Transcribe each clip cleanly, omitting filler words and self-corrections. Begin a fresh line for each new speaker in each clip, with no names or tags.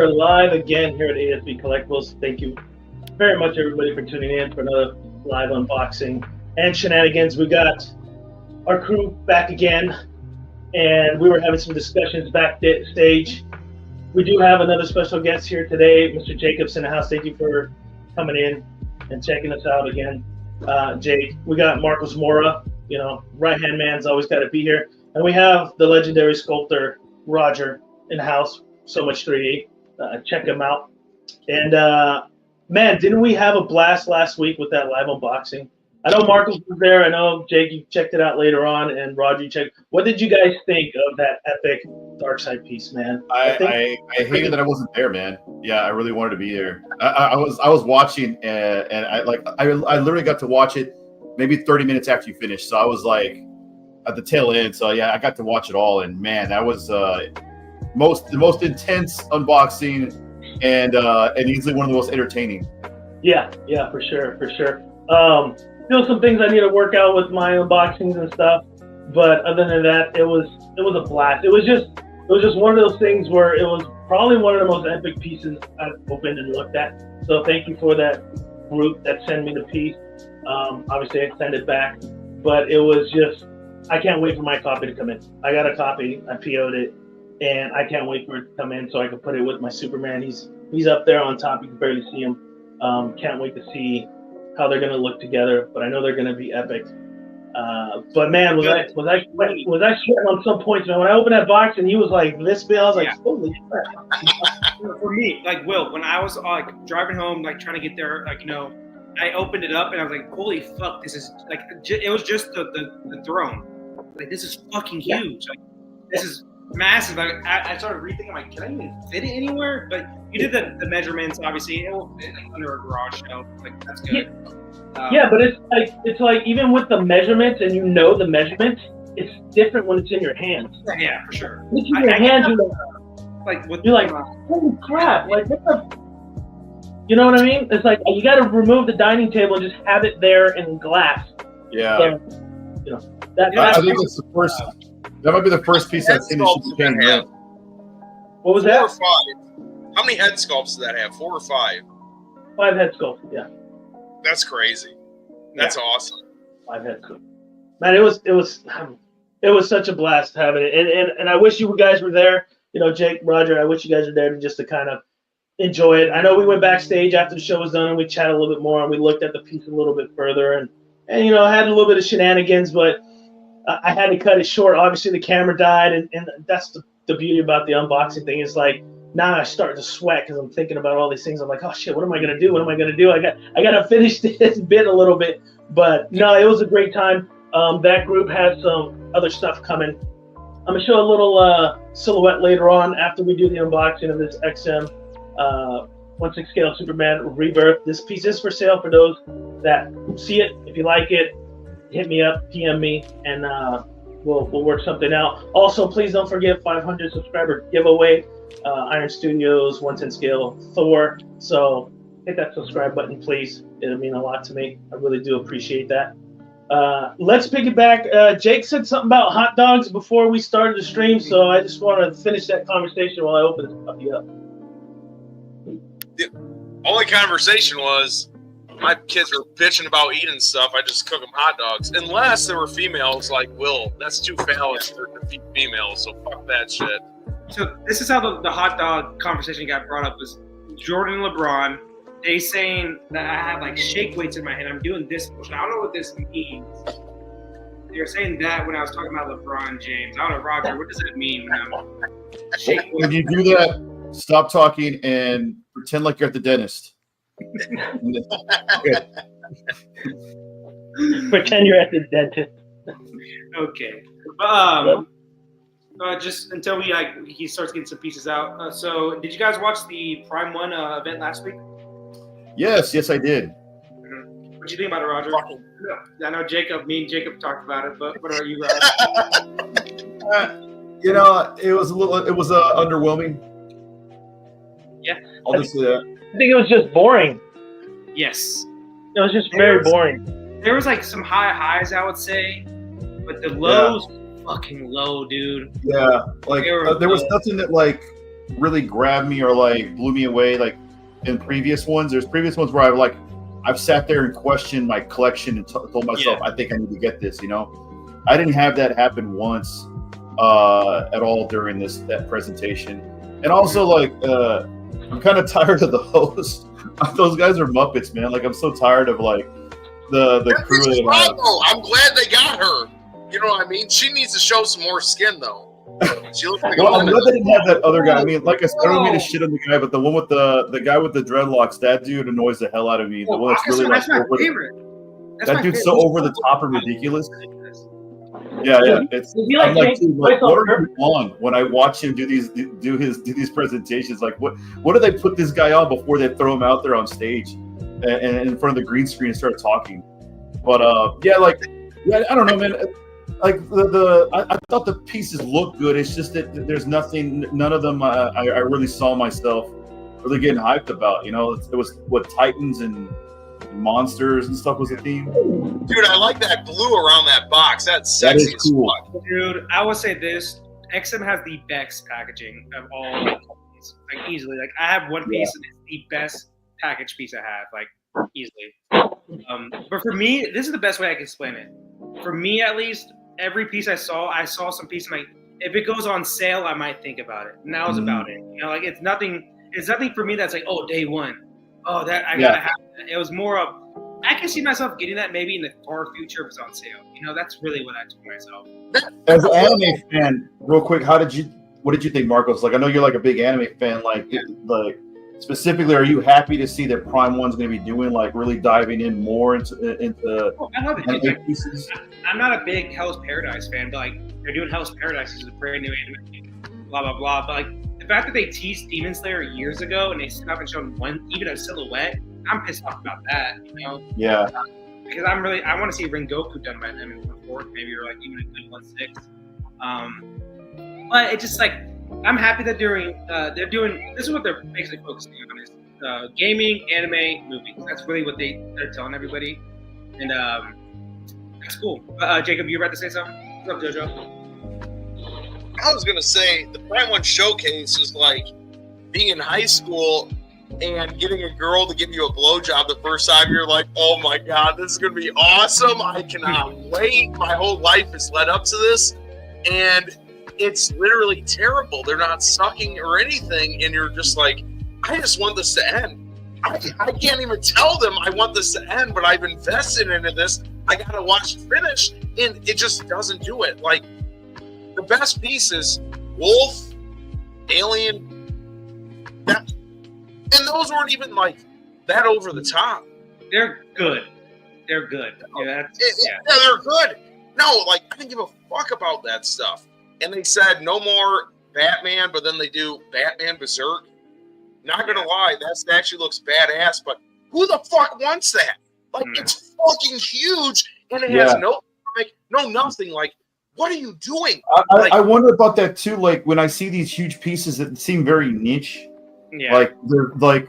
are live again here at ASVCollectibles. Thank you very much, everybody, for tuning in for another live unboxing and shenanigans. We got our crew back again, and we were having some discussions backstage. We do have another special guest here today, Mr. Jacobs in the house. Thank you for coming in and checking us out again, Jake. We got Marcos Mora, right-hand man's always got to be here. And we have the legendary sculptor, Roger, in the house. So Much 3D. Check him out. And, man, didn't we have a blast last week with that live unboxing? I know Marcos was there. I know, Jake, you checked it out later on. And Roger, you checked. What did you guys think of that epic Dark Side piece, man?
I hated that I wasn't there, man. Yeah, I really wanted to be there. I was watching, and I literally got to watch it maybe 30 minutes after you finished. So I was like at the tail end. So yeah, I got to watch it all, and man, that was the most intense unboxing, and easily one of the most entertaining. Yeah,
for sure. Still some things I need to work out with my unboxings and stuff, but other than that, it was a blast. It was just one of those things where it was probably one of the most epic pieces I've opened and looked at. So thank you for that group that sent me the piece. Obviously I sent it back, but it was just, I can't wait for my copy to come in. I got a copy, I PO'd it, and I can't wait for it to come in so I can put it with my Superman. He's up there on top, you can barely see him. Can't wait to see how they're gonna look together, but I know they're gonna be epic. But man, was I sweating on some points, man. When I opened that box and he was like this big, I was like, holy shit.
For me, like Will, when I was driving home, like trying to get there, I opened it up and I was like, holy fuck, this is like, it was just the throne. Like, this is fucking huge. Like, this is massive. I started rethinking, like, can I even fit it anywhere? But you did the measurements, obviously. It will fit like under a garage shelf. Like, that's good.
Yeah, but it's like even with the measurements, and the measurements, it's different when it's in your hands.
Yeah, for sure.
When it's in your hands, you're like, holy crap! Like, what the? You know what I mean? It's like you got to remove the dining table and just have it there in glass.
Yeah.
So,
I think it's the first. That might be the first piece I've seen in Japan.
What was
4
that?
or 5. How many head sculpts does that have? 4 or 5?
5 head sculpts. Yeah.
That's crazy. That's awesome.
5 head sculpts. Man, it was such a blast having it, and I wish you guys were there. Jake, Roger, I wish you guys were there just to kind of enjoy it. I know we went backstage after the show was done and we chatted a little bit more and we looked at the piece a little bit further and I had a little bit of shenanigans, but I had to cut it short. Obviously the camera died, and that's the beauty about the unboxing thing is like now I start to sweat because I'm thinking about all these things. I'm like, oh shit, what am I gonna do? What am I gonna do? I got to finish this bit a little bit, but no, it was a great time. That group has some other stuff coming. I'm gonna show a little silhouette later on after we do the unboxing of this XM 1/6 scale Superman Rebirth. This piece is for sale for those that see it. If you like it, hit me up, PM me, and we'll work something out. Also, please don't forget 500 subscriber giveaway. Iron Studios 1/10 scale Thor. So hit that subscribe button, please. It'll mean a lot to me. I really do appreciate that. Let's piggyback. Jake said something about hot dogs before we started the stream, so I just want to finish that conversation while I open this puppy up.
The only conversation was my kids were bitching about eating stuff. I just cook them hot dogs. Unless there were females like Will. That's too phallic to feed females, so fuck that shit.
So this is how the hot dog conversation got brought up, was Jordan and LeBron. They saying that I have like shake weights in my hand. I'm doing this motion. I don't know what this means. They're saying that when I was talking about LeBron James. I don't know, Roger, what does it mean when I'm shake weights?
When you do that, stop talking and pretend like you're at the dentist.
Pretend you're at the dentist.
Okay. Just until he starts getting some pieces out. So did you guys watch the Prime 1 event last week?
Yes, I did.
Mm-hmm. What do you think about it, Roger? I know me and Jacob talked about it, but what are you guys?
It was underwhelming.
Yeah.
I'll just say that.
I think it was just boring.
Yes.
It was just very boring.
There was like some high highs, I would say, but the lows fucking low, dude.
Yeah, like there was nothing that like really grabbed me or like blew me away like in previous ones. There's previous ones where I've sat there and questioned my collection and told myself, I think I need to get this. You know, I didn't have that happen once at all during that presentation. And also, like, I'm kind of tired of the host. Those guys are Muppets, man. Like, I'm so tired of like the crew.
I'm glad they got her. You know what I mean? She needs to show some more skin, though. She looks like
well, I'm glad they didn't have that other guy. I mean, like I said, I don't mean to shit on the guy, but the one with the guy with the dreadlocks, that dude annoys the hell out of me. The one that's really
that's
like
my favorite.
That dude's so over the top and ridiculous. Yeah. It's
like,
what are you on when I watch him do these presentations? Like, what do they put this guy on before they throw him out there on stage and in front of the green screen and start talking? But I don't know, man. Like I thought the pieces looked good. It's just that there's none of them I really saw myself really getting hyped about. You know, it was what Titans and monsters and stuff was the theme.
Dude, I like that blue around that box. That's sexy.
That is cool.
As fuck.
Dude, I will say this: XM has the best packaging of all. Like easily, like I have one piece and it's the best package piece I have, like easily. But for me, this is the best way I can explain it. For me, at least, every piece I saw some piece. Like, if it goes on sale, I might think about it. And that was about it. You know, like it's nothing for me that's like, oh, day one. Oh, that I gotta have that. It was more of, I can see myself getting that maybe in the far future if it's on sale. You know, that's really what I told myself.
As an anime fan, real quick, what did you think, Marcos? Like, I know you're like a big anime fan. Like specifically, are you happy to see that Prime One's going to be doing like really diving in more into
I love it.
anime pieces?
I'm not a big Hell's Paradise fan, but like they're doing Hell's Paradise, which is a brand new anime, blah blah blah. But like the fact that they teased Demon Slayer years ago and they still haven't shown even a silhouette, I'm pissed off about that. You know?
Yeah.
Because I want to see Rengoku done by them in 1/4, maybe, or like even a good 1/6. But it's just like, I'm happy that they're doing. This is what they're basically focusing on: is gaming, anime, movies. That's really what they're telling everybody, and that's cool. Jacob, you were about to say something? What's up, JoJo?
I was gonna say the Prime One showcase is like being in high school and getting a girl to give you a blowjob the first time. You're like, oh my god, this is gonna be awesome! I cannot wait. My whole life has led up to this, and it's literally terrible. They're not sucking or anything, and you're just like, I just want this to end. I can't even tell them I want this to end, but I've invested into this. I gotta watch it finish, and it just doesn't do it. Like, the best pieces, Wolf, Alien, and those weren't even like that over the top.
They're good. They're good. Yeah,
they're good. No, like, I didn't give a fuck about that stuff. And they said no more Batman, but then they do Batman Berserk. Not gonna lie, that statue looks badass, but who the fuck wants that? Like, it's fucking huge, and it has no comic, no nothing. Like, what are you doing?
I wonder about that too. Like, when I see these huge pieces that seem very niche, like they're like,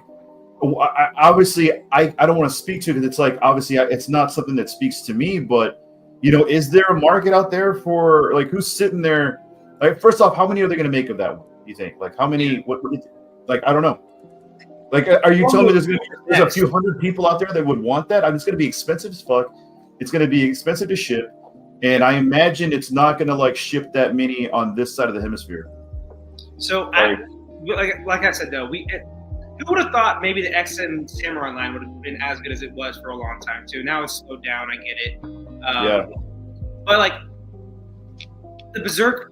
obviously, I don't want to speak to it because it's like, obviously, it's not something that speaks to me, but you know, is there a market out there for like who's sitting there? Like, first off, how many are they going to make of that one? Do you think? Like, how many? What? Like, I don't know. Like, are you telling me there's a few hundred people out there that would want that? I mean, it's going to be expensive as fuck. It's going to be expensive to ship, and I imagine it's not going to like ship that many on this side of the hemisphere.
So, like I said though, who would have thought maybe the XM Samurai line would have been as good as it was for a long time too? Now it's slowed down. I get it. But like the Berserk,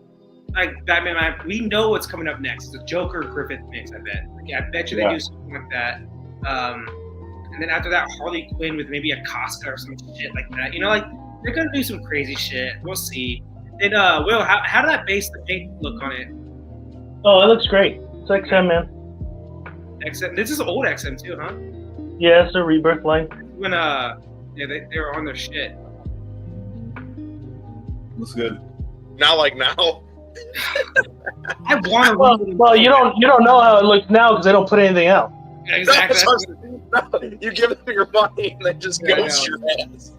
like Batman, we know what's coming up next. The Joker Griffith mix, I bet. Like, I bet you they do something like that. And then after that, Harley Quinn with maybe a Casca or some shit like that. You know, like they're gonna do some crazy shit. We'll see. And Will, how did that base the paint look on it?
Oh, it looks great. It's XM, man.
XM. This is old XM too, huh?
Yeah, it's the Rebirth line.
When they were on their shit.
Looks good.
Not like now.
I want to.
Well, you don't know how it looks now because they don't put anything out.
Exactly.
You give them your money and they just ghost your ass.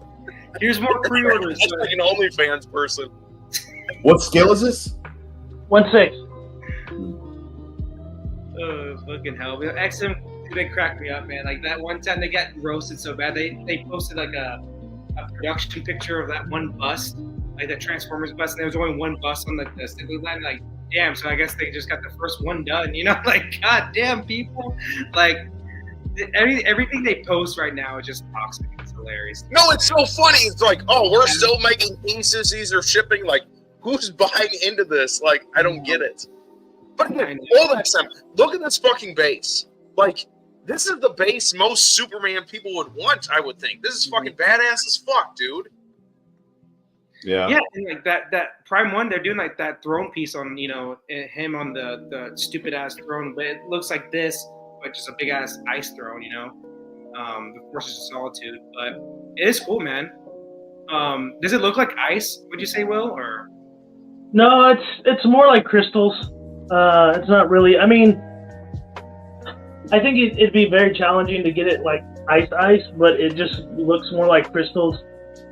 Here's more pre-orders.
That's like an OnlyFans person.
What scale is this?
1/6.
Oh, fucking hell. XM, they cracked me up, man. Like that one time they got roasted so bad. They posted like a production picture of that one bust, like the Transformers bust, and there was only one bust on the assembly line. Like, damn, so I guess they just got the first one done, you know? Like, god damn, people. Like, everything they post right now is just toxic. It's hilarious.
No, it's so funny. It's like, oh, we're still making pieces. These are shipping. Like, who's buying into this? Like, I don't get it. But all that time, look at this fucking base. Like, this is the base most Superman people would want, I would think. This is fucking badass as fuck, dude.
Yeah.
Yeah, and like that Prime 1, they're doing like that throne piece on, you know, him on the stupid ass throne, but it looks like this, but just a big ass ice throne, you know. The Forces of Solitude. But it is cool, man. Does it look like ice, would you say, Will? Or
No, it's more like crystals. It's not really. I mean, I think it'd be very challenging to get it like ice, but it just looks more like crystals.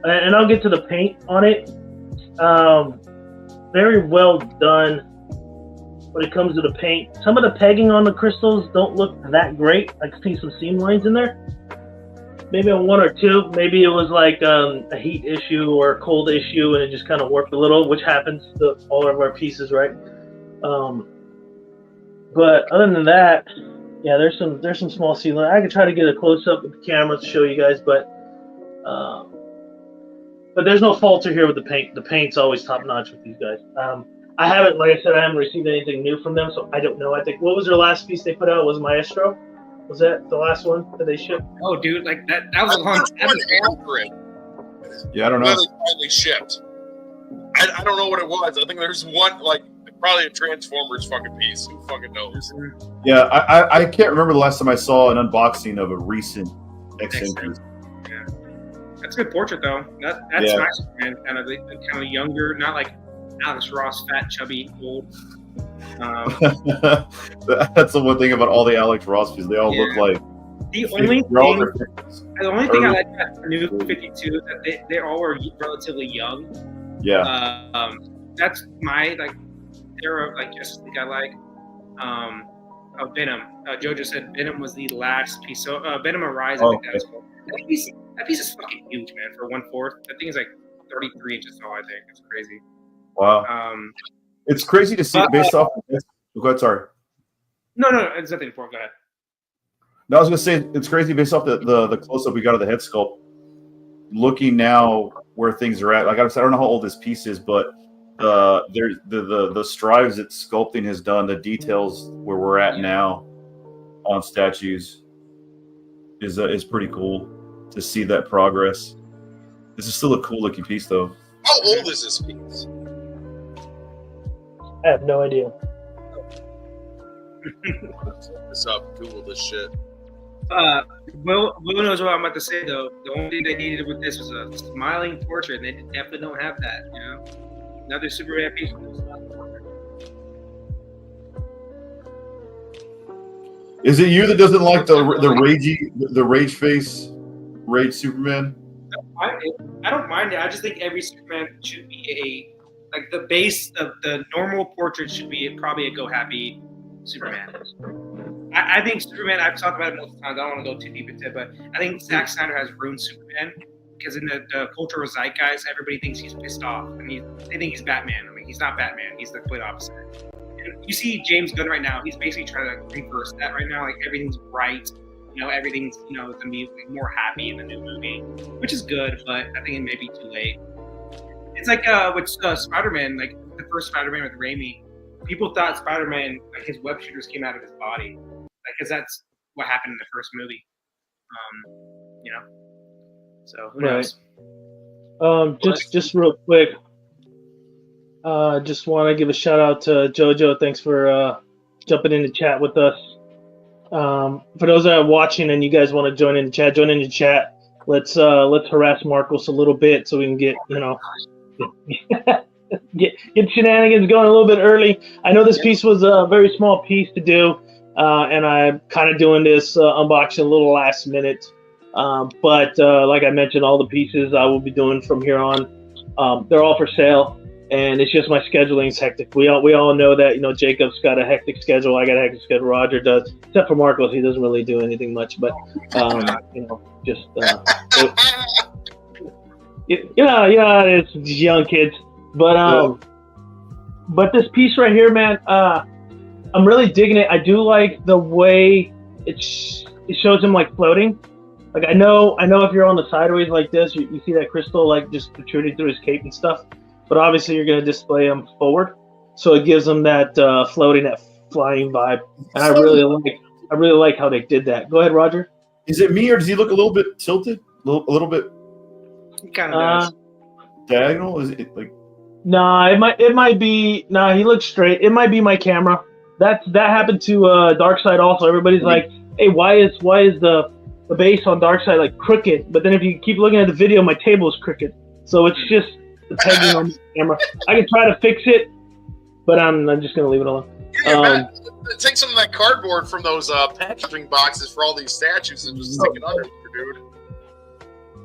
And I'll get to the paint on it. Very well done when it comes to the paint. Some of the pegging on the crystals don't look that great. I can see some seam lines in there. Maybe on one or two. Maybe it was like a heat issue or a cold issue, and it just kind of warped a little, which happens to all of our pieces, right? But other than that, yeah, there's some small seam lines. I could try to get a close up with the camera to show you guys, but there's no falter here with the paint. The paint's always top notch with these guys. I haven't received anything new from them, so I don't know. I think, what was their last piece they put out? Was Maestro? Was that the last one that they shipped?
oh, dude, like that was a long time ago.
Yeah, I don't know.
Really finally shipped. I don't know what it was. I think there's one, like, probably a Transformers fucking piece. Who fucking knows?
Yeah, I can't remember the last time I saw an unboxing of a recent XM piece.
Yeah. That's a good portrait, though. That's
Yeah.
nice, man. Kind of younger, not like Alex Ross, fat, chubby, old.
That's the one thing about all the Alex Ross pieces. They all look like
The only thing I like about the new 52 is that they all were relatively young.
Yeah.
That's my like era of like Justice League I like. Venom. Jojo said Venom was the last piece. So Venom Arise, I think that's cool. That piece is fucking huge, man. For 1/4, that thing is like 33 inches tall. I think it's crazy.
Wow. It's crazy to see based off. Go ahead, sorry.
No, it's nothing for. Go ahead.
No, I was gonna say it's crazy based off the close up we got of the head sculpt. Looking now where things are at, like I said, I don't know how old this piece is, but there's the strives that sculpting has done, the details where we're at now on statues is pretty cool to see that progress. This is still a cool looking piece, though.
How old is this piece?
I have no idea.
Look this up. Google this shit.
Will knows what I'm about to say though. The only thing they needed with this was a smiling portrait, and they definitely don't have that. You know, another Superman piece with a smiling portrait.
Is it you that doesn't like the rage face, rage Superman?
I don't mind it. I just think every Superman should be like the base of the normal portrait should be probably a go happy Superman. I think Superman, I've talked about it multiple times, I don't want to go too deep into it, but I think Zack Snyder has ruined Superman because in the cultural zeitgeist, everybody thinks he's pissed off and they think he's Batman. I mean, he's not Batman, he's the complete opposite. And you see James Gunn right now, he's basically trying to reverse that right now. Like everything's bright, everything's, going to be more happy in the new movie, which is good, but I think it may be too late. It's like with Spider-Man, like the first Spider-Man with Raimi. People thought Spider-Man, like his web shooters came out of his body, because that's what happened in the first movie. So who knows?
Just real quick, just want to give a shout out to Jojo. Thanks for jumping in the chat with us. For those that are watching and you guys want to join in the chat. Let's harass Marcos a little bit so we can get get Shenanigans going a little bit early. I know this piece was a very small piece to do, and I'm kind of doing this unboxing a little last minute. But like I mentioned, all the pieces I will be doing from here on, they're all for sale. and it's just my scheduling's hectic. We all know that, you know, Jacob's got a hectic schedule. I got a hectic schedule. Roger does, except for Marcos. He doesn't really do anything much, but you know, just it's young kids. But this piece right here, man, I'm really digging it. I do like the way it shows him like floating. Like I know if you're on the sideways like this, you see that crystal like just protruding through his cape and stuff. But obviously you're gonna display him forward, so it gives him that floating, that flying vibe. And I really like how they did that. Go ahead, Roger.
Is it me or does he look a little bit tilted? A little bit.
He kind of does.
Diagonal? Is it like?
Nah, it might be. Nah, he looks straight. It might be my camera. That happened to Darkseid also. Everybody's like, hey, why is the base on Darkseid like crooked? But then if you keep looking at the video, my table is crooked. So it's just the pegging on the camera. I can try to fix it, but I'm just gonna leave it alone.
Yeah, take some of that cardboard from those packaging boxes for all these statues and just stick it under there, dude.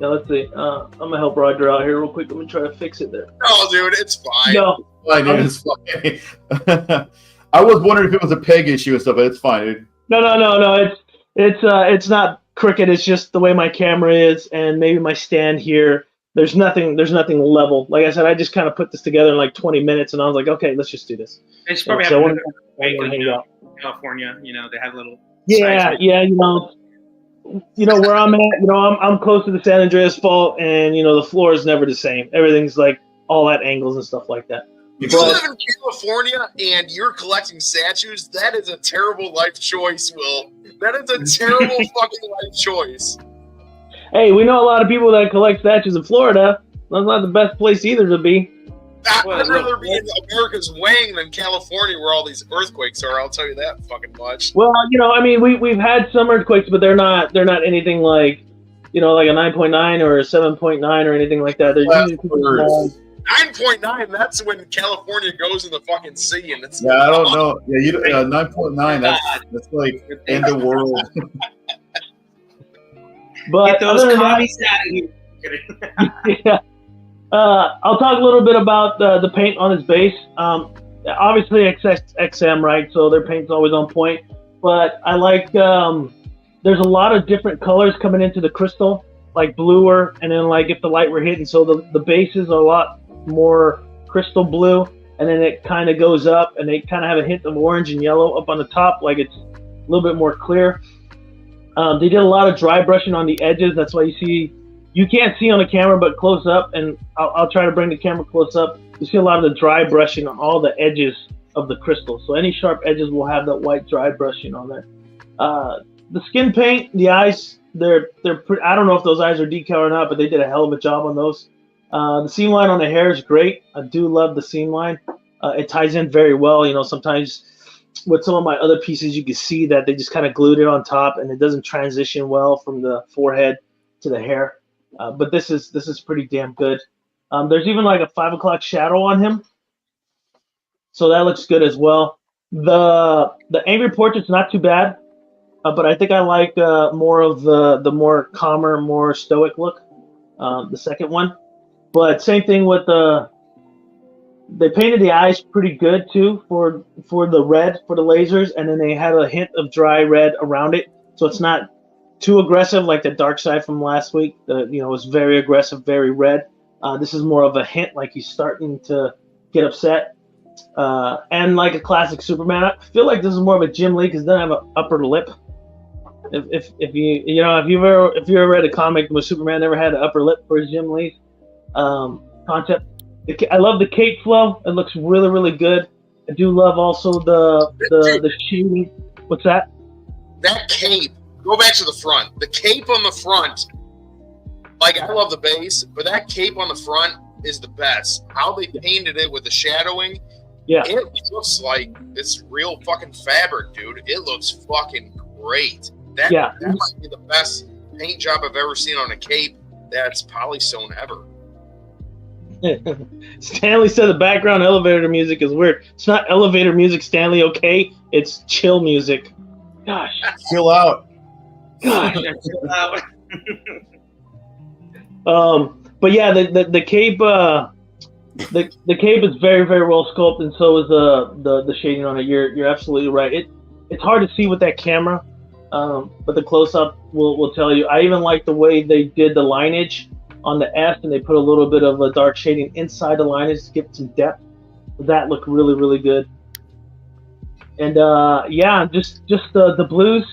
Yeah, let's see. I'm gonna help Roger out here real quick. I'm gonna try to fix it there.
No, dude, it's fine.
No,
It's fine. I was wondering if it was a peg issue and stuff, but it's fine, dude.
No. It's not crooked. It's just the way my camera is, and maybe my stand here. There's nothing level. Like I said, I just kind of put this together in like 20 minutes, and I was like, okay, let's just do this.
It's probably
So
happened in California. You know, they have little.
Yeah. You know where I'm at. You know, I'm close to the San Andreas Fault, and you know the floor is never the same. Everything's like all at angles and stuff like that.
If you live in California and you're collecting statues, that is a terrible life choice, Will. That is a terrible fucking life choice.
Hey, we know a lot of people that collect statues in Florida. That's not the best place either to be.
I'd rather be in America's wing than California, where all these earthquakes are. I'll tell you that fucking much.
Well, you know, I mean, we've had some earthquakes, but they're not anything like, you know, like a 9.9 or a 7.9 or anything like that. They're usually
9.9. That's when California goes in the fucking sea, and it's
I don't know. Yeah, 9.9. That's like end of world.
But
get those commies out of here.
Yeah. I'll talk a little bit about the paint on his base. Obviously, XM, right? So their paint's always on point. But I like there's a lot of different colors coming into the crystal, like bluer, and then like if the light were hitting, so the bases are a lot more crystal blue, and then it kind of goes up, and they kind of have a hint of orange and yellow up on the top, like it's a little bit more clear. They did a lot of dry brushing on the edges. That's why you can't see on the camera, but close up, and I'll try to bring the camera close up. You see a lot of the dry brushing on all the edges of the crystal. So any sharp edges will have that white dry brushing on there. The skin paint, the eyes, they're pretty, I don't know if those eyes are decal or not, but they did a hell of a job on those. The seam line on the hair is great. I do love the seam line. It ties in very well. You know, sometimes with some of my other pieces, you can see that they just kind of glued it on top, and it doesn't transition well from the forehead to the hair. But this is pretty damn good. There's even like a 5 o'clock shadow on him, so that looks good as well. The angry portrait's not too bad, but I think I like more of the more calmer, more stoic look, the second one. But same thing with they painted the eyes pretty good too for the red, for the lasers, and then they had a hint of dry red around it, so it's not too aggressive like the Darkseid from last week. You know, it was very aggressive, very red. This is more of a hint, like he's starting to get upset. And like a classic Superman, I feel like this is more of a Jim Lee because it doesn't have an upper lip. If you ever read a comic where Superman never had an upper lip for Jim Lee's concept. I love the cape flow. It looks really, really good. I do love also the sheen. What's that?
That cape. Go back to the front. The cape on the front. Like, I love the base, but that cape on the front is the best. How they painted it with the shadowing.
Yeah.
It looks like it's real fucking fabric, dude. It looks fucking great. That might be the best paint job I've ever seen on a cape that's polystone ever.
Stanley said the background elevator music is weird. It's not elevator music, Stanley, okay? It's chill music. Gosh.
Chill out.
Gosh. Chill out. But yeah, the cape, The cape is very, very well sculpted, and so is the shading on it. You're absolutely right. It's hard to see with that camera, but the close up will tell you. I even like the way they did the lineage on the S, and they put a little bit of a dark shading inside the lineage to give some depth. That looked really, really good. And just the blues.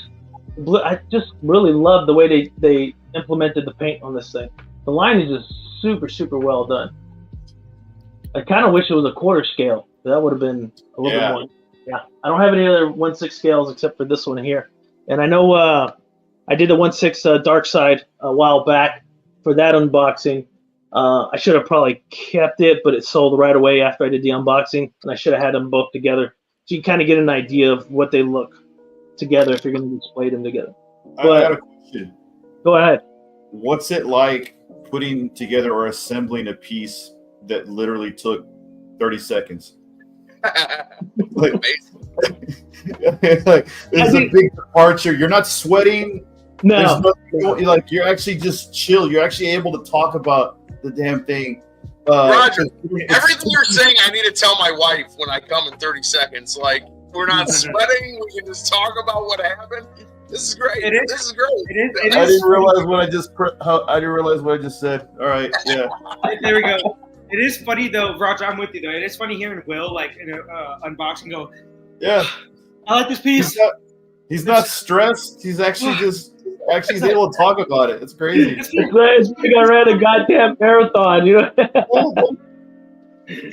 I just really love the way they implemented the paint on this thing. The lineage is super, super well done. I kind of wish it was a quarter scale. That would have been a little bit more. Yeah, I don't have any other 1/6 scales except for this one here. And I know I did the 1/6 dark side a while back for that unboxing. I should have probably kept it, but it sold right away after I did the unboxing, and I should have had them both together. So you kind of get an idea of what they look together if you're going to display them together.
I got a question.
Go ahead.
What's it like putting together or assembling a piece that literally took 30 seconds? Like, like it's a big departure. You're not sweating.
No.
Like you're actually just chill. You're actually able to talk about the damn thing.
Roger, everything you're saying, I need to tell my wife when I come in 30 seconds. Like, we're not sweating. We can just talk about what happened. This is great. This is great.
I didn't realize what I just. I didn't realize what I just said. All right, yeah.
There we go. It is funny though, Roger. I'm with you though. It is funny hearing Will like in an unboxing go.
Yeah.
I like this piece.
He's not stressed. He's actually he's able to talk about it. It's crazy.
It's like I ran a goddamn marathon, you know.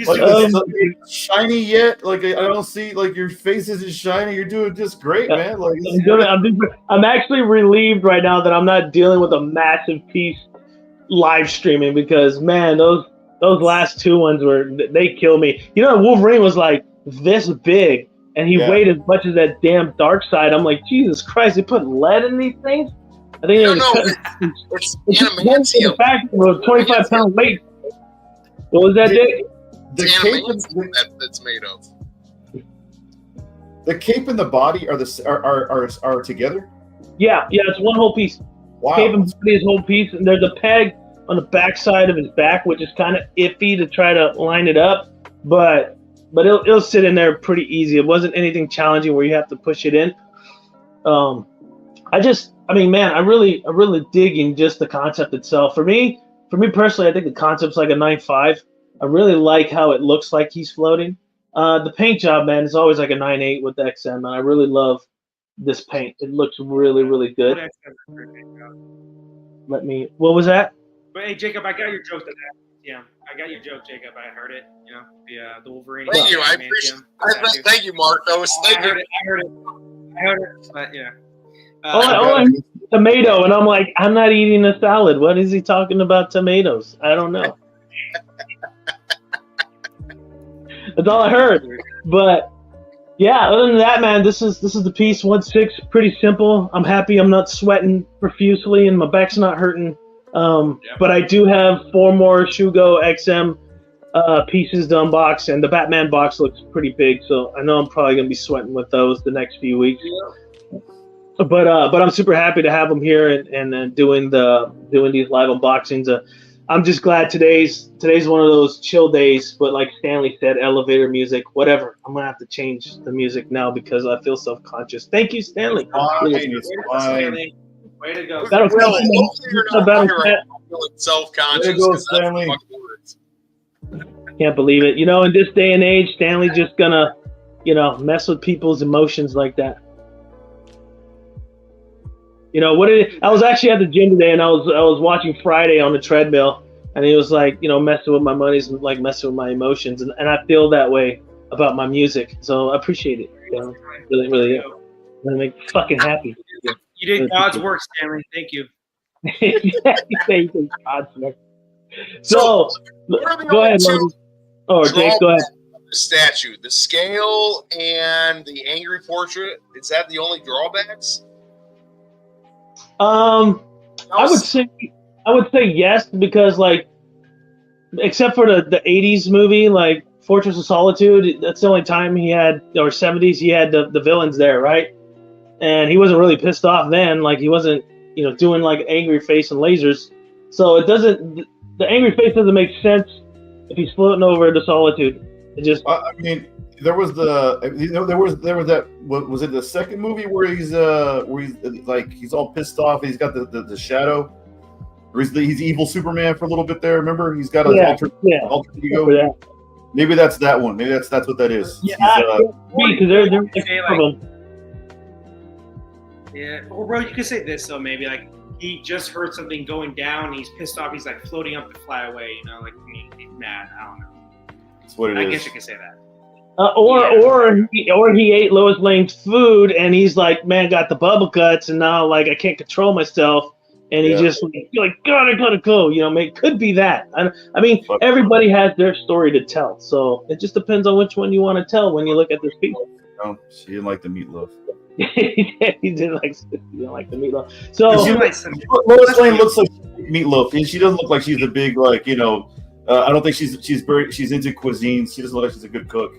Like, it's shiny yet? Like I don't see like your face isn't shiny. You're doing just great, man. Like
I'm actually relieved right now that I'm not dealing with a massive piece live streaming because man, those last two ones they kill me. You know, Wolverine was like this big. And he weighed as much as that damn dark side. I'm like, Jesus Christ, they put lead in these things? I think
it's adamantium.
Fact, 25-pound weight. What was that, Dick?
The cape
that's made of.
The cape and the body are together?
Yeah, it's one whole piece.
Wow.
Cape and body is whole piece, and there's a peg on the back side of his back, which is kind of iffy to try to line it up, but it'll sit in there pretty easy. It wasn't anything challenging where you have to push it in. I really dig in just the concept itself. For me personally, I think the concept's like a 9.5. I really like how it looks like he's floating. The paint job, man, is always like a 9.8 with the XM, and I really love this paint. It looks really, really good. What was that?
But hey, Jacob, I got your joke to that. Yeah, I got your joke, Jacob. I heard it. You know, the Wolverine.
Thank you. I appreciate it. Thank you, Marcos.
I heard it. But yeah.
I tomato, and I'm like, I'm not eating a salad. What is he talking about tomatoes? I don't know. That's all I heard. But yeah, other than that, man, this is the piece 1/6. Pretty simple. I'm happy. I'm not sweating profusely, and my back's not hurting. But I do have 4 more Shugo XM pieces to unbox, and the Batman box looks pretty big, so I know I'm probably gonna be sweating with those the next few weeks. Yeah. But I'm super happy to have them here and doing these live unboxings. I'm just glad today's one of those chill days. But like Stanley said, elevator music, whatever. I'm gonna have to change the music now because I feel self-conscious. Thank you, Stanley.
Fine.
Way to go.
Self-conscious.
Stanley.
Can't believe it. You know, in this day and age, Stanley's just gonna, mess with people's emotions like that. You know, I was actually at the gym today, and I was watching Friday on the treadmill, and he was like, messing with my money, like messing with my emotions, and I feel that way about my music. So I appreciate it. Really, really, it makes me fucking happy.
You did God's work, Stanley. Thank you.
God's work. So go ahead, Jake. Go ahead.
The statue, the scale, and the angry portrait. Is that the only drawbacks?
I would say yes, because like, except for the 80s movie, like Fortress of Solitude, that's the only time he had, or 70s, he had the villains there, right? And he wasn't really pissed off then, like he wasn't, doing like angry face and lasers. So the angry face doesn't make sense if he's floating over the solitude. It just.
I mean, there was there was that. What was it? The second movie where he's like he's all pissed off. He's got the shadow. Or he's evil Superman for a little bit there. Remember, he's got an alter ego. Maybe that's that one. Maybe that's what that is.
Yeah, because they're
yeah. Or bro, you could say this though. Maybe like he just heard something going down. He's pissed off. He's like floating up to fly away. You know, like he's mad. I don't know.
That's what it is.
I guess you could say that.
Or he ate Lois Lane's food and he's like, man, got the bubble guts and now like I can't control myself. And he just like, God, I gotta go. You know, it could be that. I mean, everybody has their story to tell, so it just depends on which one you want to tell when you look at this piece.
No, she didn't like the meatloaf.
he didn't like the meatloaf. So
Lois Lane looks like meatloaf. She doesn't look like she's a big like I don't think she's into cuisine. She doesn't look like she's a good cook.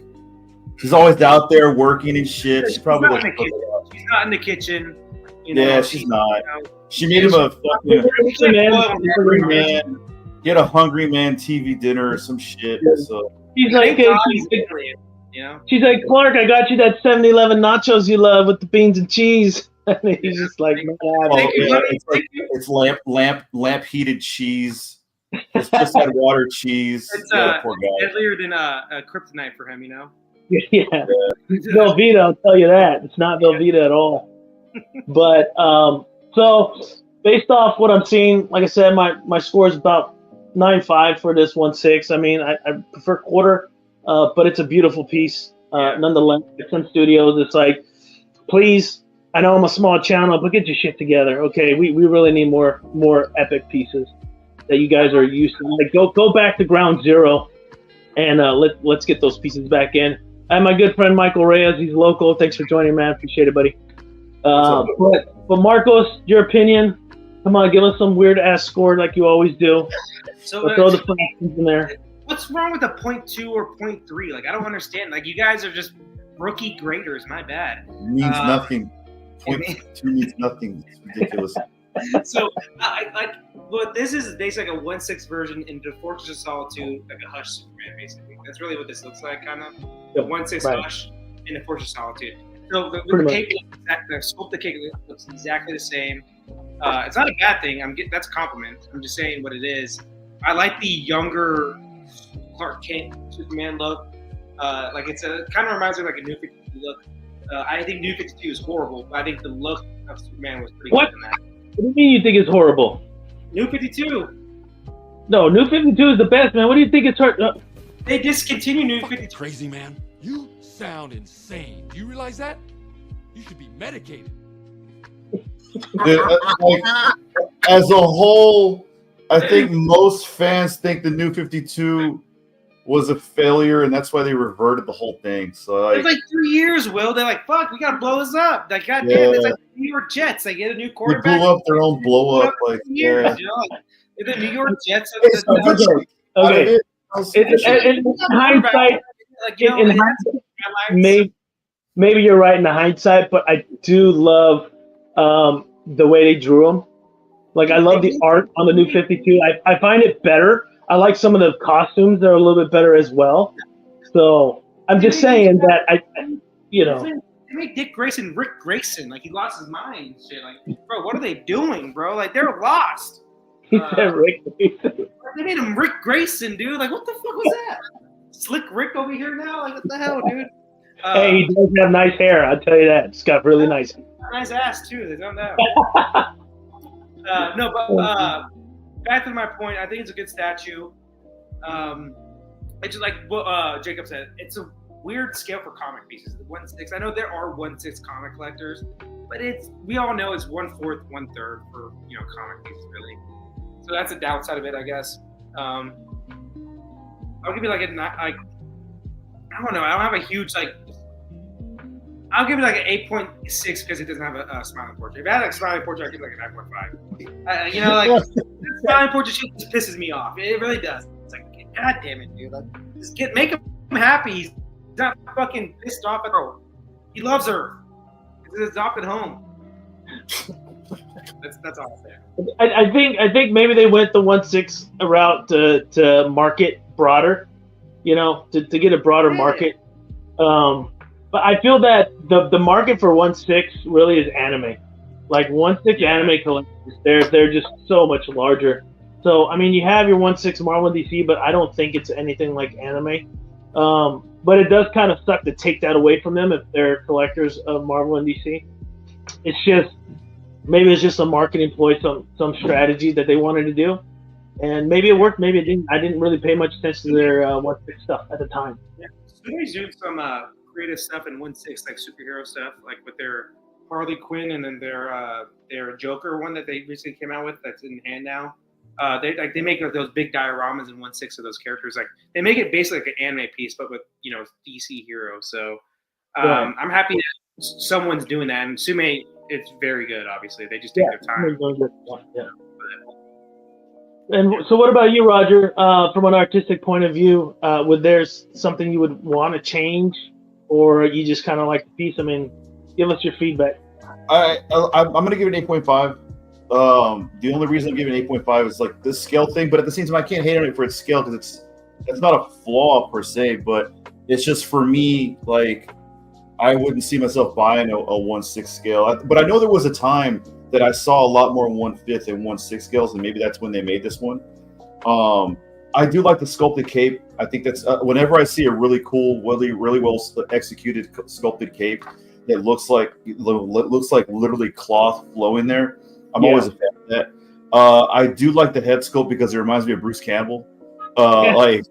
She's always out there working and shit. She's probably
she's not in the kitchen. You know,
yeah, she's not. She made him a fucking hungry man. He had a hungry man TV dinner or some shit. So
she's like, she's like, Clark, I got you that 7-Eleven nachos you love with the beans and cheese. And he's just like,
it's lamp heated cheese. It's just had water cheese.
It's deadlier than kryptonite for him, you know.
Yeah. Velveeta, I'll tell you that. It's not Velveeta at all. But so based off what I'm seeing, like I said, my score is about 9.5 for this 1/6. I mean, I prefer quarter, but it's a beautiful piece. Nonetheless, XM Studios, it's like, please, I know I'm a small channel, but get your shit together, okay? We really need more epic pieces that you guys are used to. Like, go back to ground zero, and let's get those pieces back in. I have my good friend Michael Reyes. He's local. Thanks for joining, man. Appreciate it, buddy. But Marcos, your opinion? Come on, give us some weird ass score like you always do.
So
throw the fractions in there.
What's wrong with a 0.2 or 0.3? Like I don't understand. Like you guys are just rookie graders. My bad.
It means nothing. 0.2 means nothing. It's ridiculous.
So what this is basically like a 1/6 version into Fortress of Solitude, like a Hush Superman, basically. That's really what this looks like, kind of. The 1/6 Hush in the Fortress of Solitude. So the cake, the sculpt the cake looks exactly the same. It's not a bad thing. That's a compliment. I'm just saying what it is. I like the younger Clark Kent Superman look. Like it kind of reminds me of like a New 52 look. I think New 52 is horrible, but I think the look of Superman was pretty good in that.
What do you mean you think it's horrible?
New 52.
No, New 52 is the best, man. What do you think it's hurt?
They discontinued New 52.
Crazy, man. You sound insane. Do you realize that? You should be medicated.
As a whole, I think most fans think the New 52 was a failure, and that's why they reverted the whole thing. So
it's like 3 years, Will. They're like, "Fuck, we gotta blow this up." Like, goddamn, it's like the New York Jets. They get a new quarterback.
They blew up their own blow up. Like,
years, you know? The New York Jets.
Okay. In hindsight, maybe you're right in the hindsight, but I do love the way they drew them. Like, I love the art on the New 52. I find it better. I like some of the costumes; they're a little bit better as well. So I'm just saying that
They made Dick Grayson Rick Grayson. Like he lost his mind. And shit. Like, bro, what are they doing, bro? Like they're lost.
He said Rick Grayson.
They made him Rick Grayson, dude. Like what the fuck was that? Slick Rick over here now? Like what the hell, dude?
Hey, he does have nice hair. I'll tell you that. It's got really nice.
Nice ass too. They don't know. Back to my point, I think it's a good statue. It's just like what Jacob said. It's a weird scale for comic pieces. The 1/6. I know there are 1/6 comic collectors, but we all know it's 1/4, 1/3 for comic pieces really. So that's the downside of it, I guess. I'll give you like I don't know. I don't have a huge like. I'll give it like an 8.6 because it doesn't have a smiling portrait. If it had a smiling portrait, I'd give it like a 9.5. Smiling portrait shit just pisses me off. It really does. It's like, God damn it, dude. Like, just make him happy. He's not fucking pissed off at her. He loves her. It's his adopted home. That's all I'm saying.
I think maybe they went the 1/6 route to market broader, to get a broader market. But I feel that the market for 1/6 really is anime. Like 1/6 anime collectors, they're just so much larger. So I mean, you have your 1/6 Marvel and DC, but I don't think it's anything like anime. But it does kind of suck to take that away from them if they're collectors of Marvel and DC. It's just maybe it's just a marketing ploy, some strategy that they wanted to do, and maybe it worked, maybe it didn't. I didn't really pay much attention to their 1/6 stuff at the time.
Yeah, Studios doing some creative stuff in 1/6, like superhero stuff, like with their Harley Quinn and then their Joker one that they recently came out with that's in hand now. They make those big dioramas in 1/6 of those characters. Like they make it basically like an anime piece, but with DC heroes. So I'm happy that someone's doing that. And Sume, it's very good. Obviously, they just take their time.
Yeah. And so, what about you, Roger? From an artistic point of view, would there's something you would want to change, or you just kind of like the piece? I mean, give us your feedback.
I'm going to give it an 8.5. The only reason I'm giving it 8.5 is like this scale thing, but at the same time, I can't hate on it for its scale because it's not a flaw per se, but it's just for me, like I wouldn't see myself buying a 1/6 scale. But I know there was a time that I saw a lot more 1/5 and 1/6 scales, and maybe that's when they made this one. I do like the sculpted cape. I think that's whenever I see a really cool, really well executed sculpted cape that looks like literally cloth flowing there. I'm always a fan of that. I do like the head sculpt because it reminds me of Bruce Campbell. Like,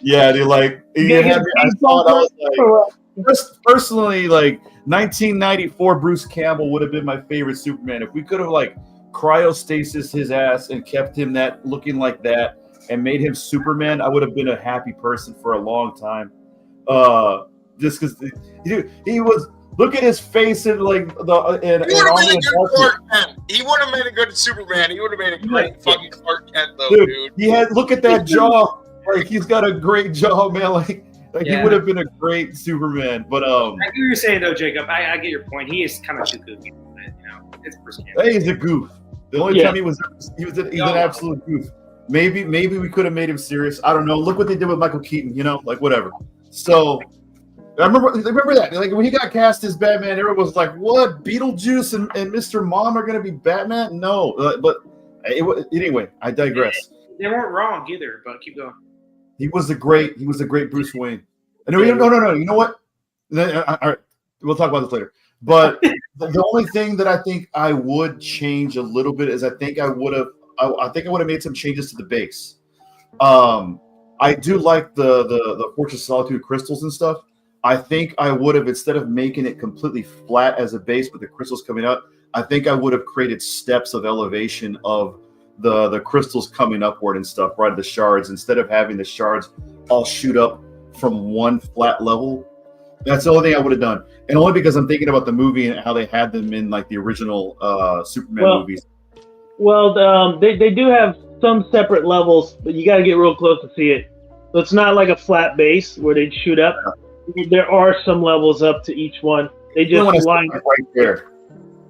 yeah, they like. I thought I was like, personally, like 1994 Bruce Campbell would have been my favorite Superman. If we could have like cryostasis his ass and kept him that looking like that and made him Superman, I would have been a happy person for a long time. Just because he was. Look at his face and like he would have made a good Superman. He would have made a great fucking Clark Kent though, dude. He had look at that jaw. Like he's got a great jaw, man. Like he would have been a great Superman. But
I get what you're saying though, Jacob. I get your point. He is kind of too goofy. It's Bruce Campbell.
He's a goof. The only time he's an absolute goof. Maybe we could have made him serious. I don't know. Look what they did with Michael Keaton. Like whatever. So. I remember that. Like when he got cast as Batman, everyone was like, "What? Beetlejuice and Mr. Mom are going to be Batman?" No, but anyway, I digress.
They weren't wrong either, but keep going.
He was a great Bruce Wayne. No. You know what? All right, we'll talk about this later. But the only thing that I think I would change a little bit is I think I would have made some changes to the base. I do like the Fortress of Solitude crystals and stuff. I think I would have, instead of making it completely flat as a base with the crystals coming out, I think I would have created steps of elevation of the crystals coming upward and stuff, right? The shards, instead of having the shards all shoot up from one flat level. That's the only thing I would have done. And only because I'm thinking about the movie and how they had them in like the original Superman movies.
Well, they do have some separate levels, but you got to get real close to see it. So it's not like a flat base where they'd shoot up. There are some levels up to each one. They just line
right there,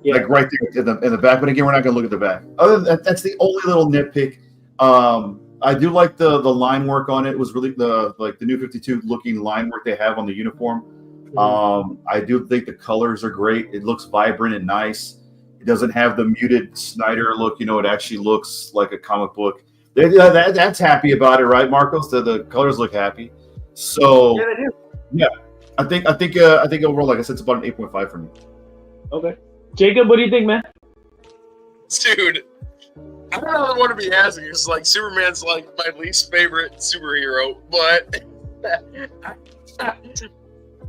like right there in the back. But again, we're not going to look at the back. Other than that, that's the only little nitpick. I do like the line work on it. It was really the New 52 looking line work they have on the uniform. I do think the colors are great. It looks vibrant and nice. It doesn't have the muted Snyder look. It actually looks like a comic book. That's happy about it, right, Marcos? The colors look happy. So.
Yeah, they do.
Yeah, I think overall, like I said, it's about an 8.5 for me.
Okay, Jacob, what do you think, man?
Dude, I don't really want to be asking because like Superman's like my least favorite superhero, but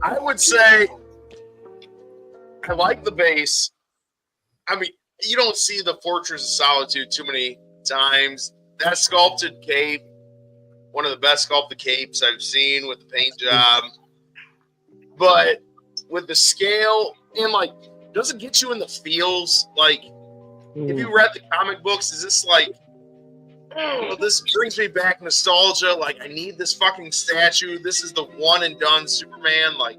I would say I like the base. I mean, you don't see the Fortress of Solitude too many times. That sculpted cape, one of the best sculpted capes I've seen with the paint job. But with the scale and like, does it get you in the feels? Like, if you read the comic books, is this like, oh, this brings me back nostalgia? Like, I need this fucking statue. This is the one and done Superman. Like,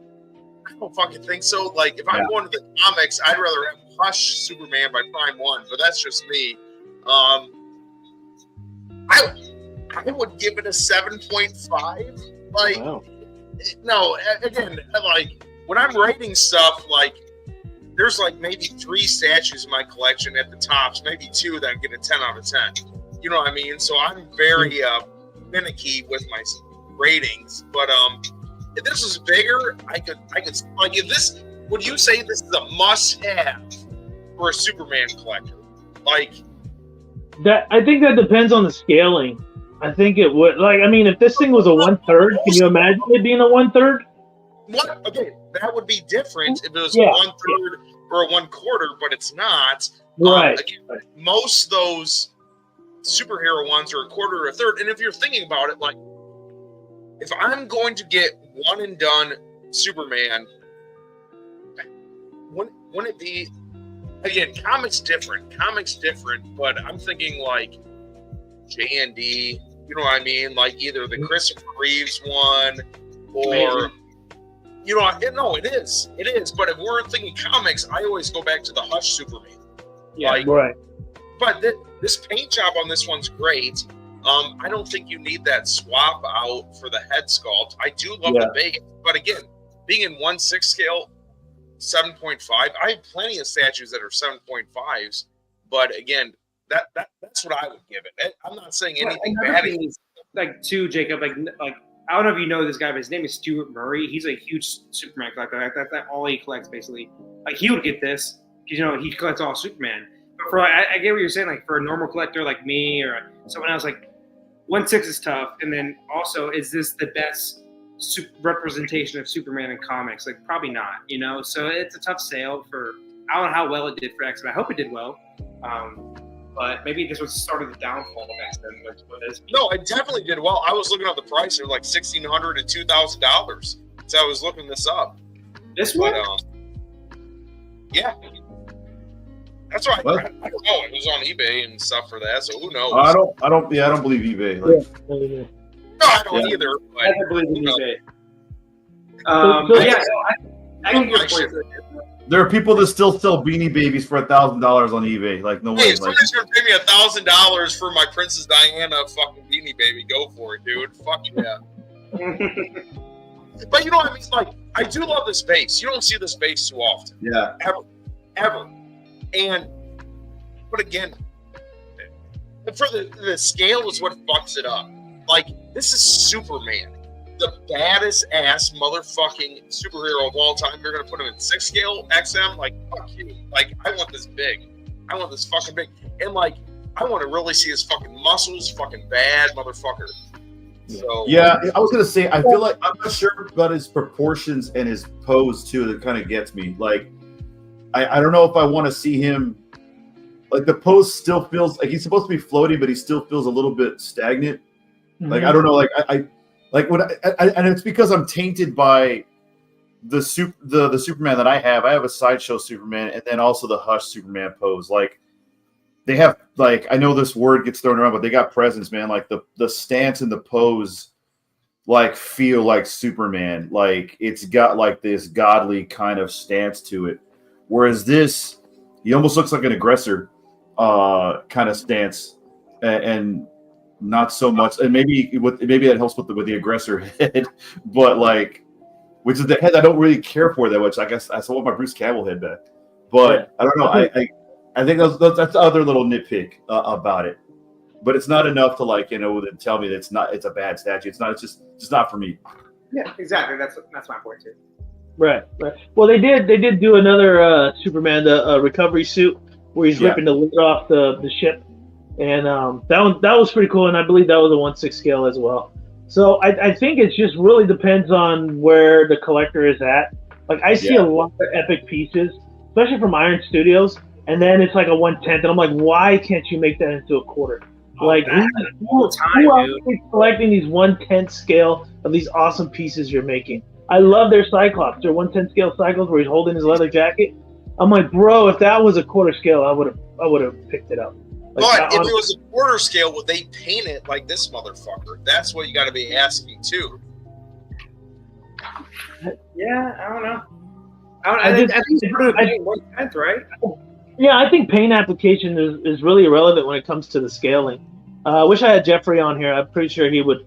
I don't fucking think so. Like, if I'm going to the comics, I'd rather have Hush Superman by Prime One, but that's just me. I I would give it a 7.5. Like,
Wow.
no, again, like when I'm rating stuff, like there's like maybe 3 statues in my collection at the tops, maybe 2 that get a 10 out of 10. You know what I mean? So I'm very finicky with my ratings. But if this was bigger, I could like if this. Would you say this is a must-have for a Superman collector? Like
That I think that depends on the scaling. I think it would. Like, I mean, if this thing was a 1/3, can you imagine it being a 1/3?
what? Okay, that would be different if it was
Yeah.
1/3 or a 1/4, but it's not.
Right.
Again, most of those superhero ones are a quarter or a third. And if you're thinking about it, like, if I'm going to get one and done Superman, wouldn't it be, again, comics different, but I'm thinking like J&D, you know what I mean? Like either the Christopher Reeves one or, you know, no, it is. But if we're thinking comics, I always go back to the Hush Superman.
Yeah,
like,
Right.
But this paint job on this one's great. I don't think you need that swap out for the head sculpt. I do love the base, but again, being in 1/6 scale, 7.5. I have plenty of statues that are 7.5s, but again, that's what I would give it. I'm not saying anything bad.
Like too, Jacob. Like I don't know if you know this guy, but his name is Stuart Murray. He's a huge Superman collector. That's all he collects basically. Like he would get this because you know he collects all Superman. But for I get what you're saying. Like for a normal collector like me or someone else, like 1/6 is tough. And then also, is this the best representation of Superman in comics? Like probably not, you know. So it's a tough sale for. I don't know how well it did for XM. I hope it did well, but maybe this was sort of the downfall of XM.
No, it definitely did well. I was looking at the price; they're like $1,600 to $2,000. So I was looking this up.
This one,
yeah, that's right. I don't know. It was on eBay and stuff for that. So who knows?
I don't believe eBay. Like,
Yeah.
No, I don't either. But,
I don't believe in eBay. I can get points.
there are people that still sell Beanie Babies for $1,000 on eBay. Like, no
hey,
way.
if somebody's gonna pay me $1,000 for my Princess Diana fucking Beanie Baby, go for it, dude. Fuck yeah. But you know what I mean? Like, I do love this base. You don't see this base too often.
Yeah.
Ever. But again, for the scale is what fucks it up. Like, this is Superman, the baddest ass motherfucking superhero of all time. You're gonna put him in 6 scale XM? Like, fuck you. Like, I want this big. I want this fucking big. And like, I want to really see his fucking muscles, fucking bad motherfucker. So
Yeah, I was gonna say, I feel like I'm not sure about his proportions and his pose too. That kind of gets me. Like, I don't know if I want to see him. Like, the pose still feels like he's supposed to be floating, but he still feels a little bit stagnant. Like, I don't know. Like, I like when and it's because I'm tainted by the Superman that I have. I have a sideshow Superman, and then also the Hush Superman pose. Like, they have, like, I know this word gets thrown around, but they got presence, man. Like the stance and the pose, like, feel like Superman. Like, it's got like this godly kind of stance to it. Whereas this, he almost looks like an aggressor kind of stance, and not so much. And maybe that helps with the aggressor head, but like, which is the head I don't really care for that much. I guess I still want my Bruce Campbell head back, but I don't know. I think that's the other little nitpick about it, but it's not enough to, like, you know, to tell me that it's a bad statue. It's not. It's just not for me.
Yeah, exactly. That's my point too.
Right. Well, they did do another Superman, the recovery suit, where he's ripping the lid off the ship, and that was pretty cool. And I believe that was a 1/6 scale as well. So I think it just really depends on where the collector is at. Like, I see a lot of epic pieces, especially from Iron Studios, and then it's like a 1/10, and I'm like, why can't you make that into a quarter? Like, who else is collecting these 1/10 scale of these awesome pieces you're making? I love their Cyclops, their 1/10 scale Cyclops where he's holding his leather jacket. I'm like, bro, if that was a quarter scale, I would have picked it up. Like,
but if it was a quarter scale, would they paint it like this motherfucker? That's what you got to be asking too.
Yeah, I don't know. I think it's pretty 1/10, right?
Yeah, I think paint application is really irrelevant when it comes to the scaling. I wish I had Jeffrey on here. I'm pretty sure he would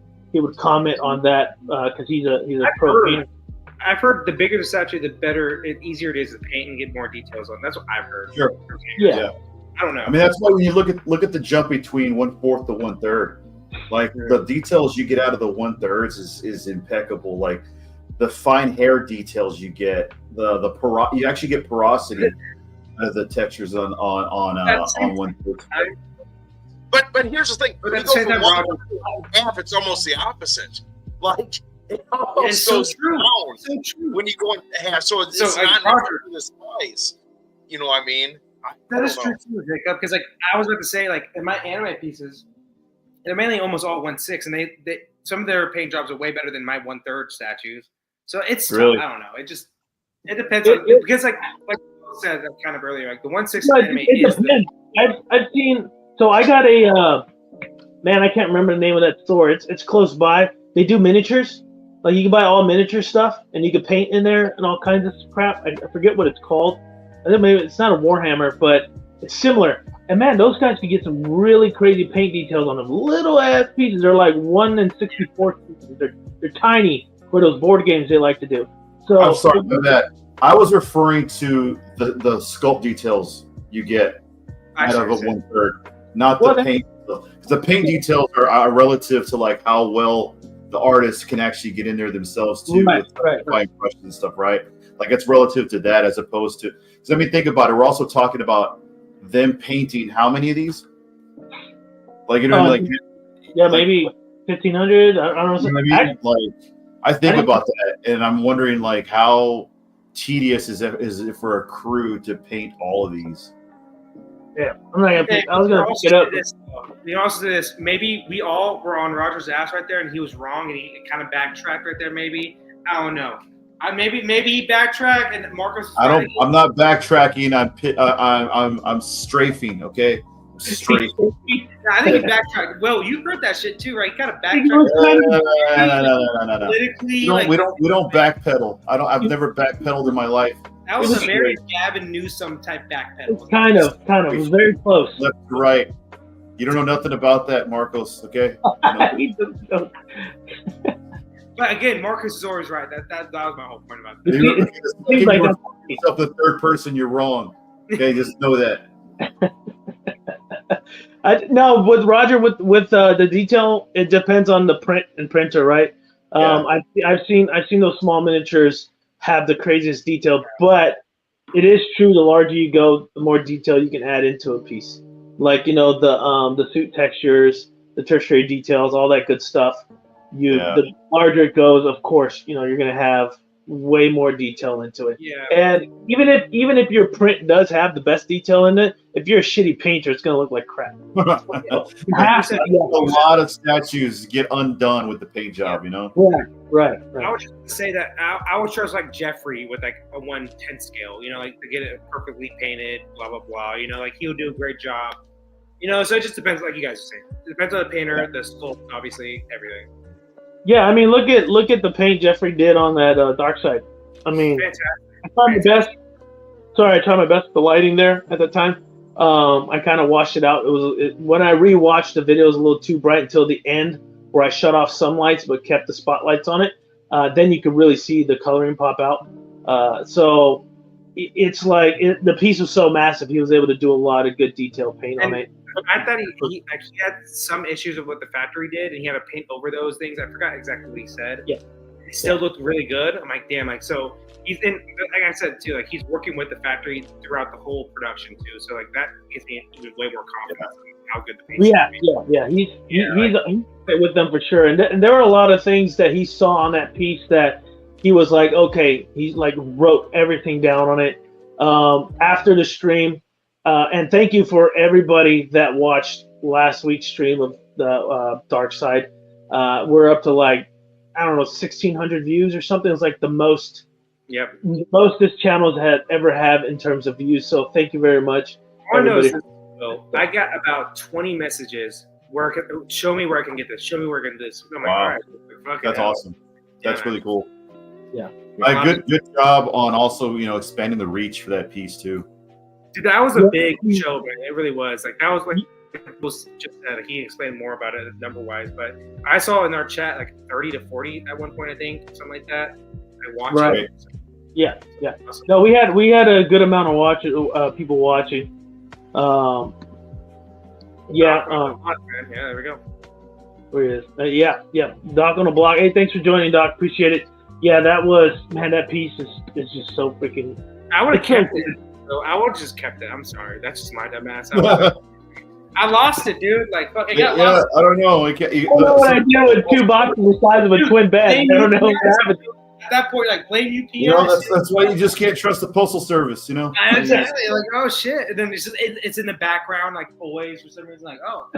comment on that because he's a pro painter.
I've heard the bigger the statue, the better, easier it is to paint and get more details on. That's what I've heard.
Sure.
Yeah.
I don't know.
I mean, that's why when you look at the jump between 1/4 to 1/3, like the details you get out of the 1/3 is impeccable. Like the fine hair details you get, you actually get porosity out of the textures on 1/3.
But here's the thing. When you go from 1/2, it's almost the opposite. Like it almost goes down when you go in half. So it's not the size. You know what I mean?
That is true too, Jacob. Because like I was about to say, like in my anime pieces, they're mainly almost all 1/6, and they some of their paint jobs are way better than my 1/3 statues. So it's
really,
I don't know. It depends on because like I said kind of earlier, like the 1/6 anime is.
I've seen. So I got a man. I can't remember the name of that store. It's close by. They do miniatures. Like you can buy all miniature stuff, and you can paint in there and all kinds of crap. I forget what it's called. I think maybe it's not a Warhammer, but it's similar. And man, those guys can get some really crazy paint details on them. Little ass pieces. They're like 1 in 64 pieces. They're tiny for those board games they like to do. So
I'm sorry about that. I was referring to the sculpt details you get out of a 1/3, not the paint. Because the paint details are relative to like how well the artists can actually get in there themselves too, with fine brushes and stuff, right? Like it's relative to that as opposed to. So let me think about it. We're also talking about them painting how many of these? Like
maybe 1,500. I don't know.
I think about that, and I'm wondering like how tedious is it for a crew to paint all of these?
Yeah, I'm not gonna. I was gonna pick it up.
We also did this. Maybe we all were on Roger's ass right there, and he was wrong, and he kind of backtracked right there. Maybe I don't know. Maybe he backtracked, and Marcos.
I'm not backtracking. I'm strafing. Okay, strafing.
I think he backtracked. Well, you heard that shit too, right? You kind of backtracked.
No. Politically, we don't backpedal. I've never backpedaled in my life.
That was a very Gavin Newsom type backpedal.
It's kind of. It was very close.
Left to right. You don't know nothing about that, Marcos. Okay.
But again, Marcus is always right. That was my whole point about
it. If like yourself the third person, you're wrong. Okay, just know that.
No, with Roger, with the detail, it depends on the print and printer, right? I've seen those small miniatures have the craziest detail, but it is true. The larger you go, the more detail you can add into a piece. Like the suit textures, the tertiary details, all that good stuff. The larger it goes, of course, you're gonna have way more detail into it.
Yeah.
And even if your print does have the best detail in it, if you're a shitty painter, it's gonna look like crap.
A lot of statues get undone with the paint job,
Right.
I would just say that I would trust like Jeffrey with like a 1/10 scale, like to get it perfectly painted, blah blah blah. Like he'll do a great job. So it just depends, like you guys are saying. It depends on the painter, the sculpt, obviously, everything.
Yeah, I mean, look at the paint Jeffrey did on that Dark Side. I mean,
fantastic.
I tried my best with the lighting there at the time. I kind of washed it out. When I rewatched the video, it was a little too bright until the end, where I shut off some lights but kept the spotlights on it. Then you could really see the coloring pop out. So it's like the piece was so massive, he was able to do a lot of good detail paint on it.
I thought he actually had some issues with what the factory did, and he had to paint over those things. I forgot exactly what he said.
Yeah.
It still looked really good. I'm like, damn, like, so he's in, like I said too, like he's working with the factory throughout the whole production too. So like that gives me even way more confidence in how good the paint is.
Yeah. He's with them for sure. And there were a lot of things that he saw on that piece that he was like, okay, he's like wrote everything down on it. After the stream, and thank you for everybody that watched last week's stream of the Dark Side. We're up to like, I don't know, 1,600 views or something. It's like the most this channel has ever had in terms of views. So thank you very much, everybody.
I got about 20 messages where show me where I can get this. Show me where I can get this. I'm like,
wow.
All right,
that's awesome. That's really cool.
Yeah.
Good job on also, expanding the reach for that piece too.
Dude, that was a big show, man. It really was. Like that was like was just he explained more about it number wise, but I saw in our chat like 30 to 40 at one point, I think, something like that. I watched it.
Yeah. No, we had a good amount of people watching.
Yeah, there we go.
Where he is? Yeah. Doc on the block. Hey, thanks for joining, Doc. Appreciate it. Yeah, that piece is just so freaking.
I would have kept it. So I would have just kept it. I'm sorry. That's just my dumb ass. I lost it, dude. Like, fuck, I got lost.
I don't know.
I don't know what I did with 2 boxes the size of a twin bed. I don't know what happened.
At that point, like, blame UPS.
You know, that's why you just can't trust the postal service. You know.
Exactly. Like, oh shit, and then it's in the background, like always for some reason. Like, oh.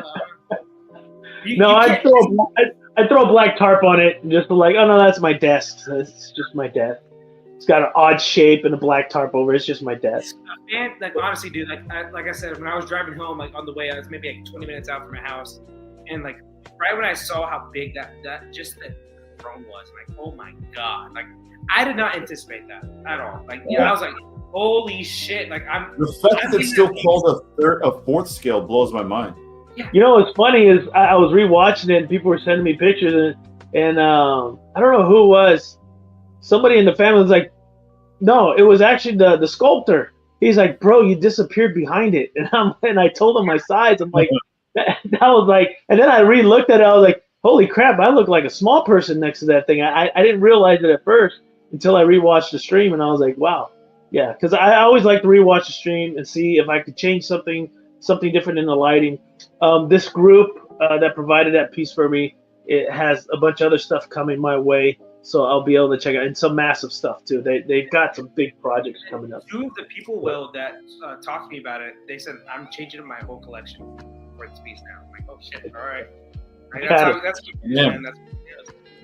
I throw a black tarp on it just to like, oh no, that's my desk. It's just my desk. It's got an odd shape and a black tarp over it. It's just my desk.
Man, like honestly, dude, like I said, when I was driving home, like on the way, I was maybe like 20 minutes out from my house, and like right when I saw how big that throne was, like, oh my god, like I did not anticipate that at all. Like, I was like, holy shit, like
the fact that it's still called a fourth scale blows my mind.
Yeah.
You know what's funny is I was rewatching it and people were sending me pictures and I don't know who it was. Somebody in the family was like, no, it was actually the sculptor. He's like, bro, you disappeared behind it. And I told him my size. I'm like, that was like, and then I re-looked at it. I was like, holy crap, I look like a small person next to that thing. I didn't realize it at first until I rewatched the stream, and I was like, wow. Yeah, because I always like to rewatch the stream and see if I could change something different in the lighting. This group that provided that piece for me, it has a bunch of other stuff coming my way, so I'll be able to check it out. And some massive stuff, too. They've got some big projects coming up.
2 of the people, that talked to me about it, they said, I'm changing my whole collection for this piece now. I'm like, oh, shit, all right. That's man.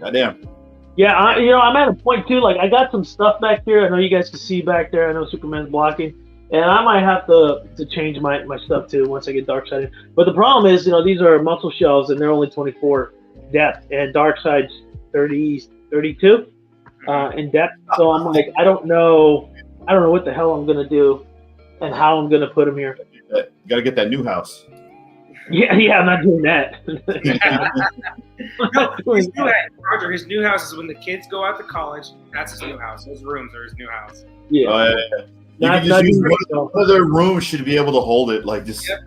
Goddamn.
Yeah, I'm at a point, too. Like, I got some stuff back here. I know you guys can see back there. I know Superman's blocking. And I might have to change my stuff, too, once I get Darkseid in. But the problem is, these are muscle shells, and they're only 24 depth. And Darkseid's 32 in depth. So I'm like, I don't know what the hell I'm going to do and how I'm going to put them here.
You got to get that new house.
Yeah, I'm not doing that.
Roger, his new house is when the kids go out to college. That's his new house. Those rooms are his new house.
Yeah.
One of their rooms should be able to hold it. Like just, yep.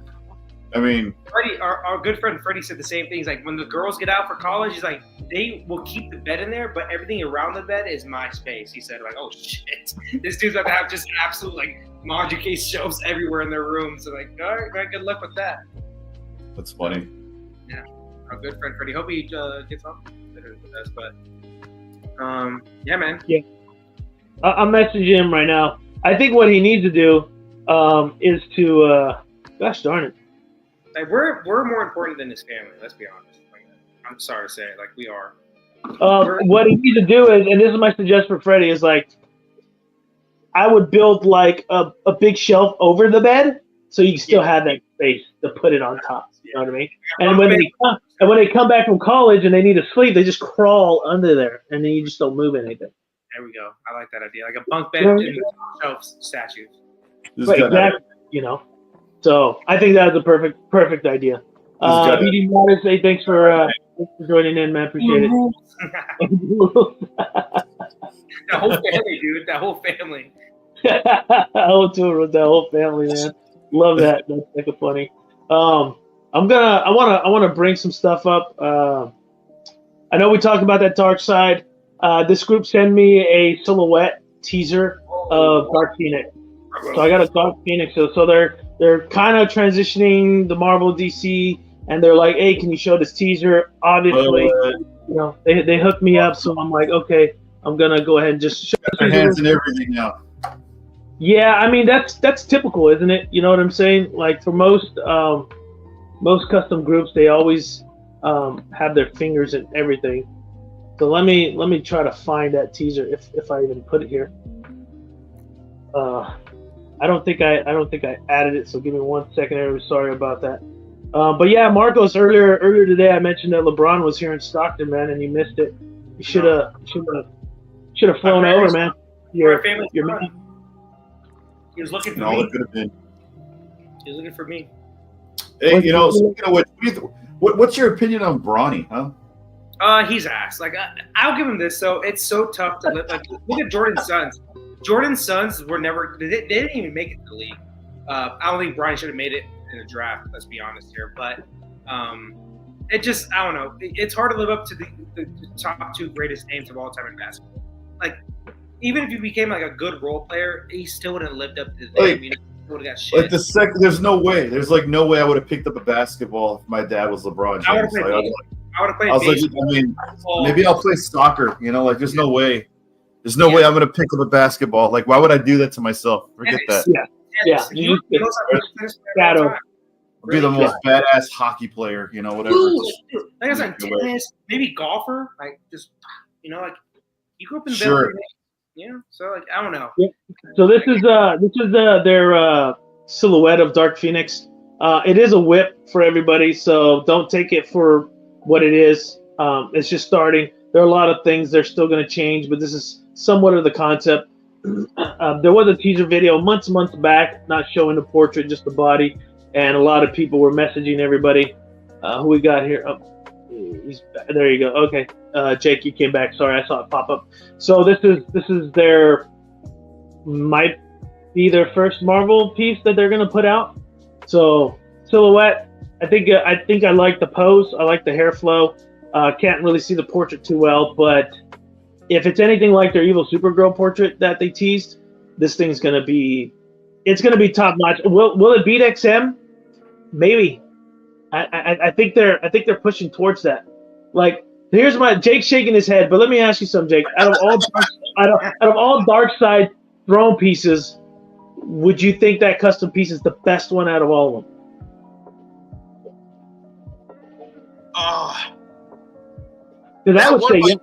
I mean,
Freddie, our good friend Freddie said the same thing. He's like, when the girls get out for college, he's like, they will keep the bed in there, but everything around the bed is my space. He said, like, oh shit, this dude's about to have just absolute like module case shelves everywhere in their rooms. So like, all right, good luck with that.
That's funny.
Yeah, our good friend Freddie. Hope he gets on with us, but yeah, man.
Yeah, I'm messaging him right now. I think what he needs to do is to, gosh darn it.
Like we're more important than his family. Let's be honest. Like, I'm sorry to say it, like we are.
What he needs to do is, and this is my suggestion for Freddie, is like I would build like a big shelf over the bed, so you still have that space to put it on top. You know what I mean? And when they come back from college and they need to sleep, they just crawl under there, and then you just don't move anything.
There we go. I like that idea, like a bunk bed and shelves statues.
Right, exactly. So I think that's a perfect idea. BD Matters, hey, thanks for joining in, man. Appreciate it.
That whole family, dude. That whole family.
I will tour with that whole family, man. Love that. That's like a funny. I want to bring some stuff up. I know we talked about that Darkseid. This group sent me a silhouette teaser of Dark Phoenix. So I got a Dark Phoenix. So they're kind of transitioning the Marvel DC, and they're like, hey, can you show this teaser? Obviously, they hooked me up, so I'm like, okay, I'm gonna go ahead and just show
their hands and everything now.
Yeah, I mean that's typical, isn't it? You know what I'm saying? Like for most custom groups, they always have their fingers in everything. So let me try to find that teaser if I even put it here. I don't think I added it, so give me 1 second. I'm sorry about that. But yeah, Marcos, earlier today I mentioned that LeBron was here in Stockton, man, and you missed it. You should have flown over, man. Your man.
He was looking for me.
It could have been.
He was looking for me.
Hey, speaking of which, what's your opinion on Bronny, huh?
He's ass. Like I'll give him this. So it's so tough to live. Like look at Jordan's sons. Jordan's sons were never. They didn't even make it to the league. I don't think Brian should have made it in the draft. Let's be honest here. But it just I don't know. It's hard to live up to the top 2 greatest names of all time in basketball. Like even if you became like a good role player, he still wouldn't have lived up to the name. Would have got shit.
Like there's no way. There's like no way I would have picked up a basketball if my dad was LeBron James.
I would have played. I would have played.
I was like, I mean, maybe I'll play soccer. Like, there's no way. There's no way I'm gonna pick up a basketball. Like, why would I do that to myself? Forget that.
Yeah.
You
I'll be the most badass hockey player. Whatever.
Like I said, tennis, maybe golfer. Like just like you grew up in the
sure.
So like I don't know.
Yeah. So this is their silhouette of Dark Phoenix. It is a whip for everybody, so don't take it for what it is. It's just starting. There are a lot of things they're still going to change, but this is somewhat of the concept. There was a teaser video months back, not showing the portrait, just the body, and a lot of people were messaging everybody. Who we got here? Oh, there you go. Okay, Jake, you came back. Sorry, I saw it pop up. So this is their might be their first Marvel piece that they're going to put out. So silhouette. I think I like the pose. I like the hair flow. Can't really see the portrait too well, but if it's anything like their Evil Supergirl portrait that they teased, this thing's gonna be top notch. Will it beat XM? Maybe. I think they're pushing towards that. Like here's Jake's shaking his head, but let me ask you something, Jake. Out of all Dark Side throne pieces, would you think that custom piece is the best one out of all of them? Because I would say yeah.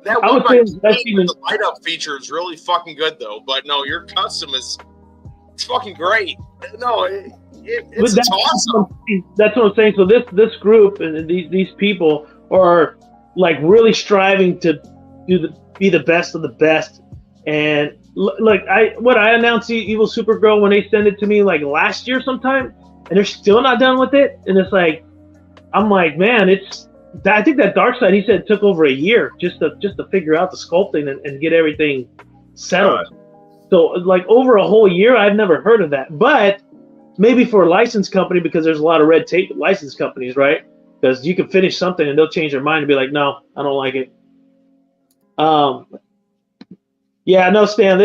That
I would say
the light up feature is really fucking good though. But no, your custom it's fucking great. No, it's awesome.
That's what I'm saying. So this group and these people are like really striving to be the best of the best. And like I announced Evil Supergirl when they sent it to me like last year sometime, and they're still not done with it. And it's like I'm like, man, I think that Dark Side, he said it took over a year just to figure out the sculpting and get everything settled. So like over a whole year, I've never heard of that. But maybe for a licensed company, because there's a lot of red tape with licensed companies, right? Because you can finish something and they'll change their mind and be like, no, I don't like it. Yeah, no, Stan,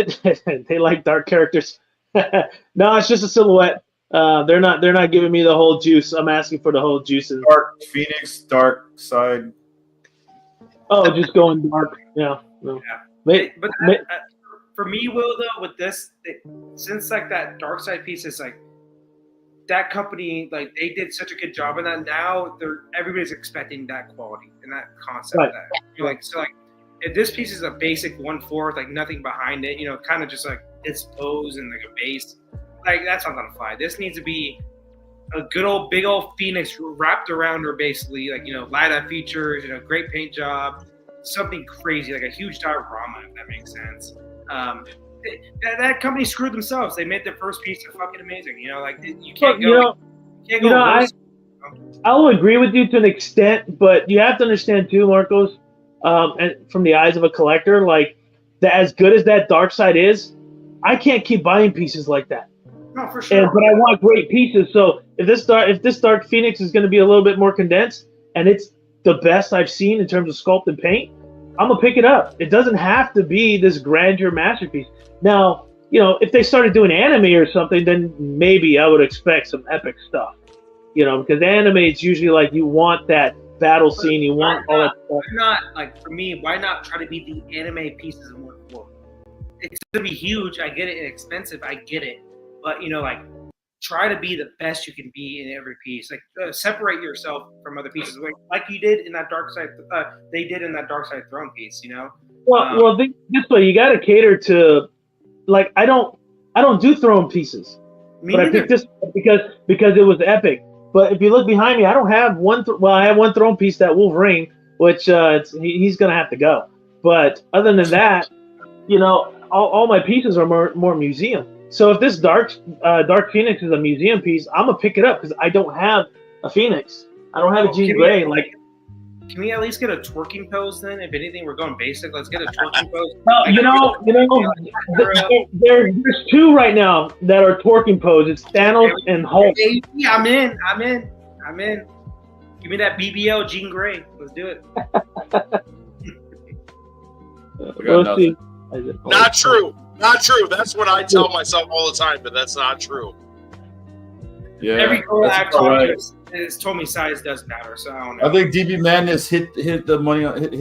they like dark characters. No, it's just a silhouette. They're not giving me the whole juice. I'm asking for the whole juice.
Dark Phoenix, Dark Side.
Oh, just going dark. Yeah. No.
Yeah. But for me, Will, though, with this, since like that Dark Side piece is like that company, like they did such a good job in that. Now everybody's expecting that quality and that concept.
Right.
That if this piece is a basic 1/4, like nothing behind it, kind of just like its pose and like a base. Like that's not gonna fly. This needs to be a good old big old Phoenix wrapped around her, basically. Like light up features, great paint job, something crazy, like a huge diorama, if that makes sense. That company screwed themselves. They made their first piece fucking amazing. You can't go.
I'll agree with you to an extent, but you have to understand too, Marcos, and from the eyes of a collector, like that, as good as that Dark Side is, I can't keep buying pieces like that.
No, for sure.
But I want great pieces. So if this Dark Phoenix is going to be a little bit more condensed, and it's the best I've seen in terms of sculpt and paint, I'm gonna pick it up. It doesn't have to be this grandeur masterpiece. Now, if they started doing anime or something, then maybe I would expect some epic stuff. Because anime is usually like you want that battle scene, you want all that stuff.
Why not, like for me, why not try to be the anime pieces of 1/4? It's gonna be huge. I get it. And expensive. I get it. But try to be the best you can be in every piece. Like separate yourself from other pieces, like you did in that Dark Side. They did in that Dark Side throne piece.
Well, this way you got to cater to. Like I don't do throne pieces, but I picked this because it was epic. But if you look behind me, I don't have one. I have one throne piece, that Wolverine, which he's gonna have to go. But other than that, all my pieces are more museum. So if this Dark Phoenix is a museum piece, I'm gonna pick it up because I don't have a Phoenix. I don't have a Jean Grey.
Can we at least get a twerking pose then? If anything, we're going basic. Let's get a twerking pose.
There's two right now that are twerking poses. It's Thanos and Hulk.
Yeah, I'm in. Give me that BBL Jean Grey. Let's do it.
Let's see.
Not true. Not true. That's what I tell myself all the time, but that's not true.
Yeah,
every girl I've told has told me size does matter, so I don't know.
I think DB Madness hit the money right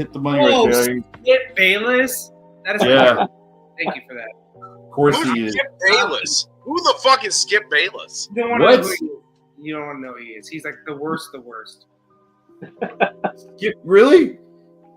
there.
Skip Bayless. That is Thank you for that.
Of course he is.
Skip Bayless. Who the fuck is Skip Bayless?
You don't want to know who he is. You don't want to know who he is. He's like the worst.
Skip, really?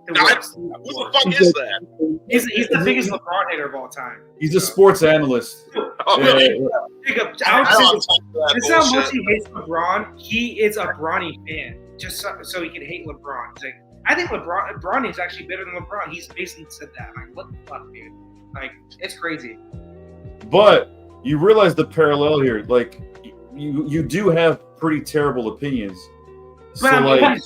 Who the fuck is that?
He's the biggest LeBron hater of all time.
He's a sports analyst.
Oh, really?
Jacob, this is how much he hates LeBron. He is a Bronny fan, just so he can hate LeBron. He's like, I think Bronny is actually better than LeBron. He's basically said that. I'm like, what the fuck, dude? Like, it's crazy.
But you realize the parallel here. Like, you do have pretty terrible opinions.
But like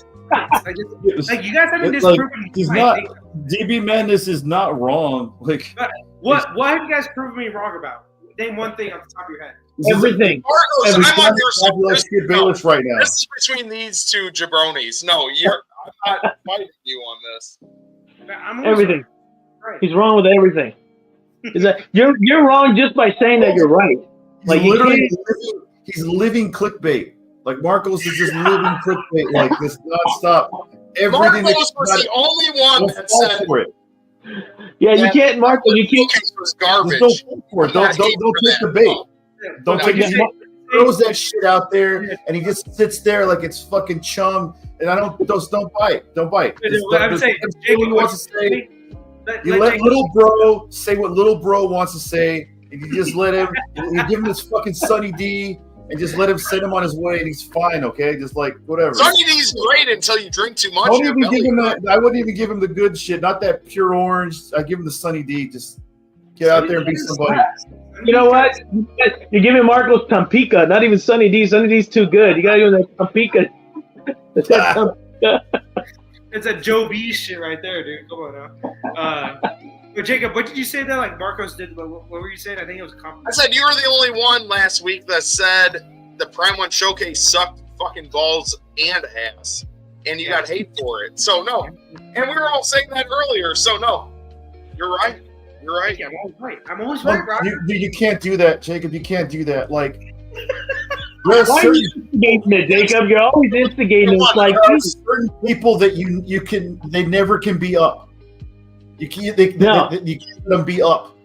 you guys haven't disproven.
He's not. DB Madness is not wrong. Like,
what have you guys proven me wrong about? Name one thing off the top of your head.
Everything.
I'm on your side.
Skip Bayless right now.
This is between these two jabronis. No, I'm not fighting you on this.
Everything. Right. He's wrong with everything. Is that you're wrong just by saying that you're right. Like
he's living clickbait. Like Marcos is just living clickbait like this nonstop.
Everything Marcos was the only one that said
for it.
Yeah, you can't, Marcos. You can't.
Was garbage.
Don't take the bait. Don't take it. Throws that shit out there, and he just sits there like it's fucking chum. And don't bite. Don't bite.
I'm saying,
say what he wants to say. You let little bro say what little bro wants to say, and you just let him. You give him this fucking Sunny D. And just let him send him on his way, and he's fine, okay? Just like whatever.
Sunny D's great until you drink too much.
I wouldn't even give him the good shit, not that pure orange. I give him the Sunny D. Just get out there and be somebody.
You know what? You're giving Marcos Tampica, not even Sunny D. Sunny D's too good. You gotta give him that Tampica.
It's a Joe B shit right there, dude. Come on now. But Jacob, what did you say that like Marcos did? What were you saying? I think it was a compliment.
I said you were the only one last week that said the Prime 1 Showcase sucked fucking balls and ass. And you got hate for it. So no. And we were all saying that earlier. So no. You're right. You're right.
Yeah, I'm always right, bro.
You can't do that, Jacob. You can't do that. Like
why are you instigating it, Jacob? You're always instigating it. Like
certain people that they never can be up. You can't let them be up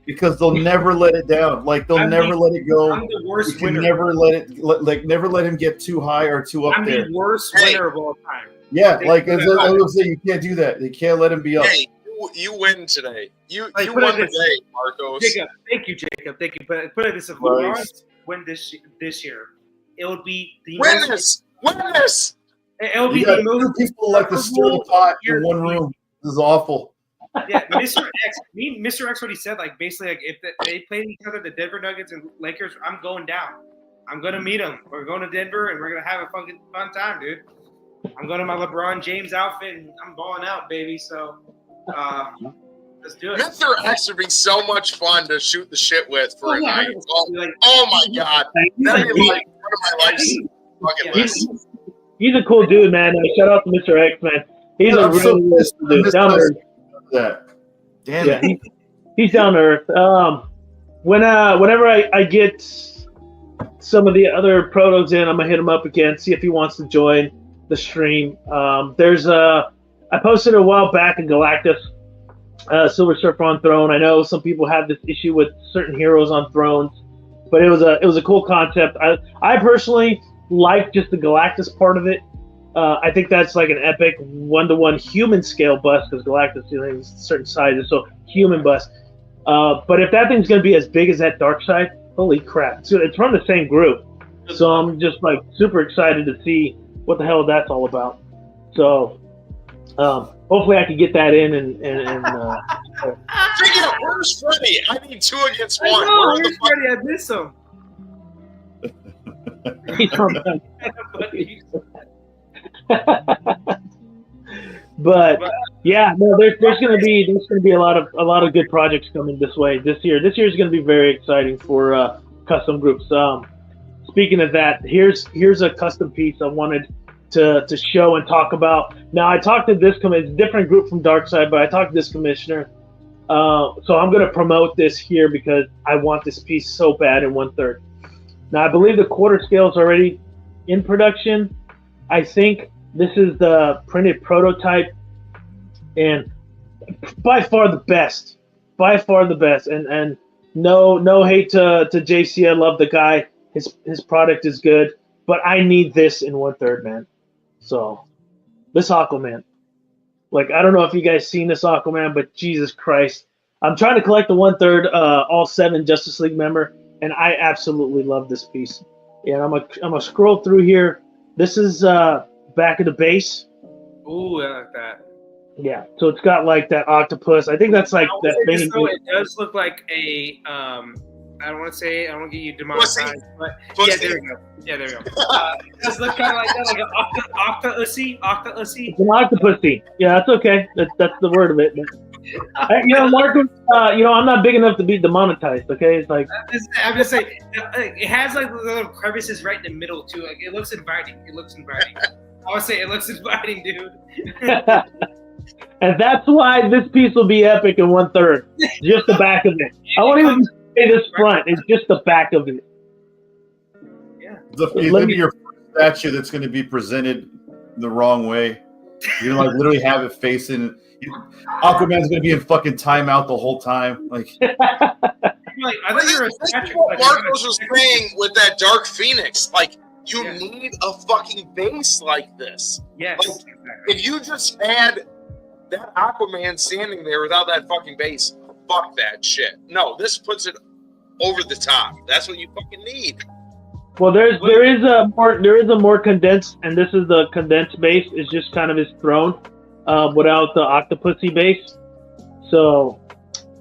because they'll never let it down. Like they'll never let it go.
I'm the worst winner.
Never let him get too high or too up there.
I'm the worst winner of all time.
Yeah, like I was saying, you can't do that. They can't let him be up.
Hey, you win today. You won today, Marcos.
Jacob, thank you, Jacob. Thank you. But put it this way: win this year, it would be the
win this.
It'll be the most
people like the stir pot in one room. This is awful.
Yeah, Mr. X, what he said, like basically, like if they played each other, the Denver Nuggets and Lakers, I'm going down. I'm gonna meet them. We're going to Denver and we're gonna have a fucking fun time, dude. I'm going to my LeBron James outfit and I'm balling out, baby. So let's do it.
Mr. X would be so much fun to shoot the shit with for a night. Oh my god, that'd be like one of my life's fucking lists.
He's a cool dude, man. Shout out to Mr. X, man. He's a really dude. Down to earth.
That. Damn it.
He's down to earth. Whenever I get some of the other protos in, I'm gonna hit him up again, see if he wants to join the stream. I posted a while back in Galactus, Silver Surfer on Throne. I know some people have this issue with certain heroes on thrones, but it was a cool concept. I personally like just the Galactus part of it. I think that's like an epic 1-to-1 human scale bust because Galactus is certain sizes, so human bust. But if that thing's going to be as big as that Dark Side, holy crap. It's from the same group. So I'm just like super excited to see what the hell that's all about. So hopefully I can get that in and
Speaking of, where's Freddy? I need 2 against 1.
I know,
Where
where's
the fuck?
Freddy? I miss him.
But yeah, no, there's gonna be a lot of good projects coming this way this year. This year is gonna be very exciting for custom groups. Speaking of that, here's a custom piece I wanted to show and talk about. Now I talked to this it's a different group from Darkside, but I talked to this commissioner. So I'm gonna promote this here because I want this piece so bad in 1/3. Now I believe the quarter scale is already in production. I think this is the printed prototype, and by far the best. And no hate to JC. I love the guy. His product is good, but I need this in 1/3, man. So this Aquaman, like I don't know if you guys seen this Aquaman, but Jesus Christ, I'm trying to collect the 1/3 all 7 Justice League member, and I absolutely love this piece. And I'm gonna scroll through here. This is back of the base.
Ooh, I like that.
Yeah, so it's got like that octopus. I think that's like that thing.
So it does look like a I don't want to say, I don't want to get you demonetized, but
Pussy.
yeah, there we go. Yeah, there we go. It does look kind of like that, like an octa-ussy.
It's an octopusy. Yeah, that's okay. That's the word of it. Marcus, I'm not big enough to be demonetized. Okay, it's like
I'm just saying, it has like little crevices right in the middle too. Like it looks inviting. I would say it looks inviting, dude.
And that's why this piece will be epic in 1/3. Just the back of it. I won't even say this front. It's just the back of it.
Yeah.
It's going to be your first statue that's going to be presented the wrong way. You're like literally have it facing. Aquaman's going to be in fucking timeout the whole time. Like,
I thought you were a statue.
What Marcos was saying with that Dark Phoenix, like you need a fucking base like this.
Yes.
Like, if you just had that Aquaman standing there without that fucking base, fuck that shit. No, this puts it over the top. That's what you fucking need.
Well, there is a more condensed, and this is the condensed base. It's just kind of his throne, without the octopusy base. So,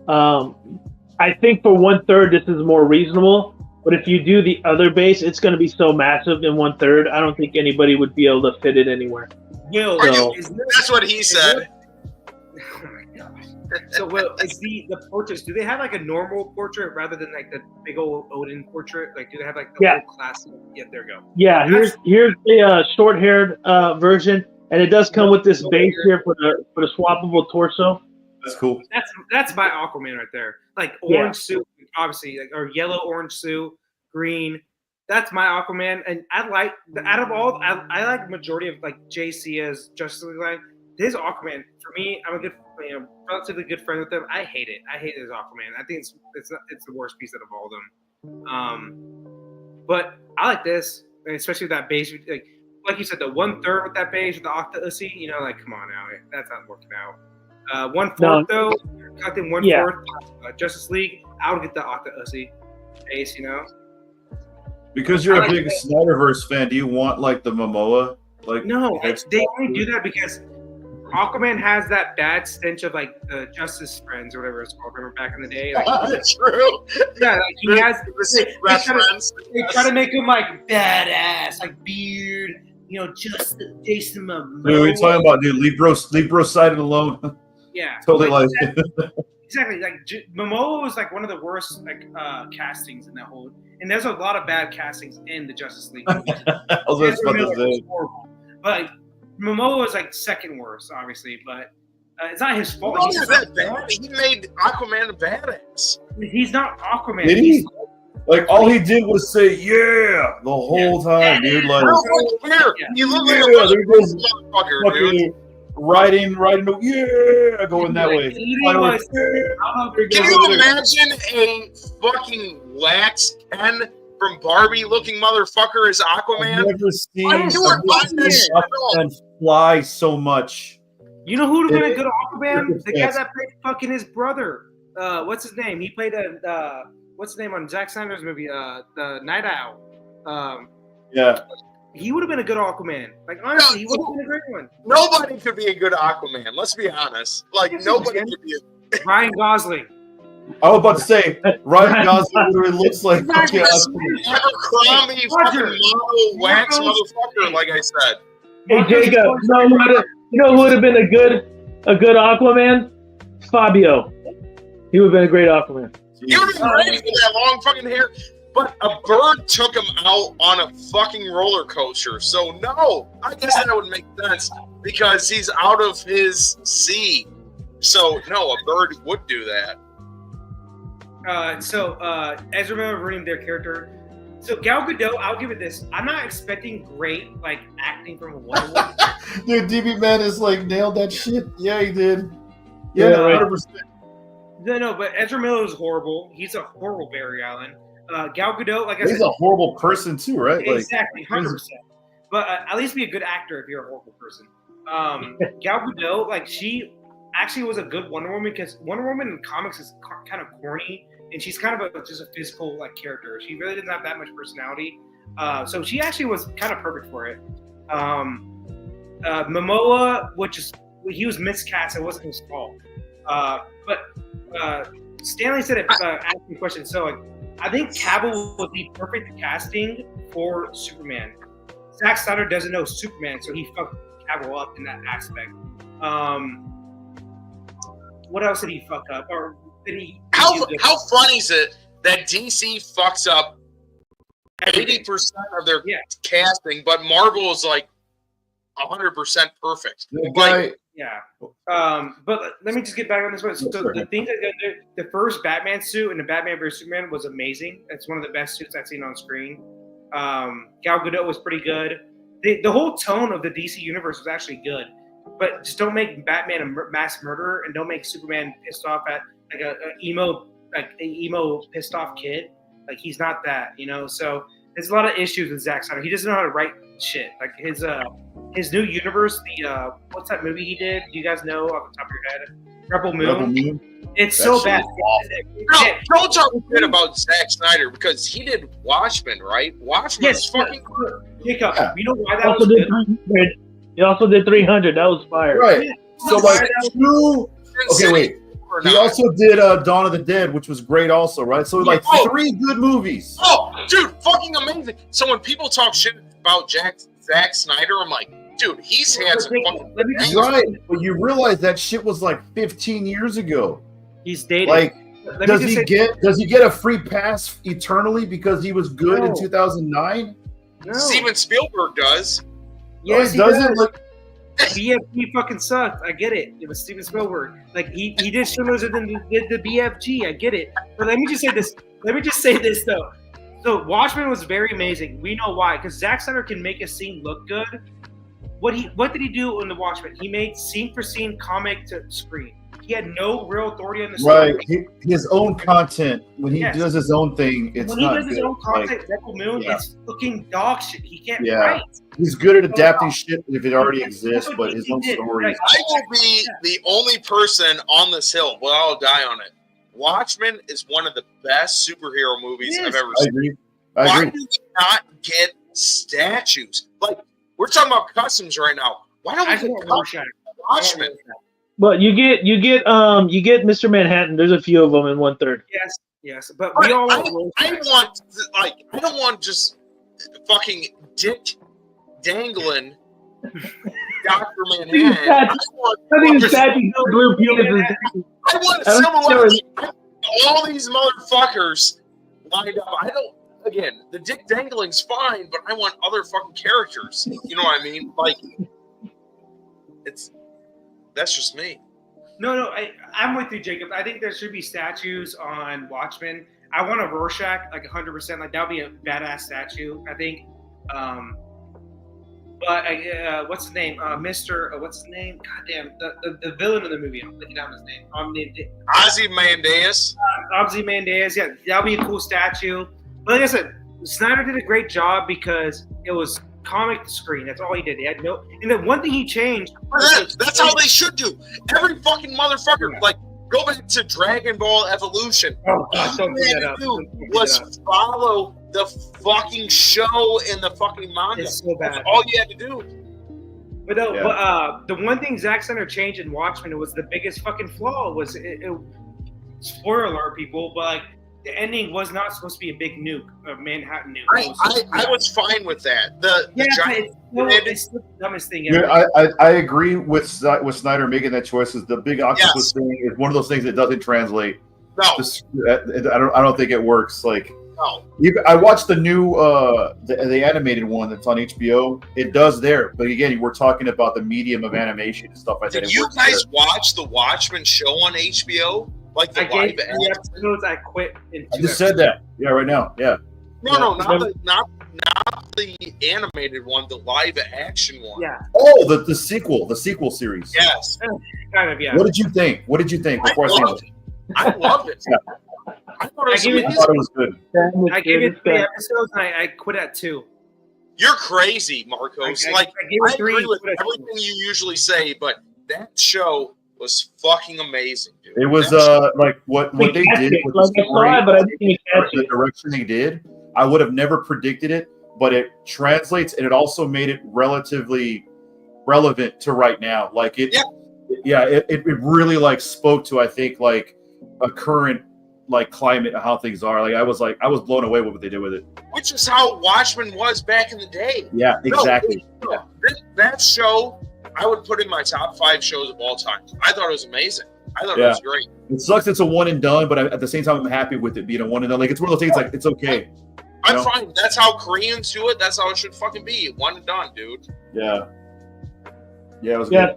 I think for 1/3 this is more reasonable. But if you do the other base, it's going to be so massive in 1/3. I don't think anybody would be able to fit it anywhere.
Will,
So-
That's what he said.
Oh my gosh. So, Will, is the portraits? Do they have like a normal portrait rather than like the big old Odin portrait? Like, do they have like the old classic? Yeah, there we go.
Yeah, here's the short-haired version, and it does come with this base here for the swappable torso.
that's cool.
That's my Aquaman right there. Like orange suit, obviously, like or yellow orange suit, green. That's my Aquaman, and I like out of all, I like majority of like JC's Justice League line. His Aquaman for me, I'm a good, relatively good friend with him. I hate it. I hate his Aquaman. I think it's the worst piece out of all of them. But I like this, especially with that base. Like you said, the 1/3 with that base with the octa-ussy. Like come on now, that's not working out. 1/4 though, I think 1/4 Justice League. I would get the octa-ussy base.
Because you're a big Snyderverse fan, do you want like the Momoa? Like
no, they only do that because Aquaman has that bad stench of like the Justice Friends or whatever it's called. Remember back in the day? Like,
That's true.
yeah, like he has. They try to make him like badass, like beard. Just Jason Momoa.
What are you talking about, dude? Leave bro side alone.
Yeah,
Totally like.
Exactly. Like Momoa was like one of the worst like castings in that whole. And there's a lot of bad castings in the Justice League.
I was just about to say.
But Momoa was like second worst, obviously. But it's not his fault.
Why is that bad? He made Aquaman a badass.
He's not Aquaman.
Did he? Like all he did was say "yeah" the whole time, dude. Like,
You look like a
there goes
motherfucker, dude.
fucking riding, yeah, going that way.
Can you imagine a fucking wax Ken from Barbie looking motherfucker as Aquaman?
I've never seen
Aquaman
fly so much.
You know who would have been a good Aquaman? The guy that played fucking his brother. What's his name? He played what's his name on Zack Snyder's movie? The Night Owl.
Yeah.
He would have been a good Aquaman. Like honestly, he would have been a great one.
Nobody could be a good Aquaman. Let's be honest. Like nobody could be.
Ryan Gosling.
I was about to say, Ryan Gosling literally looks like fucking
Abercrombie fucking model wax motherfucker, like I said.
Hey Jacob, you know who would have been a good Aquaman? Fabio. He would have been a great Aquaman.
He would have been ready for that long fucking hair, but a bird took him out on a fucking roller coaster. So no, I guess that would make sense because he's out of his sea. So no, a bird would do that.
Ezra Miller ruining their character. So Gal Gadot, I'll give it this. I'm not expecting great like acting from a Wonder Woman.
Dude, DB Man is like nailed that shit. Yeah, he did. Yeah, 100%.
No, but Ezra Miller is horrible. He's a horrible Barry Allen. Gal Gadot, like I said,
he's a horrible person too, right?
Exactly, 100%. But at least be a good actor if you're a horrible person. Gal Gadot, like she actually was a good Wonder Woman because Wonder Woman in comics is kind of corny. And she's kind of just a physical like character. She really doesn't have that much personality. So she actually was kind of perfect for it. Momoa, he was miscast. It wasn't his fault. But Stanley said it. Asked me a question. So like, I think Cavill would be perfect casting for Superman. Zack Snyder doesn't know Superman, so he fucked Cavill up in that aspect. What else did he fuck up? Or
How funny is it that DC fucks up 80% of their casting, but Marvel is like 100% perfect?
But let me just get back on this one. So the thing that the first Batman suit in the Batman vs Superman was amazing. It's one of the best suits I've seen on screen. Gal Gadot was pretty good. The whole tone of the DC universe was actually good, but just don't make Batman a mass murderer and don't make Superman pissed off at like a emo pissed off kid. Like he's not that, you know. So there's a lot of issues with Zack Snyder. He doesn't know how to write shit. Like his new universe, the what's that movie he did? Do you guys know off the top of your head? Rebel Moon. It's that so bad.
Don't talk shit about Zack Snyder because he did Watchmen, right? Watchmen is fucking good.
Jacob, you know why that was good?
He also did 300. That was fire.
Right. So like true. Okay, wait. He also did Dawn of the Dead, which was great also, right? So like 3 good movies.
Oh, dude, fucking amazing. So when people talk shit about Zack Snyder, I'm like, dude, he's had some fucking...
Right, but you realize that shit was like 15 years ago.
He's dating.
Like, does he get a free pass eternally because he was good in 2009?
No.
Steven Spielberg does.
Yes,
he doesn't. Like,
BFG fucking sucked. I get it. It was Steven Spielberg. Like he did Schindler's and then did the BFG. I get it. But let me just say this. Though. So Watchmen was very amazing. We know why, because Zack Snyder can make a scene look good. What did he do in the Watchmen? He made scene for scene comic to screen. He had no real authority on the story.
Right, his own content. When he does his own thing, it's
when
not
he does his own content. Rebel Moon, it's fucking dog shit. He can't write.
He's good at adapting shit if it already exists, but his own stories.
I will be the only person on this hill, but I'll die on it. Watchmen is one of the best superhero movies I've ever seen. Why do we not get statues? Like, we're talking about customs right now. Why don't we get Watchmen?
But you get Mr. Manhattan. There's a few of them in 1/3.
Yes, but we all.
I don't want just fucking dick dangling Dr. Manhattan. I want silhouette. All these motherfuckers lined up. Again, the dick dangling's fine, but I want other fucking characters. You know what I mean? Like, that's just me.
No, I'm with you, Jacob. I think there should be statues on Watchmen. I want a Rorschach, like 100%. Like that would be a badass statue, I think. But what's his name? What's his name? Goddamn, the villain of the movie. I'm looking down his name.
Ozymandias.
Ozymandias. Yeah, that would be a cool statue. But like I said, Snyder did a great job because it was comic to screen. That's all he did. He had no. And the one thing he changed.
That's how they should do. Every fucking motherfucker. Like, go back to Dragon Ball Evolution.
All you
had to do was follow the fucking show in the fucking manga.
It's so bad.
That's all you had to do.
But the one thing Zack Snyder changed in Watchmen was the biggest fucking flaw was spoiler alert, people, but like the ending was not supposed to be a big nuke, a Manhattan nuke.
I was fine with that.
It's the dumbest thing ever.
Yeah, I agree with Snyder making that choice. Is the big octopus thing is one of those things that doesn't translate.
No,
I don't think it works. Like,
no.
I watched the new the animated one that's on HBO. It does there, but again, we're talking about the medium of animation and stuff like that.
Did you guys watch the Watchmen show on HBO? Like the live
episodes, I quit.
I just said that. Yeah, right now. Yeah.
No, not the animated one, the live action one.
Yeah.
Oh, the sequel series.
Yes.
Kind of, yeah.
What did you think? Before
I loved it.
Yeah.
I thought it
was good.
I gave it 3 episodes and I quit at 2.
You're crazy, Marcos. I agree with everything you usually say, but that show was fucking amazing, dude.
It was like what they did with the story, the direction they did. I would have never predicted it, but it translates and it also made it relatively relevant to right now. Like it really like spoke to, I think, like a current like climate and how things are. Like I was blown away with what they did with it.
Which is how Watchmen was back in the day.
Yeah, exactly.
That show I would put in my top 5 shows of all time. I thought it was amazing. I thought it was great.
It sucks it's a one and done, but at the same time I'm happy with it being a one and done. Like it's one of those things like it's okay.
I'm fine. That's how Koreans do it. That's how it should fucking be. One and done, dude.
Yeah. Yeah, it was
good.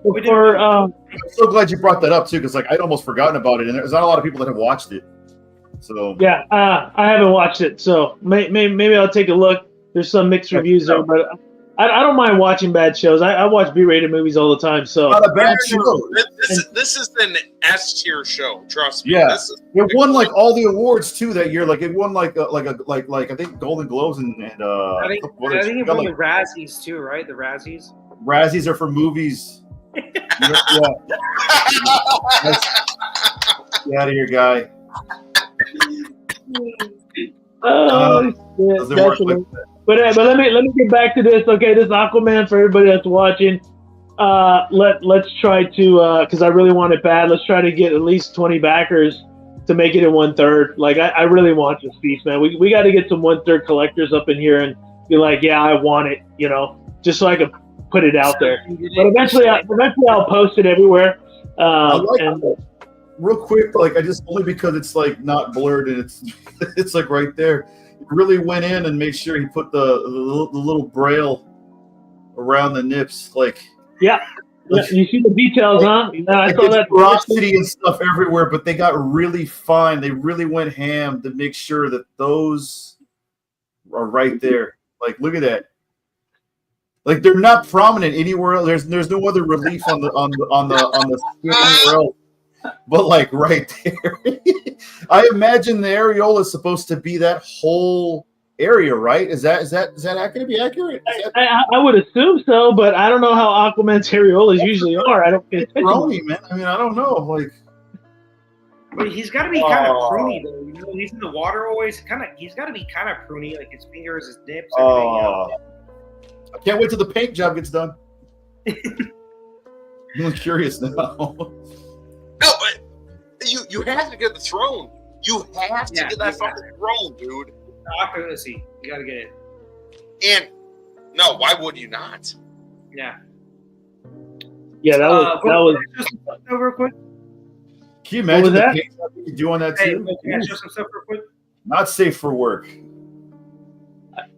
I'm so glad you brought that up too, because like I'd almost forgotten about it, and there's not a lot of people that have watched it. So
yeah, I haven't watched it, so maybe I'll take a look. There's some mixed reviews there, but I don't mind watching bad shows. I watch B-rated movies all the time. So
not a bad show.
This is an S tier show. Trust me.
Yeah, it won like all the awards too that year. Like it won like I think Golden Globes and
I think it won the Razzies too, right? The Razzies.
Razzies are for movies. Yeah. Get out of here, guy.
But let me get back to this. Okay, this Aquaman for everybody that's watching. Let's try to because I really want it bad. Let's try to get at least 20 backers to make it in 1/3. Like I really want this piece, man. We got to get some 1/3 collectors up in here and be like, yeah, I want it. You know, just so I can put it out there. But eventually I'll post it everywhere.
Real quick, like I just only because it's like not blurred and it's like right there. Really went in and made sure he put the little braille around the nips, like
yeah. You see the details, huh? Yeah, I saw that
velocity and stuff everywhere, but they got really fine. They really went ham to make sure that those are right there. Like, look at that. Like they're not prominent anywhere else. There's no other relief on the skin anywhere else. But like right there, I imagine the areola is supposed to be that whole area, right? Is that going to be accurate?
I would assume so, but I don't know how Aquaman's areolas usually are. I don't get
Brony, man. I mean, I don't know. Like,
but he's got to be kind of pruny though. You know, he's in the water always. He's got to be kind of pruny, like his fingers, his nips.
I can't wait till the paint job gets done. I'm curious now.
No, but you have to get the throne. You have to get that fucking throne, dude.
See, you gotta get it.
And no, why would you not?
Yeah.
Yeah, that was.
Just real quick.
Can you imagine the paint job you could do on that too?
Can I show some stuff real quick?
Not safe for work.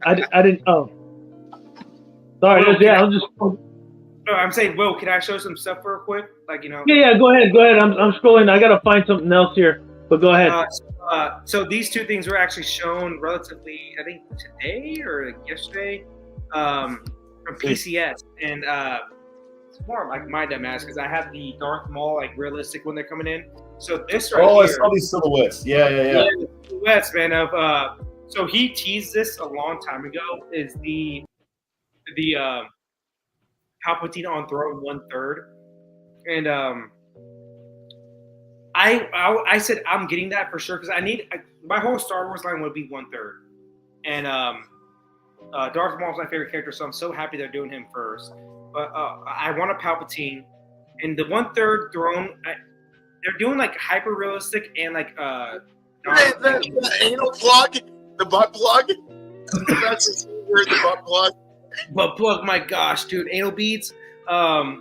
I didn't. Oh, sorry. I'm just.
No, I'm saying, Will, can I show some stuff real quick? Like, you know.
Yeah, go ahead. I'm scrolling. I gotta find something else here, but go ahead.
So these two things were actually shown relatively, I think, today or yesterday, from PCS, and it's more like my dumb ass because I have the Darth Maul like realistic when they're coming in. So this right here.
I saw these silhouettes. Yeah.
The silhouettes, man. So he teased this a long time ago. Is the Palpatine on throne 1/3, and I said I'm getting that for sure because my whole Star Wars line would be 1/3, and Darth Maul is my favorite character, so I'm so happy they're doing him first. but I want a Palpatine, and the 1/3 throne. They're doing like hyper realistic and like
the anal plug, the butt plug. That's his word, the butt plug.
Butt plug, my gosh, dude, anal beads. So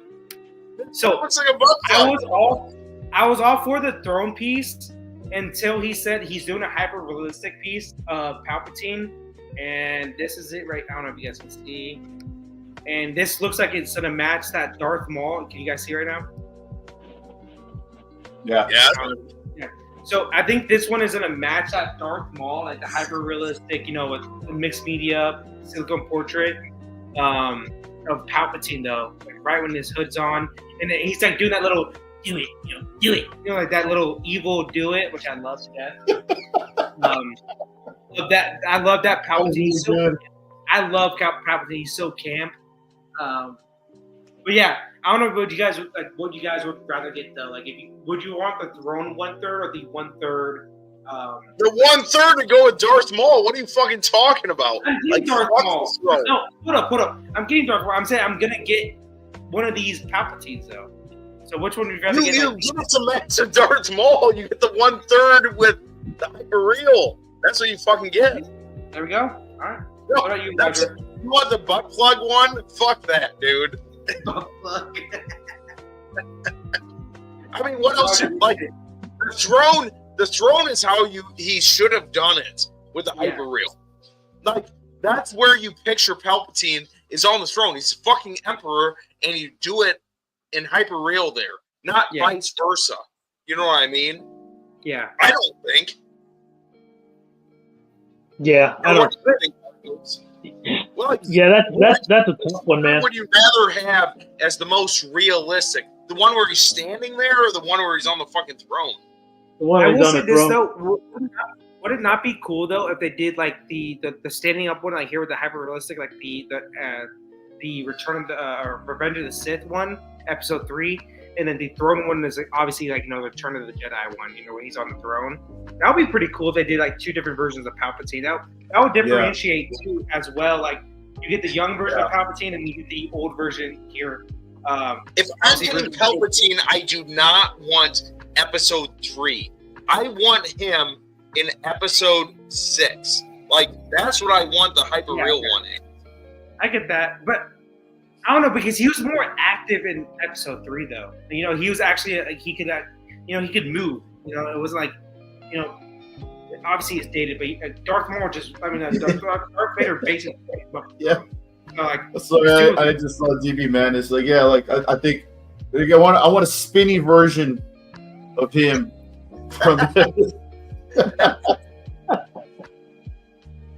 It looks like a butt plug.
I was all for the throne piece until he said he's doing a hyper realistic piece of Palpatine, and this is it right. I don't know if you guys can see, and this looks like it's gonna match that Darth Maul. Can you guys see right now?
Yeah.
Yeah.
So I think this one is gonna match that Darth Maul, like the hyper realistic, with mixed media silicone portrait of Palpatine, though. Like right when his hood's on, and then he's like doing that little do it, like that little evil do it, which I love to death. I love that Palpatine. I love Palpatine. He's so camp. But yeah, I don't know what you guys would rather get though. Like, would you want the throne 1/3 or the 1/3?
The 1/3 to go with Darth Maul. What are you fucking talking about?
I'm getting Darth Maul. No, hold up. I'm getting Darth Maul. I'm saying I'm gonna get one of these Palpatines though. So which one would you rather get?
You give it to Master Darth Maul. You get the 1/3 with the hyper real. That's what you fucking get.
There we go. All right.
No,
What about you,
that's
Roger?
it. You want the butt plug one? Fuck that, dude.
Butt plug.
I mean, what else? Like the throne is how he should have done it with the hyper real. Like that's where you picture Palpatine is on the throne. He's fucking emperor, and you do it in hyper real there, not vice versa. You know what I mean?
Yeah.
I don't think.
Yeah, I don't.
Well,
Yeah, that's a tough one, man.
What would you rather have as the most realistic? The one where he's standing there, or the one where he's on the fucking throne?
The one
I
that's
will
on
say
the
this
throne.
though. Would it not be cool though if they did like the standing up one, like here with the hyper realistic, like the Return of the Revenge of the Sith one, Episode 3, and then the throne one is obviously like the Return of the Jedi one, when he's on the throne. That would be pretty cool if they did like two different versions of Palpatine. That would differentiate too as well. Like you get the young version of Palpatine and you get the old version here.
If I'm getting Palpatine, I do not want Episode 3. I want him in Episode 6. Like that's what I want the hyper real one in.
I get that, but I don't know because he was more active in Episode 3 though. He was actually like he could move. It wasn't like obviously it's dated, but Darth Maul Darth Vader basically.
Yeah.
Like
So I just saw DB, man. It's like, yeah, like I think I want a spinny version of him from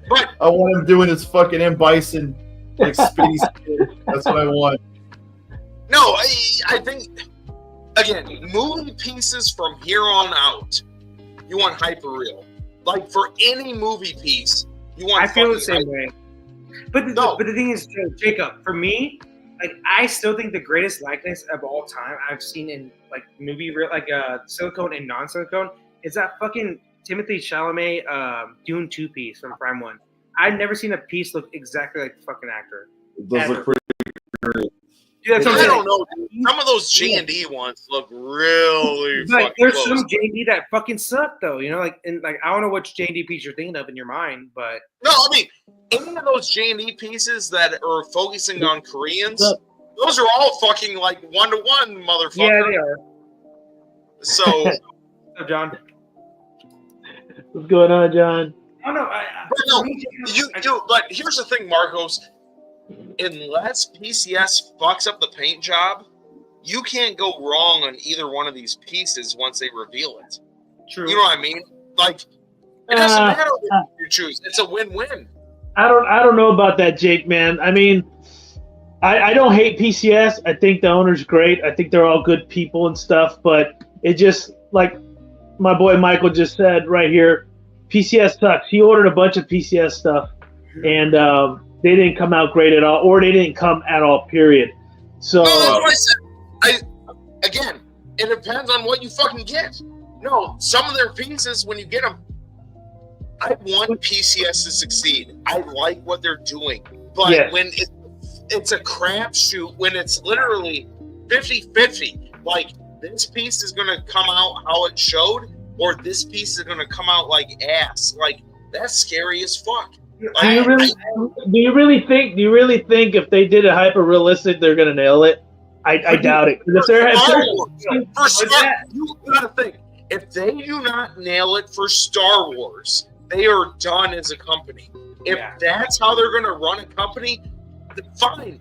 But
I want him doing his fucking M. Bison like spinny spin. That's what I want.
no, I think again, movie pieces from here on out, you want hyper real. Like for any movie piece, you want.
I feel the same way. But the thing is, Jacob, for me, like I still think the greatest likeness of all time I've seen in like movie silicone and non-silicone is that fucking Timothée Chalamet Dune 2 piece from Prime 1. I've never seen a piece look exactly like the fucking actor.
Those look pretty great.
Dude, that's what I'm
I
saying.
don't know. Some of those G&D ones look really
Like
fucking
there's
close.
some J&D that fucking suck though, I don't know which J&D piece you're thinking of in your mind, but
No, I mean, any of those J&D pieces that are focusing on Koreans, those are all fucking like 1-to-1, motherfucker.
yeah, they are.
So,
So, John,
What's going on, John?
I don't know.
but here's the thing, Marcos. Unless PCS fucks up the paint job, you can't go wrong on either one of these pieces once they reveal it.
True.
You know what I mean? Like, it doesn't matter what you choose. It's a win-win.
I don't know about that, Jake, man. I mean, I don't hate PCS. I think the owner's great. I think they're all good people and stuff, but it just, like my boy Michael just said right here, PCS sucks. He ordered a bunch of PCS stuff, and they didn't come out great at all, or they didn't come at all, period. So,
No, that's what I said. Again, it depends on what you fucking get. No, some of their pieces, when you get them, I want PCS to succeed. I like what they're doing. But
Yes.
when it's it's a crapshoot when it's literally 50-50. Like, this piece is going to come out how it showed, or this piece is going to come out like ass. Like, that's scary as fuck. Like,
do you really think if they did it hyper realistic, they're gonna nail it? I doubt it. If they're,
you gotta think, if they do not nail it for Star Wars, they are done as a company. If that's how they're gonna run a company, then fine.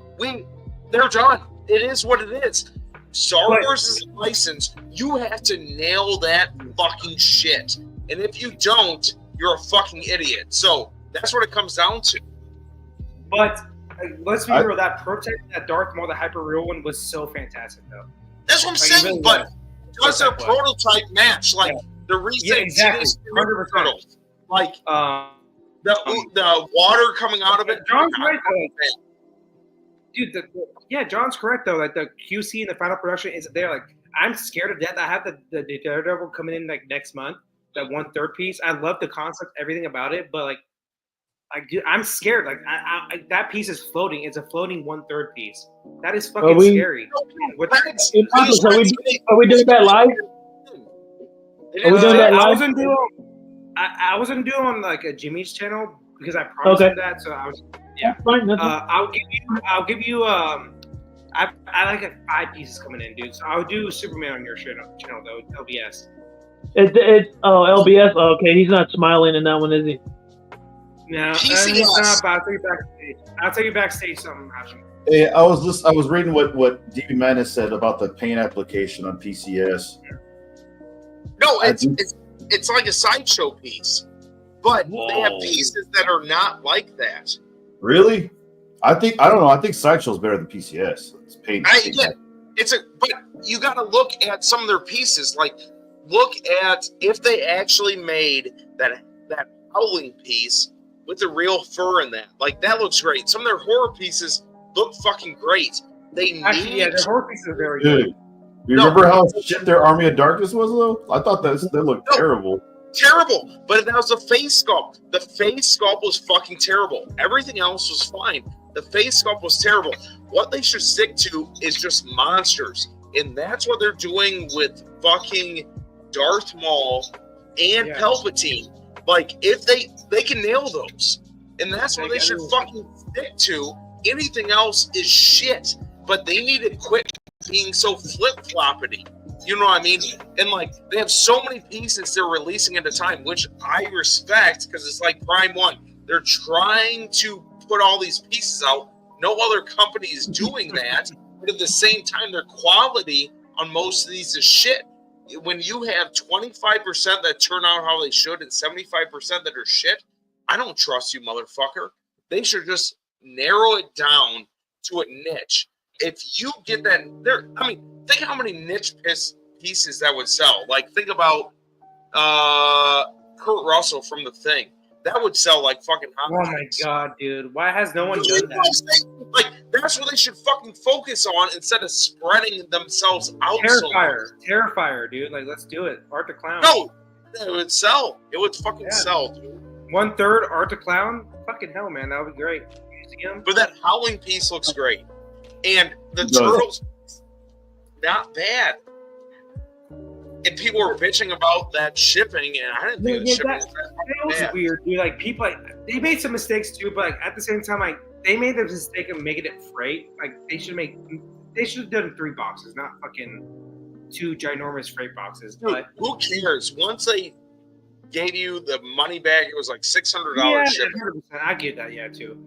They're done. It is what it is. Star Wars is a license. You have to nail that fucking shit. And if you don't, you're a fucking idiot. So that's what it comes down to.
But let's be real. That prototype, that Darth Maul, the hyper real one, was so fantastic, though.
That's what I'm saying. Really but does their prototype match? Like the reason,
exactly. 100%.
Like the water coming out of it.
John's right, though. Dude, John's correct though. Like the QC and the final production isn't there. Like I'm scared to death. I have the Daredevil coming in like next month. That 1/3 piece. I love the concept, everything about it, but like, I'm scared. Like that piece is floating. It's a floating 1/3 piece. That is fucking scary.
Are we doing that live? Are we doing that live?
I wasn't doing on like a Jimmy's channel because I promised him that. So I was. Yeah.
That's fine.
I'll give you. I like 5 pieces coming in, dude. So I'll do Superman on your channel though. LBS.
LBS. Oh, okay, he's not smiling in that one, is he?
No, he's not. But I'll take you backstage. I'll take you backstage. Something happened.
Hey, I was reading what DB Madness said about the paint application on PCS.
No, it's like a sideshow piece, but they have pieces that are not like that.
Really? I don't know. I think sideshow's better than PCS. It's paint.
But you got to look at some of their pieces. Like, look at if they actually made that Howling piece with the real fur in that. Like, that looks great. Some of their horror pieces look fucking great. Their
horror pieces are very good.
You remember how shit their Army of Darkness was, though? I thought they looked terrible.
Terrible. But that was the face sculpt. The face sculpt was fucking terrible. Everything else was fine. The face sculpt was terrible. What they should stick to is just monsters. And that's what they're doing with fucking Darth Maul and Palpatine. Like, if they can nail those. And that's what they should fucking stick to. Anything else is shit. But they need to quit being so flip-floppity. You know what I mean? And, like, they have so many pieces they're releasing at a time, which I respect because it's like Prime 1. They're trying to put all these pieces out. No other company is doing that. But at the same time, their quality on most of these is shit. When you have 25% that turn out how they should and 75% that are shit, I don't trust you, motherfucker. They should just narrow it down to a niche. If you get that, think how many niche pieces that would sell. Like, think about Kurt Russell from The Thing. That would sell like fucking hot.
Oh my god, dude! Why has no one done that?
Like, that's what they should fucking focus on instead of spreading themselves out.
Terrifier, dude! Like, let's do it. Art the Clown.
No, it would sell. It would fucking sell, dude.
1/3 Art the Clown. Fucking hell, man, that would be great. Museum.
But that Howling piece looks great, and the turtles, not bad. And people were bitching about that shipping, and I didn't think the shipping was
that was weird, dude. Like, people, they made some mistakes too, but like, at the same time, like, they made the mistake of making it freight. Like, they should have done 3 boxes, not fucking 2 ginormous freight boxes.
Dude, but who cares? Once they gave you the money back, it was like $600 shipping.
100%. I get that, too.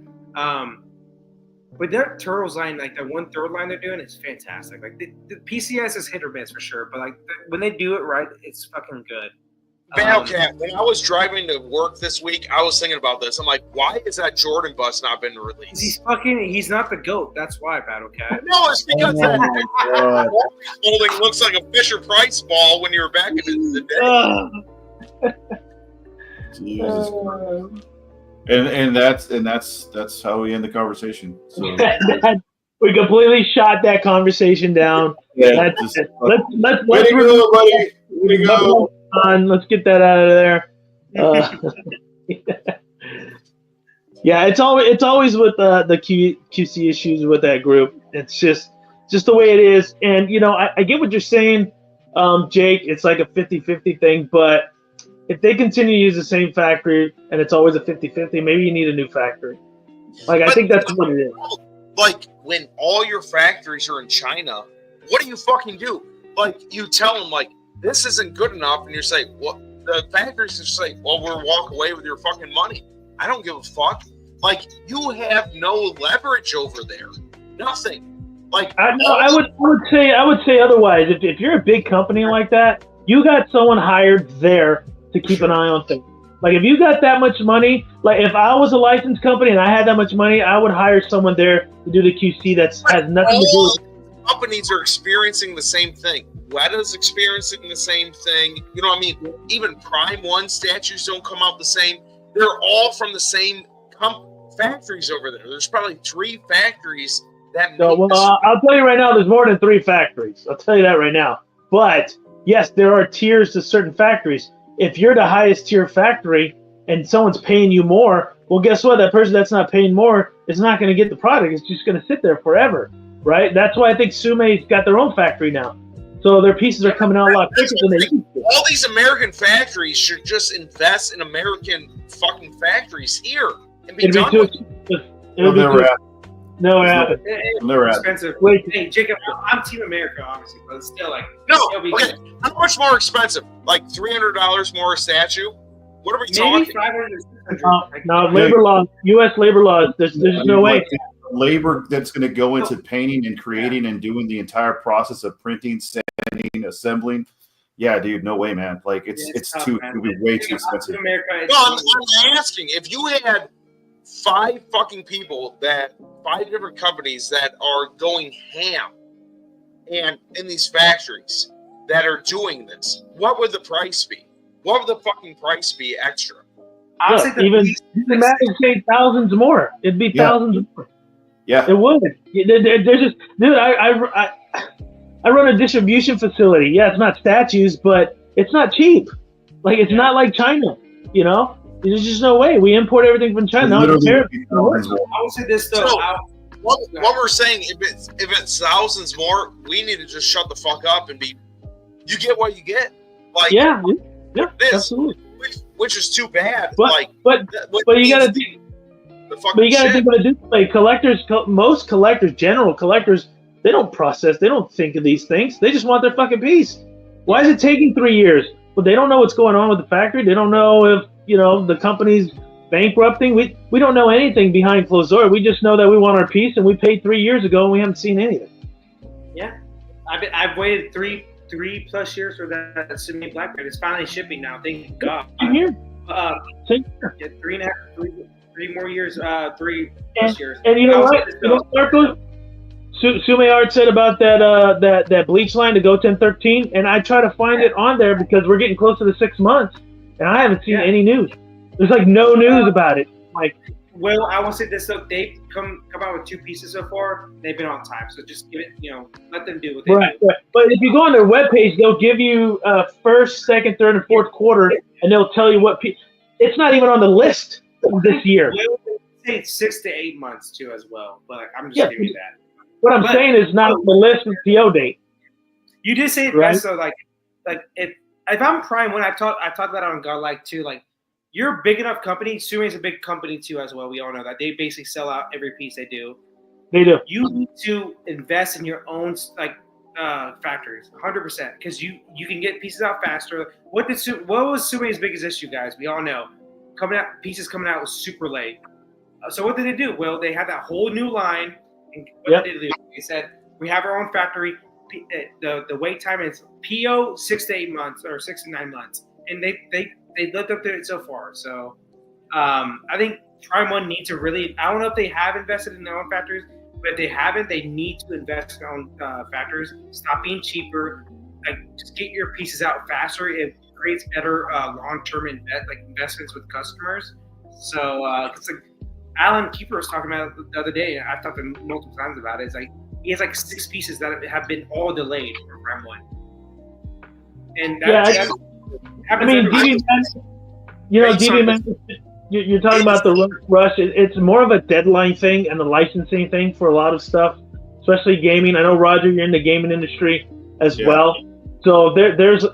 But their Turtles line, like the 1/3 line they're doing, is fantastic. Like the PCS is hit or miss for sure, but like when they do it right, it's fucking good.
Battlecat. When I was driving to work this week, I was thinking about this. I'm like, why is that Jordan bus not been released?
He's not the GOAT. That's why, Battlecat.
No, it's because that holding looks like a Fisher Price ball when you were back in the day.
Jesus Christ. And that's how we end the conversation. So
we completely shot that conversation down.
Yeah,
let's
way to go, buddy. Way to go.
Let's get that out of there. Yeah, it's always with the QC issues with that group. It's just the way it is. And I get what you're saying, Jake. It's like a 50-50 thing, but if they continue to use the same factory and it's always a 50-50, maybe you need a new factory. Like, I think that's what it is.
Like, when all your factories are in China, what do you fucking do? Like, you tell them, like, this isn't good enough, and you're saying, well, the factories just say, well, we'll walk away with your fucking money. I don't give a fuck. Like, you have no leverage over there. Nothing. Like,
I would say otherwise. If you're a big company like that, you got someone hired there to keep an eye on things. Like, if you got that much money, like if I was a licensed company and I had that much money, I would hire someone there to do the QC that has nothing to do with.
Companies are experiencing the same thing. Weta's experiencing the same thing. You know what I mean? Even Prime 1 statues don't come out the same. They're all from the same factories over there. There's probably 3 factories that make
I'll tell you right now, there's more than 3 factories. I'll tell you that right now. But yes, there are tiers to certain factories. If you're the highest tier factory and someone's paying you more, well, guess what? That person that's not paying more is not going to get the product. It's just going to sit there forever, right? That's why I think Sume's got their own factory now. So their pieces are coming out a lot quicker than they used to.
All these American factories should just invest in American fucking factories here and be done with it.
Never happen.
It's expensive.
Wait.
Hey, Jacob, I'm Team America, obviously, but it's still like
okay. How much more expensive? Like $300 more a statue? What are we talking?
No, labor laws, U.S. labor laws. There's no way.
Labor that's going to go into painting and creating and doing the entire process of printing, sanding, assembling. Yeah, dude, no way, man. Like it's
tough,
too,
man.
it would be way too expensive.
No, I'm asking if you had 5 fucking people 5 different companies that are going ham and in these factories that are doing this, what would the price be? What would the fucking price be extra?
Even imagine say thousands more. It'd be thousands more.
Yeah,
it would. There's just, dude. I run a distribution facility. Yeah, it's not statues, but it's not cheap. Like it's not like China. There's just no way. We import everything from China.
I would say this though.
So, what we're saying, if it's thousands more, we need to just shut the fuck up and be. You get what you get. Like
yeah, absolutely.
Which is too bad.
But you gotta think. But you gotta think what it is. Like collectors, most collectors, general collectors, they don't process. They don't think of these things. They just want their fucking piece. Why is it taking 3 years? Well, they don't know what's going on with the factory. They don't know if the company's bankrupting. We don't know anything behind closed doors. We just know that we want our piece, and we paid 3 years ago, and we haven't seen anything.
Yeah, I've waited three plus years for that Sydney Blackbeard. It's finally shipping now. Thank God.
Same here. Same here.
Yeah, 3 more years. 3 plus years.
And you know what? Marco, Sume Art said about that bleach line to go 1013, and I try to find it on there because we're getting close to the 6 months, and I haven't seen any news. There's like no news about it. Like,
well, I will say this though, they've come out with 2 pieces so far. They've been on time, so just give it, let them do what they do.
Right. But if you go on their webpage, they'll give you first, second, third, and fourth quarter, and they'll tell you what piece. It's not even on the list this year.
Well, say it's 6 to 8 months too, as well. But I'm just giving you that.
What I'm saying is not on the list with PO date.
You did say it best, so like if I'm Prime 1, I talked about it on Godlike too. Like, you're a big enough company. Sume's a big company too, as well. We all know that they basically sell out every piece they do.
They do.
You need to invest in your own factories, 100%, because you can get pieces out faster. What was Sume's biggest issue, guys? We all know pieces coming out was super late. So what did they do? Well, they had that whole new line. And what did they do? They said, we have our own factory. The wait time is PO 6 to 8 months or 6 to 9 months, and they lived up to it so far. So I think Prime 1 needs to really. I don't know if they have invested in their own factories, but if they haven't, they need to invest in their own factories. Stop being cheaper. Like, just get your pieces out faster. It creates better long-term investments with customers. So it's like Alan Keeper was talking about it the other day. I've talked to him multiple times about it. It's like he has like 6 pieces that have been all delayed from Prime 1. And
you're talking about the rush. It's more of a deadline thing and the licensing thing for a lot of stuff, especially gaming. I know, Roger, you're in the gaming industry as well. So there's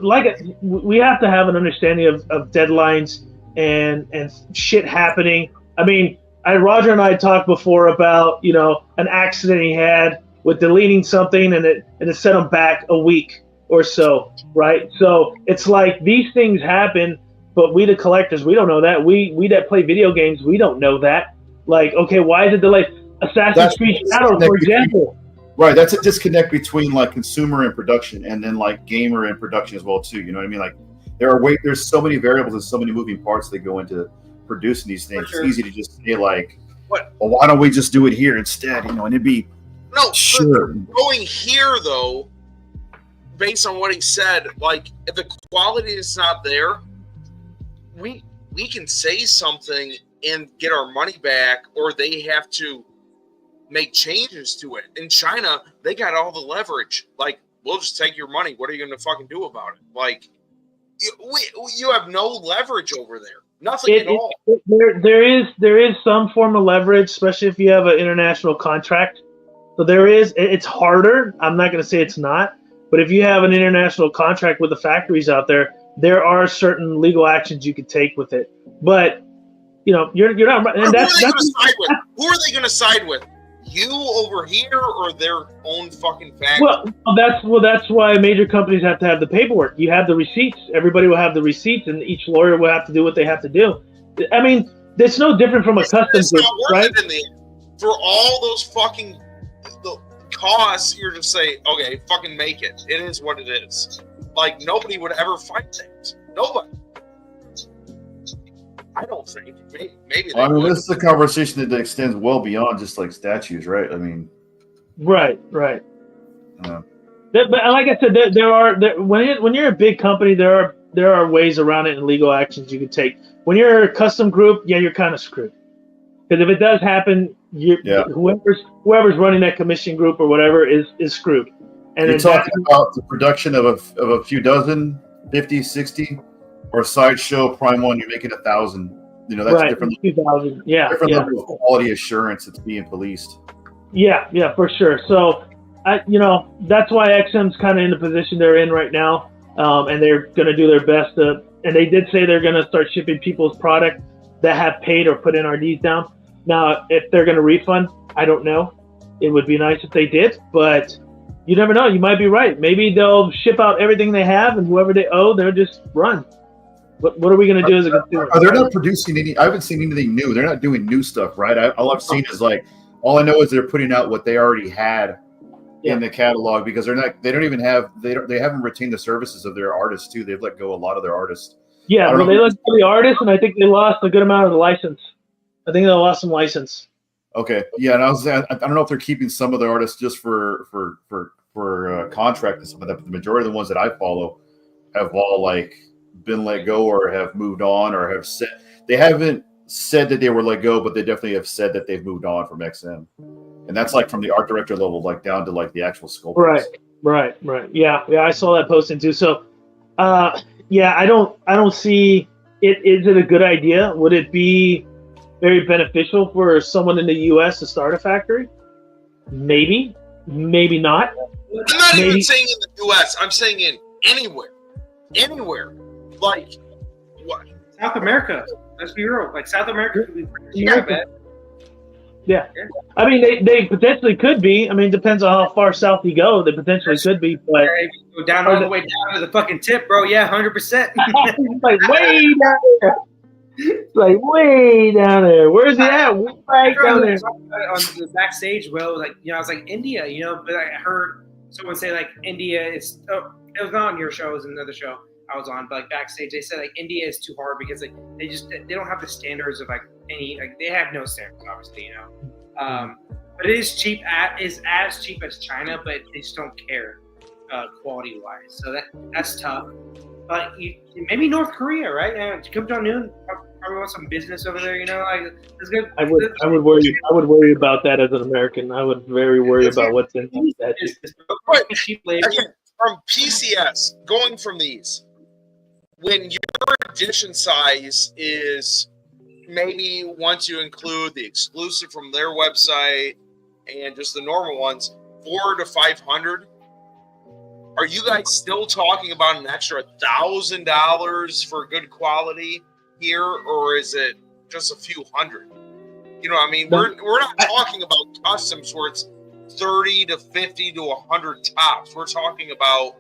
we have to have an understanding of deadlines and shit happening. I mean, Roger and I talked before about, an accident he had with deleting something and it set him back a week or so, right? So it's like these things happen, but we, the collectors, we don't know that. We that play video games, we don't know that. Like, okay, why is it delayed? Assassin's Creed Shadow, for example.
Right, that's a disconnect between like consumer and production, and then like gamer and production as well too. You know what I mean? Like there's so many variables and so many moving parts that go into producing these things.
Sure.
It's easy to just say like, well, why don't we just do it here instead? And it'd be sure.
Going here though, based on what he said, like if the quality is not there, we can say something and get our money back, or they have to make changes to it. In China, they got all the leverage. Like, we'll just take your money. What are you going to fucking do about it? Like, you have no leverage over there. Nothing at all.
There is some form of leverage, especially if you have an international contract. So it's harder. I'm not going to say it's not, but if you have an international contract with the factories out there, there are certain legal actions you could take with it. But you're not. And
who are they going to side with? You over here, or their own fucking factory?
That's why major companies have to have the paperwork. You have the receipts. Everybody will have the receipts, and each lawyer will have to do what they have to do. I mean, it's no different from a customs, right?
For all those fucking costs, you're just say, okay, fucking make it. It is what it is. Like, nobody would ever fight things. Nobody. I don't think. Maybe.
This is a conversation that extends well beyond just like statues, right? I mean,
right. But like I said, when you're a big company, there are ways around it and legal actions you can take. When you're a custom group, you're kind of screwed. Because if it does happen, whoever's running that commission group or whatever is screwed. And
you're talking about the production of a few dozen, 50, 60. Or Sideshow Prime One, you're making 1,000. That's
right,
different.
2,000.
Different level of quality assurance that's being policed.
Yeah, for sure. So, that's why XM's kind of in the position they're in right now, and they're going to do their best to. And they did say they're going to start shipping people's product that have paid or put NRDs down. Now, if they're going to refund, I don't know. It would be nice if they did, but you never know. You might be right. Maybe they'll ship out everything they have, and whoever they owe, they'll just run. What are we going to do as a consumer?
They're not producing any. I haven't seen anything new. They're not doing new stuff, right? All I've seen is all I know is they're putting out what they already had in the catalog, because they haven't retained the services of their artists too. They've let go a lot of their artists.
Yeah, well, they let go of the artists, and I think they lost a good amount of the license. I think they lost some license.
Okay, yeah, and I don't know if they're keeping some of the artists just for contract and some of that. But the majority of the ones that I follow have all been let go or have moved on, or have said they haven't said that they were let go, but they definitely have said that they've moved on from XM, and that's from the art director level down to the actual sculptors.
Right. Yeah, I saw that posting too. So, I don't see it. Is it a good idea? Would it be very beneficial for someone in the U.S. to start a factory? Maybe not.
I'm not even saying in the U.S. I'm saying in anywhere. Like, what?
South America. Let's be real. South America could be pretty bad.
Yeah. I mean, they potentially could be. I mean, it depends on how far south you go. They potentially could be. But
if you go down all the way down to the fucking tip, bro, 100%.
Way down there. Way down there. Where's he at? Right down there.
On the backstage, bro, I was India, but I heard someone say India is. Oh, it was not on your show. It was another show I was on, but backstage they said India is too hard because they don't have the standards of any they have no standards, obviously, but it is cheap. Is as cheap as China, but they just don't care quality wise. So that's tough. But maybe North Korea, right? Kim Jong-un probably wants some business over there. It's good.
I would worry about that as an American. I would very worry about what's in that.
Cheap labor.
From PCS, going from these, when your edition size is maybe once you include the exclusive from their website and just the normal ones, $400 to $500. Are you guys still talking about an extra $1,000 for good quality here, or is it just a few hundred? You know what I mean? We're not talking about customs where it's 30 to 50 to 100 tops. We're talking about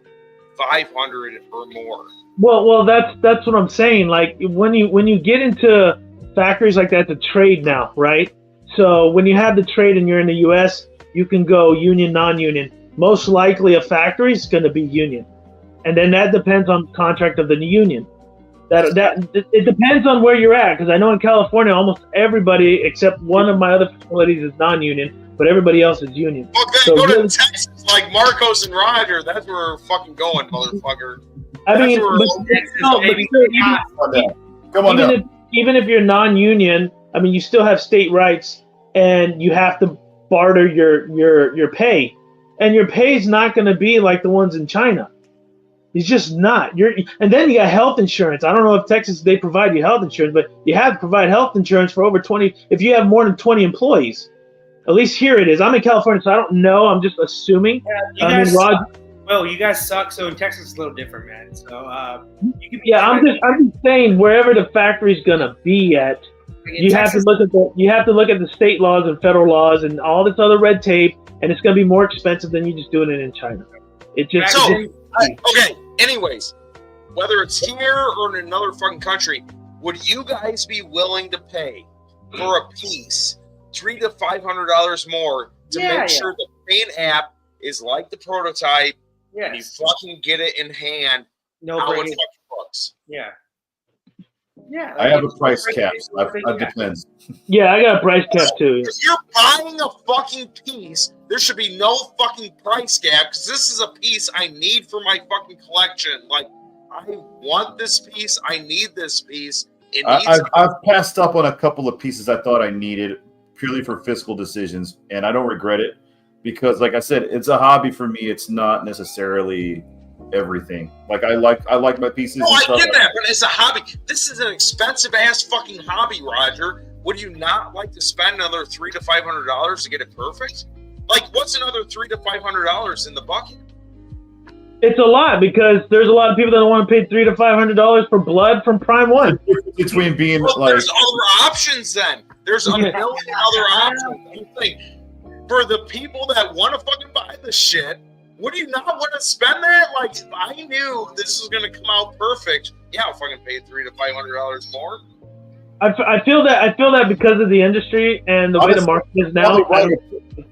500 or more.
Well, that's what I'm saying. Like when you get into factories like that, it's a trade now, right? So when you have the trade and you're in the U.S., you can go union, non-union. Most likely a factory is going to be union. And then that depends on the contract of the union. It depends on where you're at, because I know in California, almost everybody except one of my other facilities is non-union, but everybody else is union.
Okay,
so
go to Texas like Marcos and Roger. That's where we're fucking going, motherfucker.
Even if you're non-union, I mean, you still have state rights, and you have to barter your pay. And your pay is not going to be like the ones in China. It's just not. And then you got health insurance. I don't know if Texas, they provide you health insurance, but you have to provide health insurance for over 20, if you have more than 20 employees. At least here it is. I'm in California, so I don't know. I'm just assuming.
Yeah, you guys suck. So in Texas, it's a little different, man. So you can.
Yeah, I'm just saying wherever the factory's gonna be at, you have to look at the state laws and federal laws and all this other red tape, and it's gonna be more expensive than you just doing it in China.
Okay. Anyways, whether it's here or in another fucking country, would you guys be willing to pay for a piece $300 to $500 more to make sure the paint app is like the prototype and you fucking get it in hand?
No,
how it fucking looks.
Yeah. Yeah.
I have a price cap. That depends.
Yeah, I got a price cap too.
If you're buying a fucking piece, there should be no fucking price cap, because this is a piece I need for my fucking collection. Like, I want this piece. I need this piece.
I've passed up on a couple of pieces I thought I needed purely for fiscal decisions, and I don't regret it, because, like I said, it's a hobby for me. It's not necessarily everything. Like I like my pieces.
Oh, I get that, but it's a hobby. This is an expensive ass fucking hobby, Roger. Would you not like to spend another $300 to $500 to get it perfect? Like, what's another $300 to $500 in the bucket?
It's a lot, because there's a lot of people that don't want to pay $300 to $500 for blood from Prime One.
Between being
there's other options. Then there's a million other options. For the people that want to fucking buy the shit, would you not want to spend that? Like, if I knew this was going to come out perfect, yeah, I'll fucking pay $300 to $500 more.
I feel that because of the industry and the way the market is now.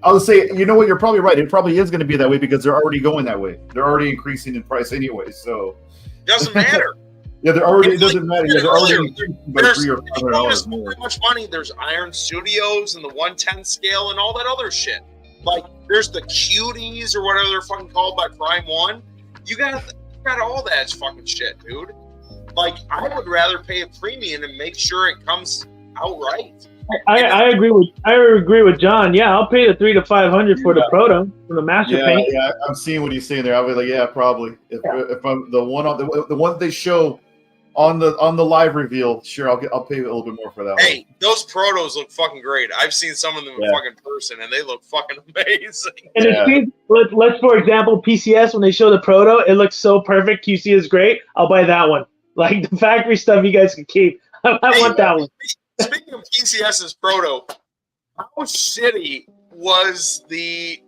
I would say, you know what, you're probably right. It probably is going to be that way because they're already going that way. They're already increasing in price anyway, so
doesn't matter.
Yeah, they're already. It doesn't matter. Yeah, they're already by $300 or $500 more.
So much money. There's Iron Studios and the 110 scale and all that other shit. Like, there's the cuties or whatever they're fucking called by Prime One. You got all that fucking shit, dude. Like, I would rather pay a premium and make sure it comes out right.
I agree with John. Yeah, I'll pay the $300 to $500 for the proto, for the master paint.
Yeah, I'm seeing what he's saying there. I'll be like, yeah, probably. If I'm the one they show on the live reveal, sure, I'll pay a little bit more for that.
Hey, those protos look fucking great. I've seen some of them in fucking person, and they look fucking amazing.
And let's for example, PCS, when they show the proto, it looks so perfect. QC is great. I'll buy that one. Like, the factory stuff, you guys can keep. I want that one.
Speaking of PCS's proto, how shitty was the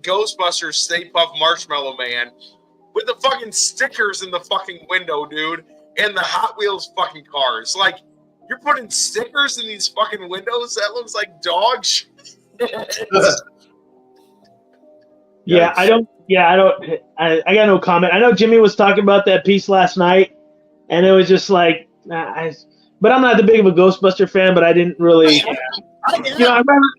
Ghostbusters Stay Puft Marshmallow Man with the fucking stickers in the fucking window, dude, and the Hot Wheels fucking cars? Like, you're putting stickers in these fucking windows? That looks like dog shit.
I got no comment. I know Jimmy was talking about that piece last night, and it was just like, but I'm not the big of a Ghostbuster fan, but I didn't really, I'd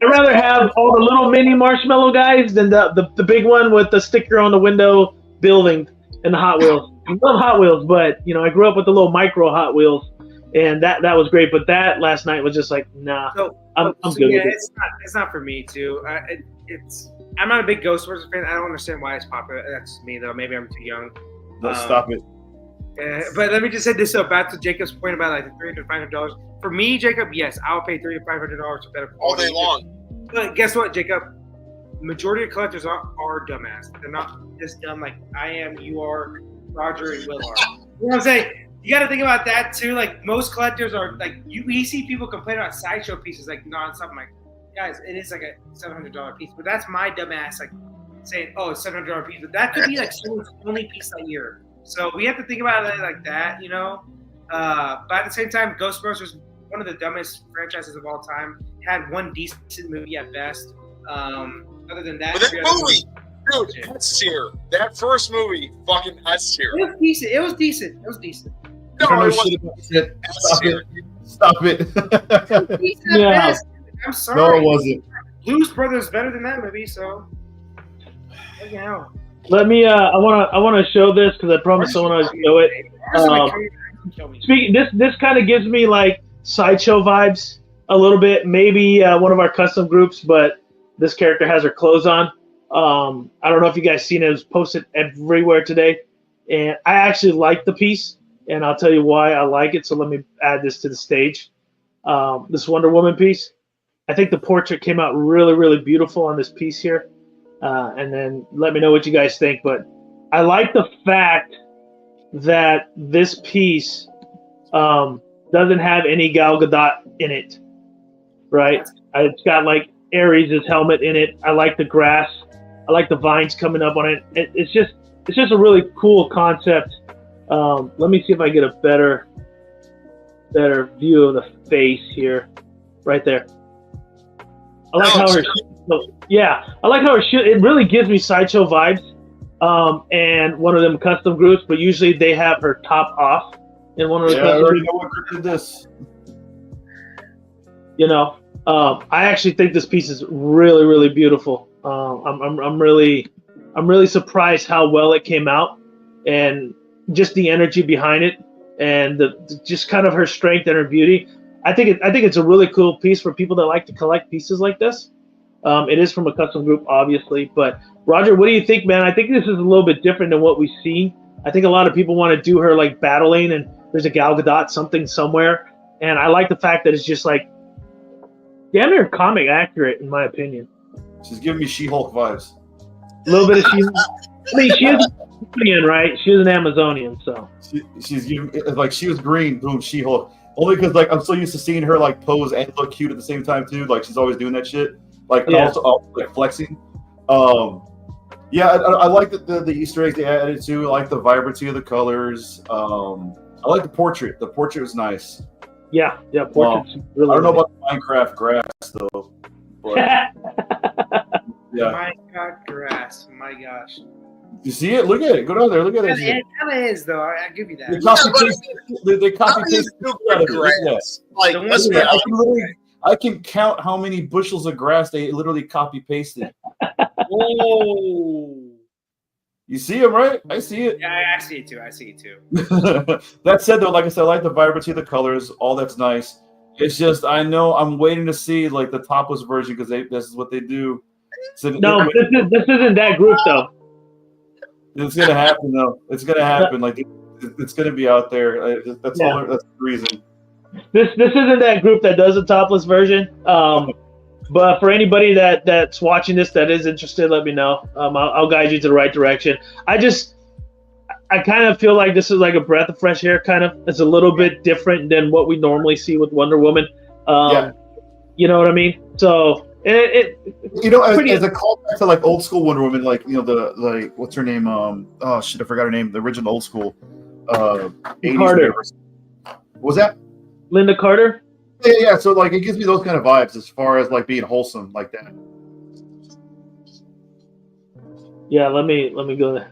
rather have all the little mini marshmallow guys than the big one with the sticker on the window building and the Hot Wheels. I love Hot Wheels, but, I grew up with the little micro Hot Wheels, and that was great. But that last night was just like, nah, I'm good with it.
It's not for me, too. I'm not a big Ghostbusters fan. I don't understand why it's popular. That's me, though. Maybe I'm too young.
Stop it.
But let me just say this back to Jacob's point about like the $300 to $500 for me, Jacob, yes, I'll pay $300 to $500 for better
All
quality.
day long.
But guess what, Jacob? Majority of collectors are dumbass. They're not just dumb like I am, you are, Roger, and Will are. You know what I'm saying? You got to think about that too. Like most collectors are like we see people complain about sideshow pieces like nonstop. I'm like, guys, it is like a $700 piece, but that's my dumbass like saying, oh, it's $700 piece, but that could be like someone's only piece that year. So we have to think about it like that, you know. But at the same time, Ghostbusters, one of the dumbest franchises of all time, had one decent movie at best. Other than that,
But that movie, dude, S tier. That first movie, fucking S tier.
it was decent. It was decent. It was decent.
No,
I
it
don't know shit
wasn't
about shit.
S tier.
Stop it.
It was decent at
Yeah.
best. I'm sorry.
No, it wasn't.
Blues Brothers better than that movie, so. Fucking hell.
Let me. I wanna show this because I promised someone I'd show it. Speaking, this kind of gives me like sideshow vibes a little bit. Maybe one of our custom groups, but this character has her clothes on. I don't know if you guys seen it. It was posted everywhere today, and I actually like the piece, and I'll tell you why I like it. So let me add this to the stage. This Wonder Woman piece. I think the portrait came out really, really beautiful on this piece here. And then let me know what you guys think. But I like the fact that this piece doesn't have any Gal Gadot in it, right? It's got like Ares' helmet in it. I like the grass. I like the vines coming up on it. It's just a really cool concept. Let me see if I get a better view of the face here, right there. I like how her. Yeah, I like how it really gives me sideshow vibes. And one of them custom groups, but usually they have her top off in one of the
Yeah, I
custom
already
groups.
know what group did this.
You know, I actually think this piece is really, really beautiful. I'm really surprised how well it came out, and just the energy behind it, and just kind of her strength and her beauty. I think it's a really cool piece for people that like to collect pieces like this. It is from a custom group, obviously, but Roger, what do you think, man? I think this is a little bit different than what we see. I think a lot of people want to do her like battling, and there's a Gal Gadot something somewhere, and I like the fact that it's just like damn near comic accurate, in my opinion.
She's giving me She-Hulk vibes.
A little bit of she. I mean, she is an Amazonian, right? She is an Amazonian, so
She's giving like she was green, boom, She-Hulk. Only because like I'm so used to seeing her like pose and look cute at the same time too. Like she's always doing that shit. Like and
Yeah.
also like flexing. Yeah, I like the Easter eggs they added too. I like the vibrancy of the colors. I like the portrait. The portrait was nice.
yeah. Portraits really
I don't know
nice.
about the Minecraft grass though. But yeah,
My God, grass. My gosh.
you see it? Look at it. Go down there. Look at it.
It kind of is, though. I give you
They
that.
copy
but
paste. They
How
copy
is
paste
it
out of it. Look at that.
grass? Like,
The
let's
one
be
that-
honest.
I can count how many bushels of grass they literally copy pasted.
Whoa.
You see them, right? I see it.
Yeah, I see it too.
That said, though, like I said, I like the vibrancy of the colors. All that's nice. It's just I know I'm waiting to see like the topless version because this is what they do. So,
No, this isn't that group though.
it's gonna happen though. It's gonna happen. Like it's gonna be out there. That's
Yeah.
all. That's the reason.
This isn't that group that does a topless version. But for anybody that's watching this that is interested, let me know. I'll guide you to the right direction. I kind of feel like this is like a breath of fresh air. Kind of, it's a little bit different than what we normally see with Wonder Woman.
Yeah.
You know what I mean? So it
as a callback to like old school Wonder Woman, like the like what's her name? Oh shit, I forgot her name. The original old school. 80s
Carter.
whatever. What was that?
Linda Carter.
Yeah. So like, it gives me those kind of vibes as far as like being wholesome like that.
Yeah, let me go there.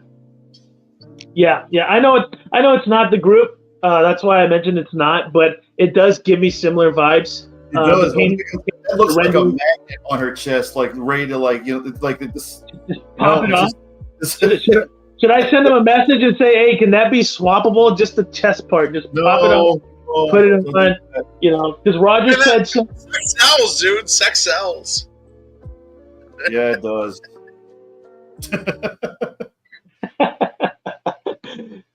Yeah. I know it's not the group. That's why I mentioned it's not, but it does give me similar vibes.
It does.
the paint-
It looks like a
rendering-
magnet on her chest, like ready to like like this.
Just pop it off.
Just-
Should I send them a message and say, hey, can that be swappable? Just the chest part, just pop it off, put it in front. Because Roger said so.
Sex sells, dude. Sex sells.
Yeah, it does.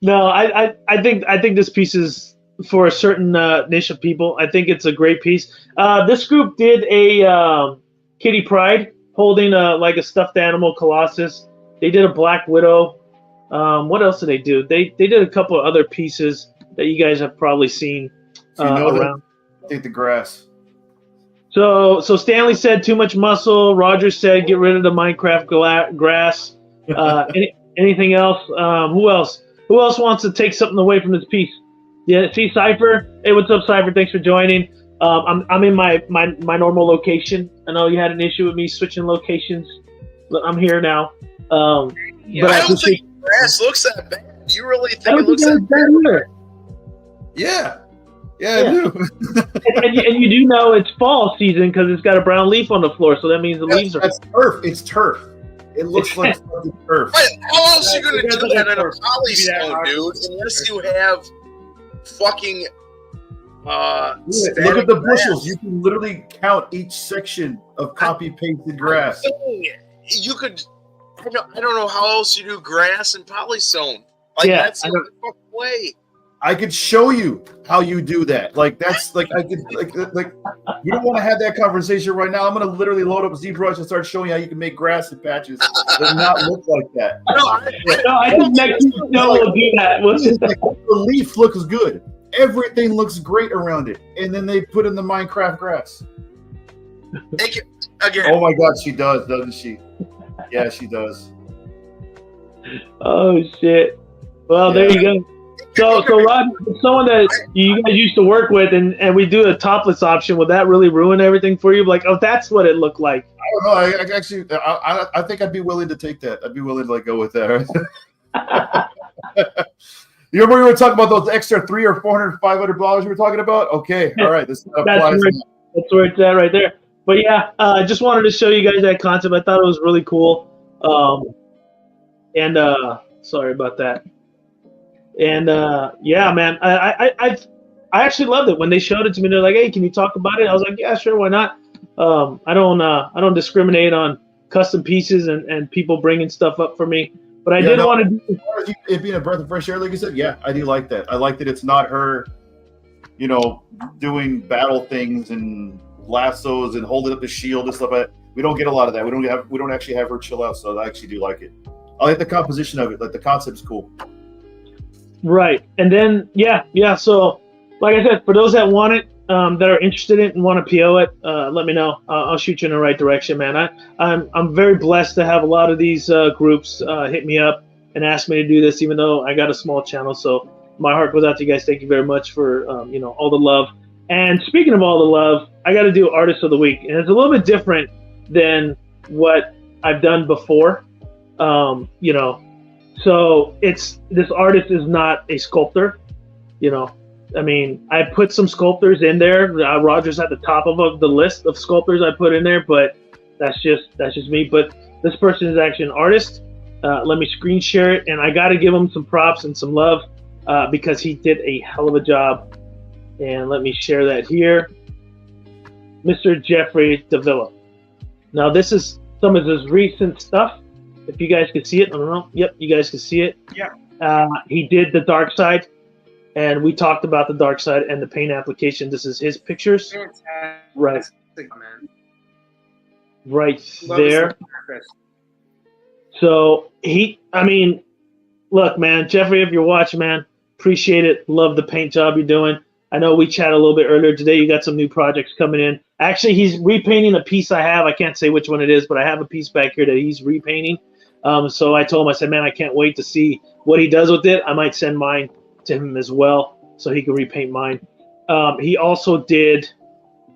No, I think this piece is for a certain niche of people. I think it's a great piece. This group did a Kitty Pryde holding like a stuffed animal Colossus. They did a Black Widow. What else did they do? They did a couple of other pieces that you guys have probably seen around.
I think the grass.
So Stanley said too much muscle. Roger said get rid of the Minecraft grass. Anything else? Who else? Who else wants to take something away from this piece? Yeah, see Cypher. Hey, what's up, Cypher? Thanks for joining. I'm in my normal location. I know you had an issue with me switching locations. I'm here now. But
I don't think grass looks that bad. Do you really think it looks that
bad?
Yeah, I do.
and you do know it's fall season because it's got a brown leaf on the floor, so that means the leaves are.
That's turf. It's turf. It looks like fucking turf.
But how else are you going to do that in a polystone, dude? Unless you have fucking.
Look at the bushels. You can literally count each section of copy pasted grass.
You could. I don't know how else you do grass and polystone. Like that's the only fucking way.
I could show you how you do that. Like that's like I could like you don't want to have that conversation right now. I'm gonna literally load up ZBrush and start showing you how you can make grass and patches that not look like that.
No, I think next week we'll do that.
The leaf looks good. Everything looks great around it, and then they put in the Minecraft grass.
Again.
Oh my God, she does, doesn't she? Yeah, she does.
Oh shit! Well, there you go. So Rod, someone that you guys used to work with, and we do a topless option, would that really ruin everything for you? Like, oh, that's what it looked like.
I don't know. I think I'd be willing to take that. I'd be willing to like go with that. You remember we were talking about those extra $300 or $400, $500 we were talking about? Okay, all right. This applies.
That's where it's at right there. But yeah, I just wanted to show you guys that concept. I thought it was really cool. Sorry about that. And yeah, man, I actually loved it when they showed it to me. They're like, "Hey, can you talk about it?" I was like, "Yeah, sure, why not?" I don't discriminate on custom pieces and people bringing stuff up for me. But I did want to do
it being a breath of fresh air, like you said. Yeah, I do like that. I like that it's not her, doing battle things and lassos and holding up the shield and stuff like that. We don't get a lot of that. We don't actually have her chill out, so I actually do like it. I like the composition of it. Like the concept's cool.
Right. And then yeah. So like I said, for those that want it, that are interested in it and want to PO it, let me know. I'll shoot you in the right direction, man. I'm very blessed to have a lot of these groups hit me up and ask me to do this, even though I got a small channel. So my heart goes out to you guys. Thank you very much for all the love. And speaking of all the love, I got to do Artist of the Week, and it's a little bit different than what I've done before. So this artist is not a sculptor. I mean, I put some sculptors in there. Roger's at the top of the list of sculptors I put in there, but that's just me. But this person is actually an artist. Let me screen share it, and I got to give him some props and some love because he did a hell of a job. And let me share that here. Mr. Jeffrey Davila. Now, this is some of his recent stuff. If you guys can see it, I don't know. Yep, you guys can see it.
Yeah.
He did the dark side. And we talked about the dark side and the paint application. This is his pictures.
Fantastic,
right.
Man.
Right there. So look, man, Jeffrey, if you're watching, man, appreciate it. Love the paint job you're doing. I know we chatted a little bit earlier today. You got some new projects coming in. Actually, he's repainting a piece I have. I can't say which one it is, but I have a piece back here that he's repainting. So I told him, I said, man, I can't wait to see what he does with it. I might send mine to him as well so he can repaint mine. He also did,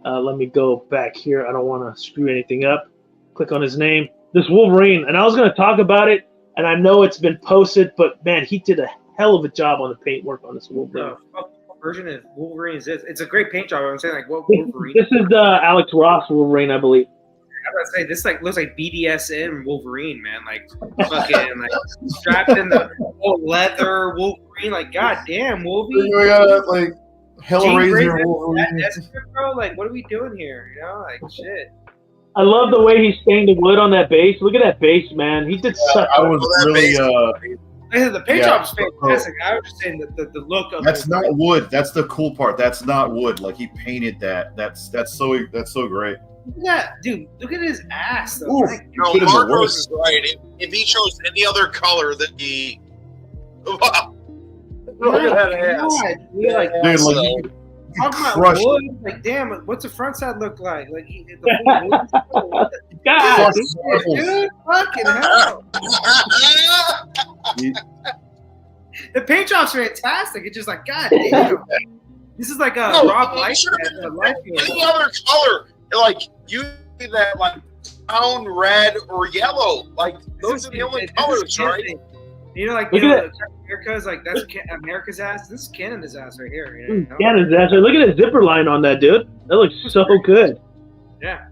let me go back here. I don't want to screw anything up. Click on his name. This Wolverine. And I was going to talk about it, and I know it's been posted, but man, he did a hell of a job on the paint work on this Wolverine.
What version of Wolverine is this? It's a great paint job. I'm saying, like, what Wolverine?
This is the Alex Ross Wolverine, I believe.
I was gonna say this looks like BDSM Wolverine, man. Like fucking strapped in the leather Wolverine. Like, goddamn, Wolverine.
Like Hellraiser Wolverine.
Bro, like, what are we doing here? Like, shit.
I love the way he stained the wood on that base. Look at that base, man. He did such.
I was really
The paint
Yeah.
job's fantastic. I was just saying the look of
That's not wood. That's the cool part. That's not wood. Like he painted that. That's so great.
Look at that, dude. Look at his ass, though.
Ooh.
Like,
No,
Put in the
Marcos
work.
is right. If he chose any other color, then he. Wow. Look
my
at that ass.
God, dude, like,
Dude,
So,
like
talk about
crushed
wood. Like, damn, what's the front side look like? Like, the whole wood.
God,
crushed
Dude, fucking hell.
He-
The paint job's fantastic. It's just like, God damn. This is like a
No,
Rob
he
Life.
should have been any other color. Like you need that like brown, red, or yellow. Like those are the only colors, right?
You know, like
Look
you know,
at
America's like that's America's ass. This is Canada's ass right here. You know?
Cannon's ass. Look at the zipper line on that, dude. That looks so good.
Yeah.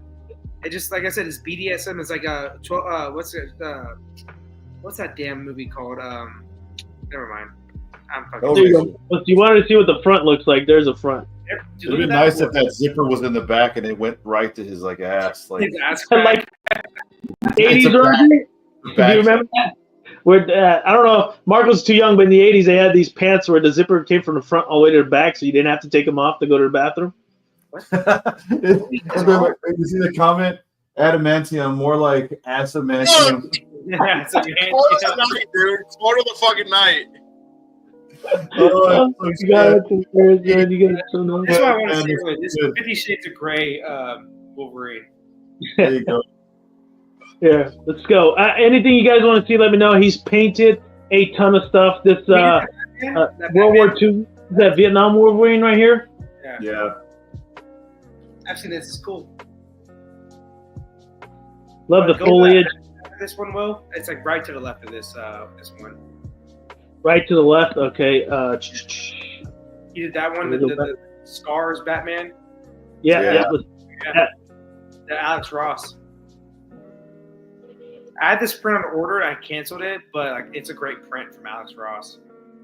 It just like I said, it's BDSM. It's like a 12. What's that damn movie called? Never mind. I'm fucking.
There you go. If you wanted to see what the front looks like, there's a front.
Dude,
It'd
look
be
at
nice
that
if that zipper was in the back and it went right to his like ass. Like
His ass
I like
It's
80s,
a
Roger. Do
back.
you remember that? Where I don't know, Marco's too young, but in the 80s they had these pants where the zipper came from the front all the way to the back, so you didn't have to take them off to go to the bathroom.
You see the comment? Adamantium, more like adamantium.
Yeah, it's like,
Quote of the night, dude. Quote of the fucking night.
Oh, you got it. You got it so nice.
That's what I want to
Man,
say.
it's
Really. This
good.
50 Shades of Grey Wolverine.
There you go.
Yeah, let's go. Anything you guys want to see, let me know. He's painted a ton of stuff. This
That
World War
Batman?
II, that Vietnam Wolverine right here.
Yeah.
I've seen this. It's cool.
Love the
Go
foliage.
back. This one, Will. It's like right to the left of this one.
Right to the left. Okay.
You did that one.
Can we go
The Scars Batman.
Yeah.
Yeah.
Yeah. let's-
The Alex Ross. I had this print on order. I canceled it, but like it's a great print from Alex Ross.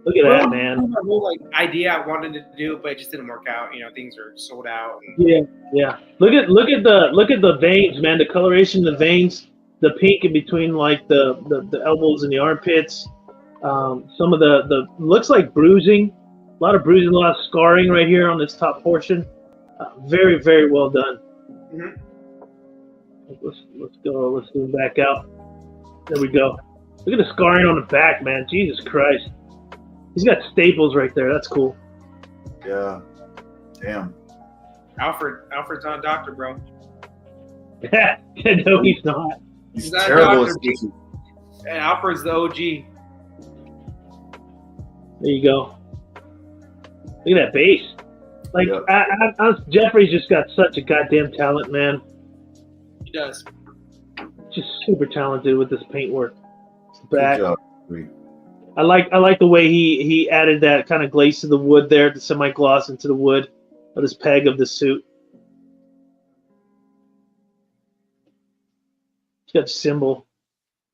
Look at that, man.
My whole like idea I wanted to do, but it just didn't work out. You know, things are sold out.
Yeah. Look at the veins, man. The coloration, the veins, the pink in between like the elbows and the armpits. Some of the looks like bruising, a lot of bruising, a lot of scarring right here on this top portion. Very, very well done.
Mhm.
Let's go. Let's zoom back out. There we go. Look at the scarring on the back, man. Jesus Christ. He's got staples right there. That's cool.
Yeah. Damn.
Alfred's not a doctor, bro.
No, he's not.
He's
That
terrible.
doctor- And Alfred's the OG.
There you go. Look at that base. Like,
Yeah.
Jeffrey's just got such a goddamn talent, man.
He does.
Just super talented with this paintwork.
Good
Back.
job.
I like the way he added that kind of glaze to the wood there, the semi-gloss into the wood of this peg of the suit. It's got a symbol.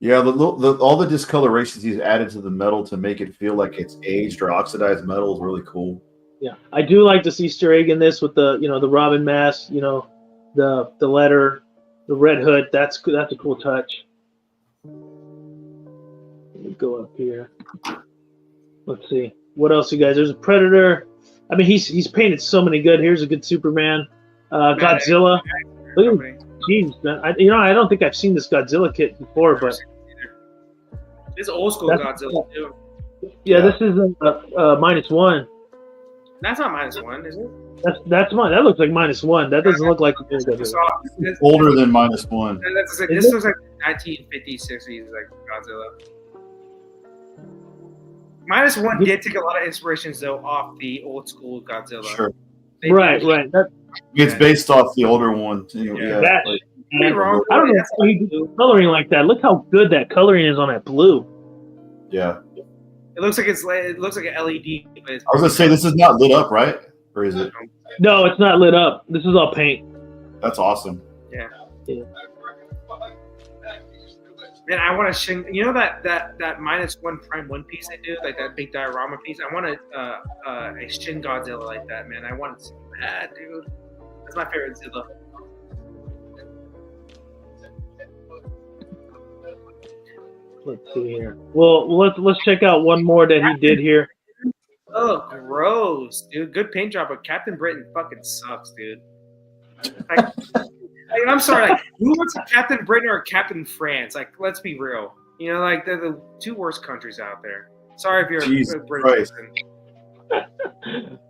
Yeah, all the discolorations he's added to the metal to make it feel like it's aged or oxidized metal is really cool.
Yeah, I do like this Easter egg in this with the the Robin mask, the letter, the red hood. That's a cool touch. Let me go up here. Let's see what else, you guys. There's a Predator. I mean, he's painted so many good. Here's a good Superman, Godzilla. Look at jeez, man. I don't think I've seen this Godzilla kit before, but
This old school
That's-
Godzilla too.
yeah, this is a -1.
That's not -1, is it?
That's mine. That looks like -1. That doesn't look like the
This,
Godzilla.
Older than -1.
this looks like 1950s, 60s, like Godzilla. -1 did take a lot of inspirations though off the old school Godzilla.
Sure.
They
Right.
did-
That,
It's based off the older one. Too.
Yeah.
that
like-
Ain't wrong.
I don't know how he did coloring like that. Look how good that coloring is on that blue.
yeah.
It looks like it looks like an LED, but it's
I was gonna say this is not lit up, right? Or is it?
No, it's not lit up. This is all paint.
That's awesome.
Man, I want to that -1 Prime One piece they do, like that big diorama piece. I want a Shin Godzilla like that, man. I want it so bad, dude. That's my favorite Zilla.
Let's see here. Well, let's check out one more that he did here.
Oh, gross, dude. Good paint job, but Captain Britain fucking sucks, dude. Like, I'm sorry. Like, who wants a Captain Britain or a Captain France? Like, let's be real. You know, like they're the two worst countries out there. Sorry if you're a British person.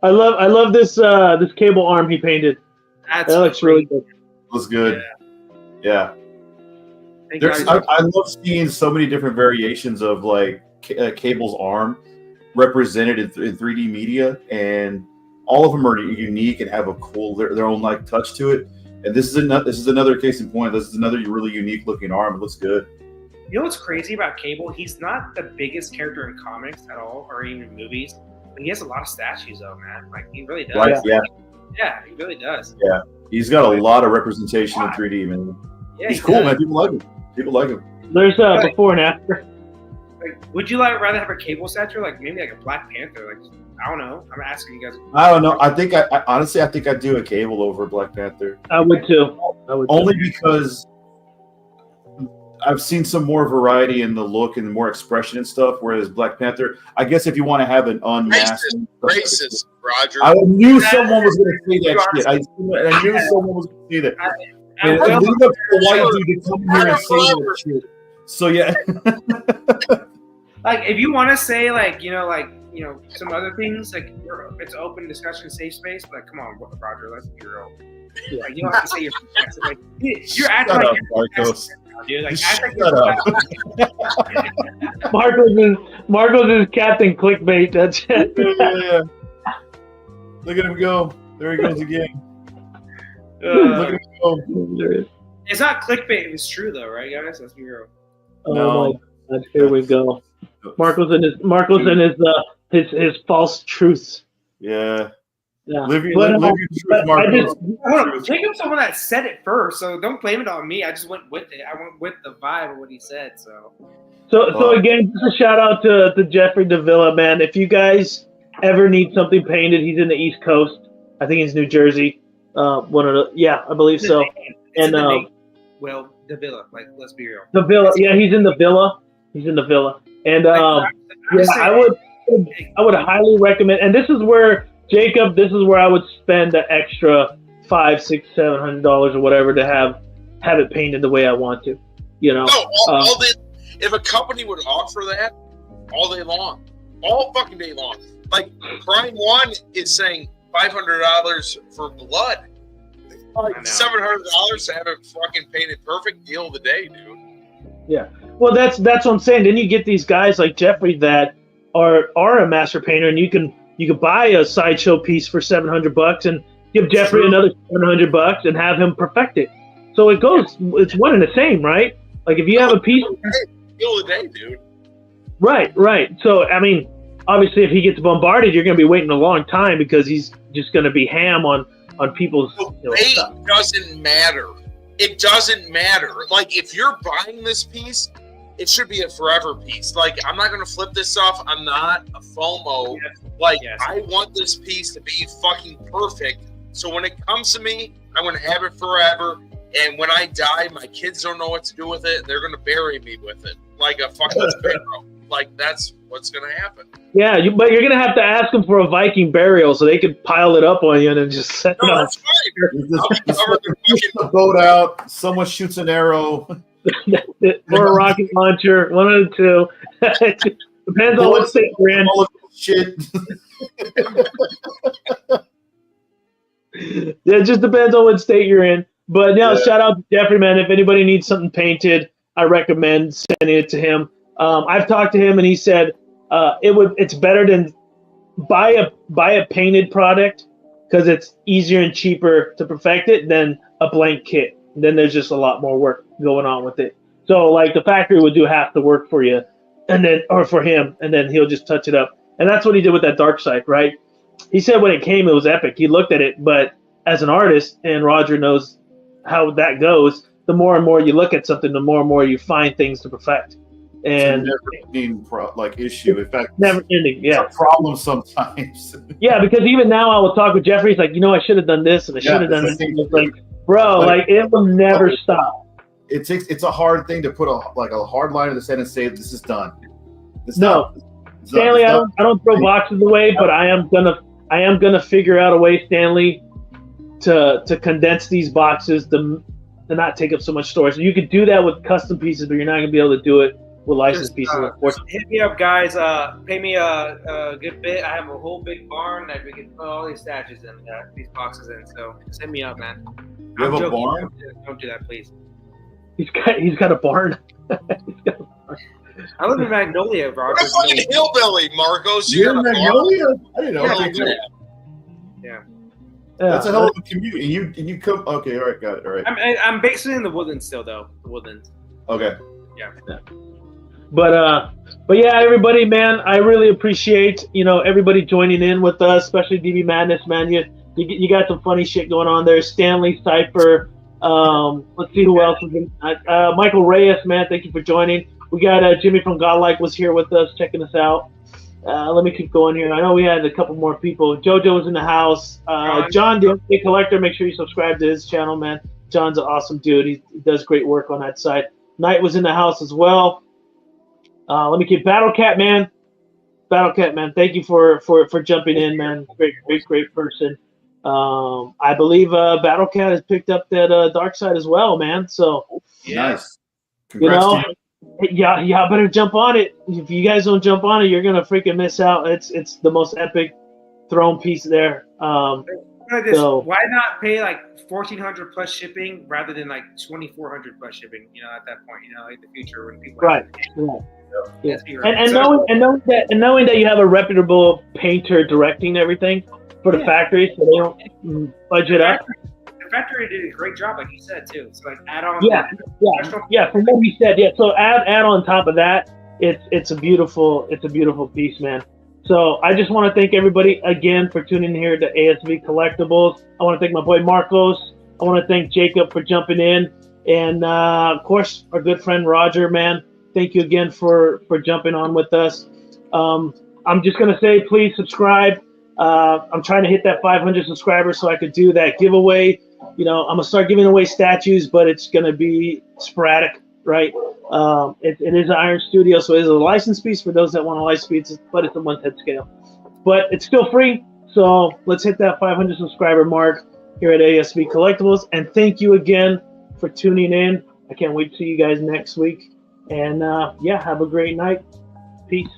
I love this this cable arm he painted. That looks really good.
Looks good. Yeah.
Thank
I love seeing so many different variations of like Cable's arm represented in 3D media, and all of them are unique and have a cool their own like touch to it. And this is another case in point. This is another really unique looking arm. It looks good.
You know what's crazy about Cable? He's not the biggest character in comics at all, or even movies. But he has a lot of statues, though, man. Like he really does.
Right? Yeah.
Yeah, he really does.
Yeah, he's got a lot of representation in 3D, man.
Yeah,
he's cool, man. People like him. People like him.
There's before and after.
Like, would you rather have a Cable statue, like maybe like a Black Panther? Like, I don't know. I'm asking you guys.
I don't know. I think honestly, I think I'd do a Cable over Black Panther.
I would too.
Only because I've seen some more variety in the look and more expression and stuff. Whereas Black Panther, I guess if you want to have an unmasked,
racist, Roger.
I knew someone was going to say that shit. I knew someone was going to say that. And leave up to the white dude to come here and say that shit. So yeah.
Like if you want to say like some other things, like it's open discussion, safe space. But like, come on, Roger, let's be real. Like, you don't have to say like you're acting like
Marcos.
Dude, like
shut up.
Marcos is Captain Clickbait. That's it.
Yeah. Look at him go. There he goes again. Look at him go.
It's not clickbait. It's true though, right, guys? Let's be real.
Oh my God! Here we go. Marcos and his false truths.
Yeah.
Yeah.
Live your truth, Marcos.
Jacob's someone that said it first, so don't blame it on me. I just went with it. I went with the vibe of what he said.
So again, just a shout out to Jeffrey Davila, man. If you guys ever need something painted, he's in the East Coast. I think he's New Jersey. I believe so. And
the Villa. Like, let's be real.
The Villa. Yeah, he's in the Villa. And I would highly recommend. And this is where Jacob. This is where I would spend the extra $500, $600, $700 or whatever to have it painted the way I want to. You know.
No, if a company would offer that all day long, all fucking day long, like Prime One is saying $500 for blood. Like $700 to have it fucking painted perfect. Deal of the day, dude.
Yeah. Well, that's what I'm saying. Then you get these guys like Jeffrey that are a master painter, and you can buy a sideshow piece for $700 and give Jeffrey another $700 and have him perfect it. So it's one and the same, right? Like if you have a piece,
deal of the day, dude. Right.
So I mean, obviously, if he gets bombarded, you're going to be waiting a long time because he's just going to be ham on people's stuff.
Doesn't matter. It doesn't matter. Like if you're buying this piece, it should be a forever piece. Like I'm not gonna flip this off. I'm not a FOMO. I want this piece to be fucking perfect. So when it comes to me, I'm gonna have it forever. And when I die, my kids don't know what to do with it. They're gonna bury me with it like a fucking sparrow. Like that's what's gonna happen.
Yeah, but you're gonna have to ask them for a Viking burial so they could pile it up on you and just set it up.
That's right.
Push the boat out. Someone shoots an arrow.
Or a rocket launcher. One of the two. Depends on what state you're in.
All of shit.
Yeah, it just depends on what state you're in. But shout out to Jeffrey, man. If anybody needs something painted, I recommend sending it to him. I've talked to him and he said it's better than buy a painted product because it's easier and cheaper to perfect it than a blank kit. Then there's just a lot more work going on with it. So like the factory would do half the work for you, or for him, and then he'll just touch it up. And that's what he did with that dark side, right? He said when it came, it was epic. He looked at it, but as an artist, and Roger knows how that goes, the more and more you look at something, the more and more you find things to perfect. And
never-ending issue. In fact,
never ending. Yeah,
it's a problem sometimes.
Yeah, because even now I will talk with Jeffrey. He's like, I should have done this and I should have done this. It's like, bro, like it will never stop.
it's a hard thing to put a hard line in the sand and say this is done.
Stanley, I don't throw boxes away, but I am gonna figure out a way, Stanley, to condense these boxes to not take up so much storage. You could do that with custom pieces, but you're not gonna be able to do it with licensed pieces.
Hit me up, guys. Pay me a good bit. I have a whole big barn that we can put all these statues in, these boxes in. So just hit me up, man.
You have a barn?
Don't do that, please.
He's got a barn.
I live in Magnolia, Roger.
That's like a hillbilly, Marcos.
You're in Magnolia? I didn't know.
Yeah.
That's a hell of a commute. And you come. Okay, all right, got it. All right.
I'm basically in the Woodlands still, though. The Woodlands.
Okay.
Yeah.
But yeah, everybody, man, I really appreciate everybody joining in with us, especially DB Madness, man. You got some funny shit going on there. Stanley, Cypher. Let's see who else is in. Michael Reyes, man, thank you for joining. We got Jimmy from Godlike was here with us, checking us out. Let me keep going here. I know we had a couple more people. JoJo was in the house. John, the big collector, make sure you subscribe to his channel, man. John's an awesome dude. He does great work on that side. Knight was in the house as well. Let me keep Battlecat, man. Battlecat, man. Thank you for jumping in, man. Great person. I believe Battlecat has picked up that dark side as well, man. So
nice. Congrats to you.
Yeah, better jump on it. If you guys don't jump on it, you're gonna freaking miss out. It's the most epic throne piece there. So
why not pay like $1,400 plus shipping rather than like $2,400 plus shipping? At that point, like the future when people
yeah. And knowing that you have a reputable painter directing everything for the factory, so they don't budget up.
The factory did a great job, like you said too. So like add on.
Yeah. From what he said, yeah. So add on top of that, it's a beautiful piece, man. So I just want to thank everybody again for tuning in here to ASV Collectibles. I want to thank my boy Marcos. I want to thank Jacob for jumping in, and of course our good friend Roger, man. Thank you again for jumping on with us. I'm just gonna say, please subscribe. I'm trying to hit that 500 subscribers so I could do that giveaway. I'm gonna start giving away statues, but it's gonna be sporadic, right? It is an Iron Studio, so it is a licensed piece for those that want a licensed piece, but it's a 1/10 scale. But it's still free, so let's hit that 500 subscriber mark here at ASV Collectibles. And thank you again for tuning in. I can't wait to see you guys next week. And have a great night. Peace.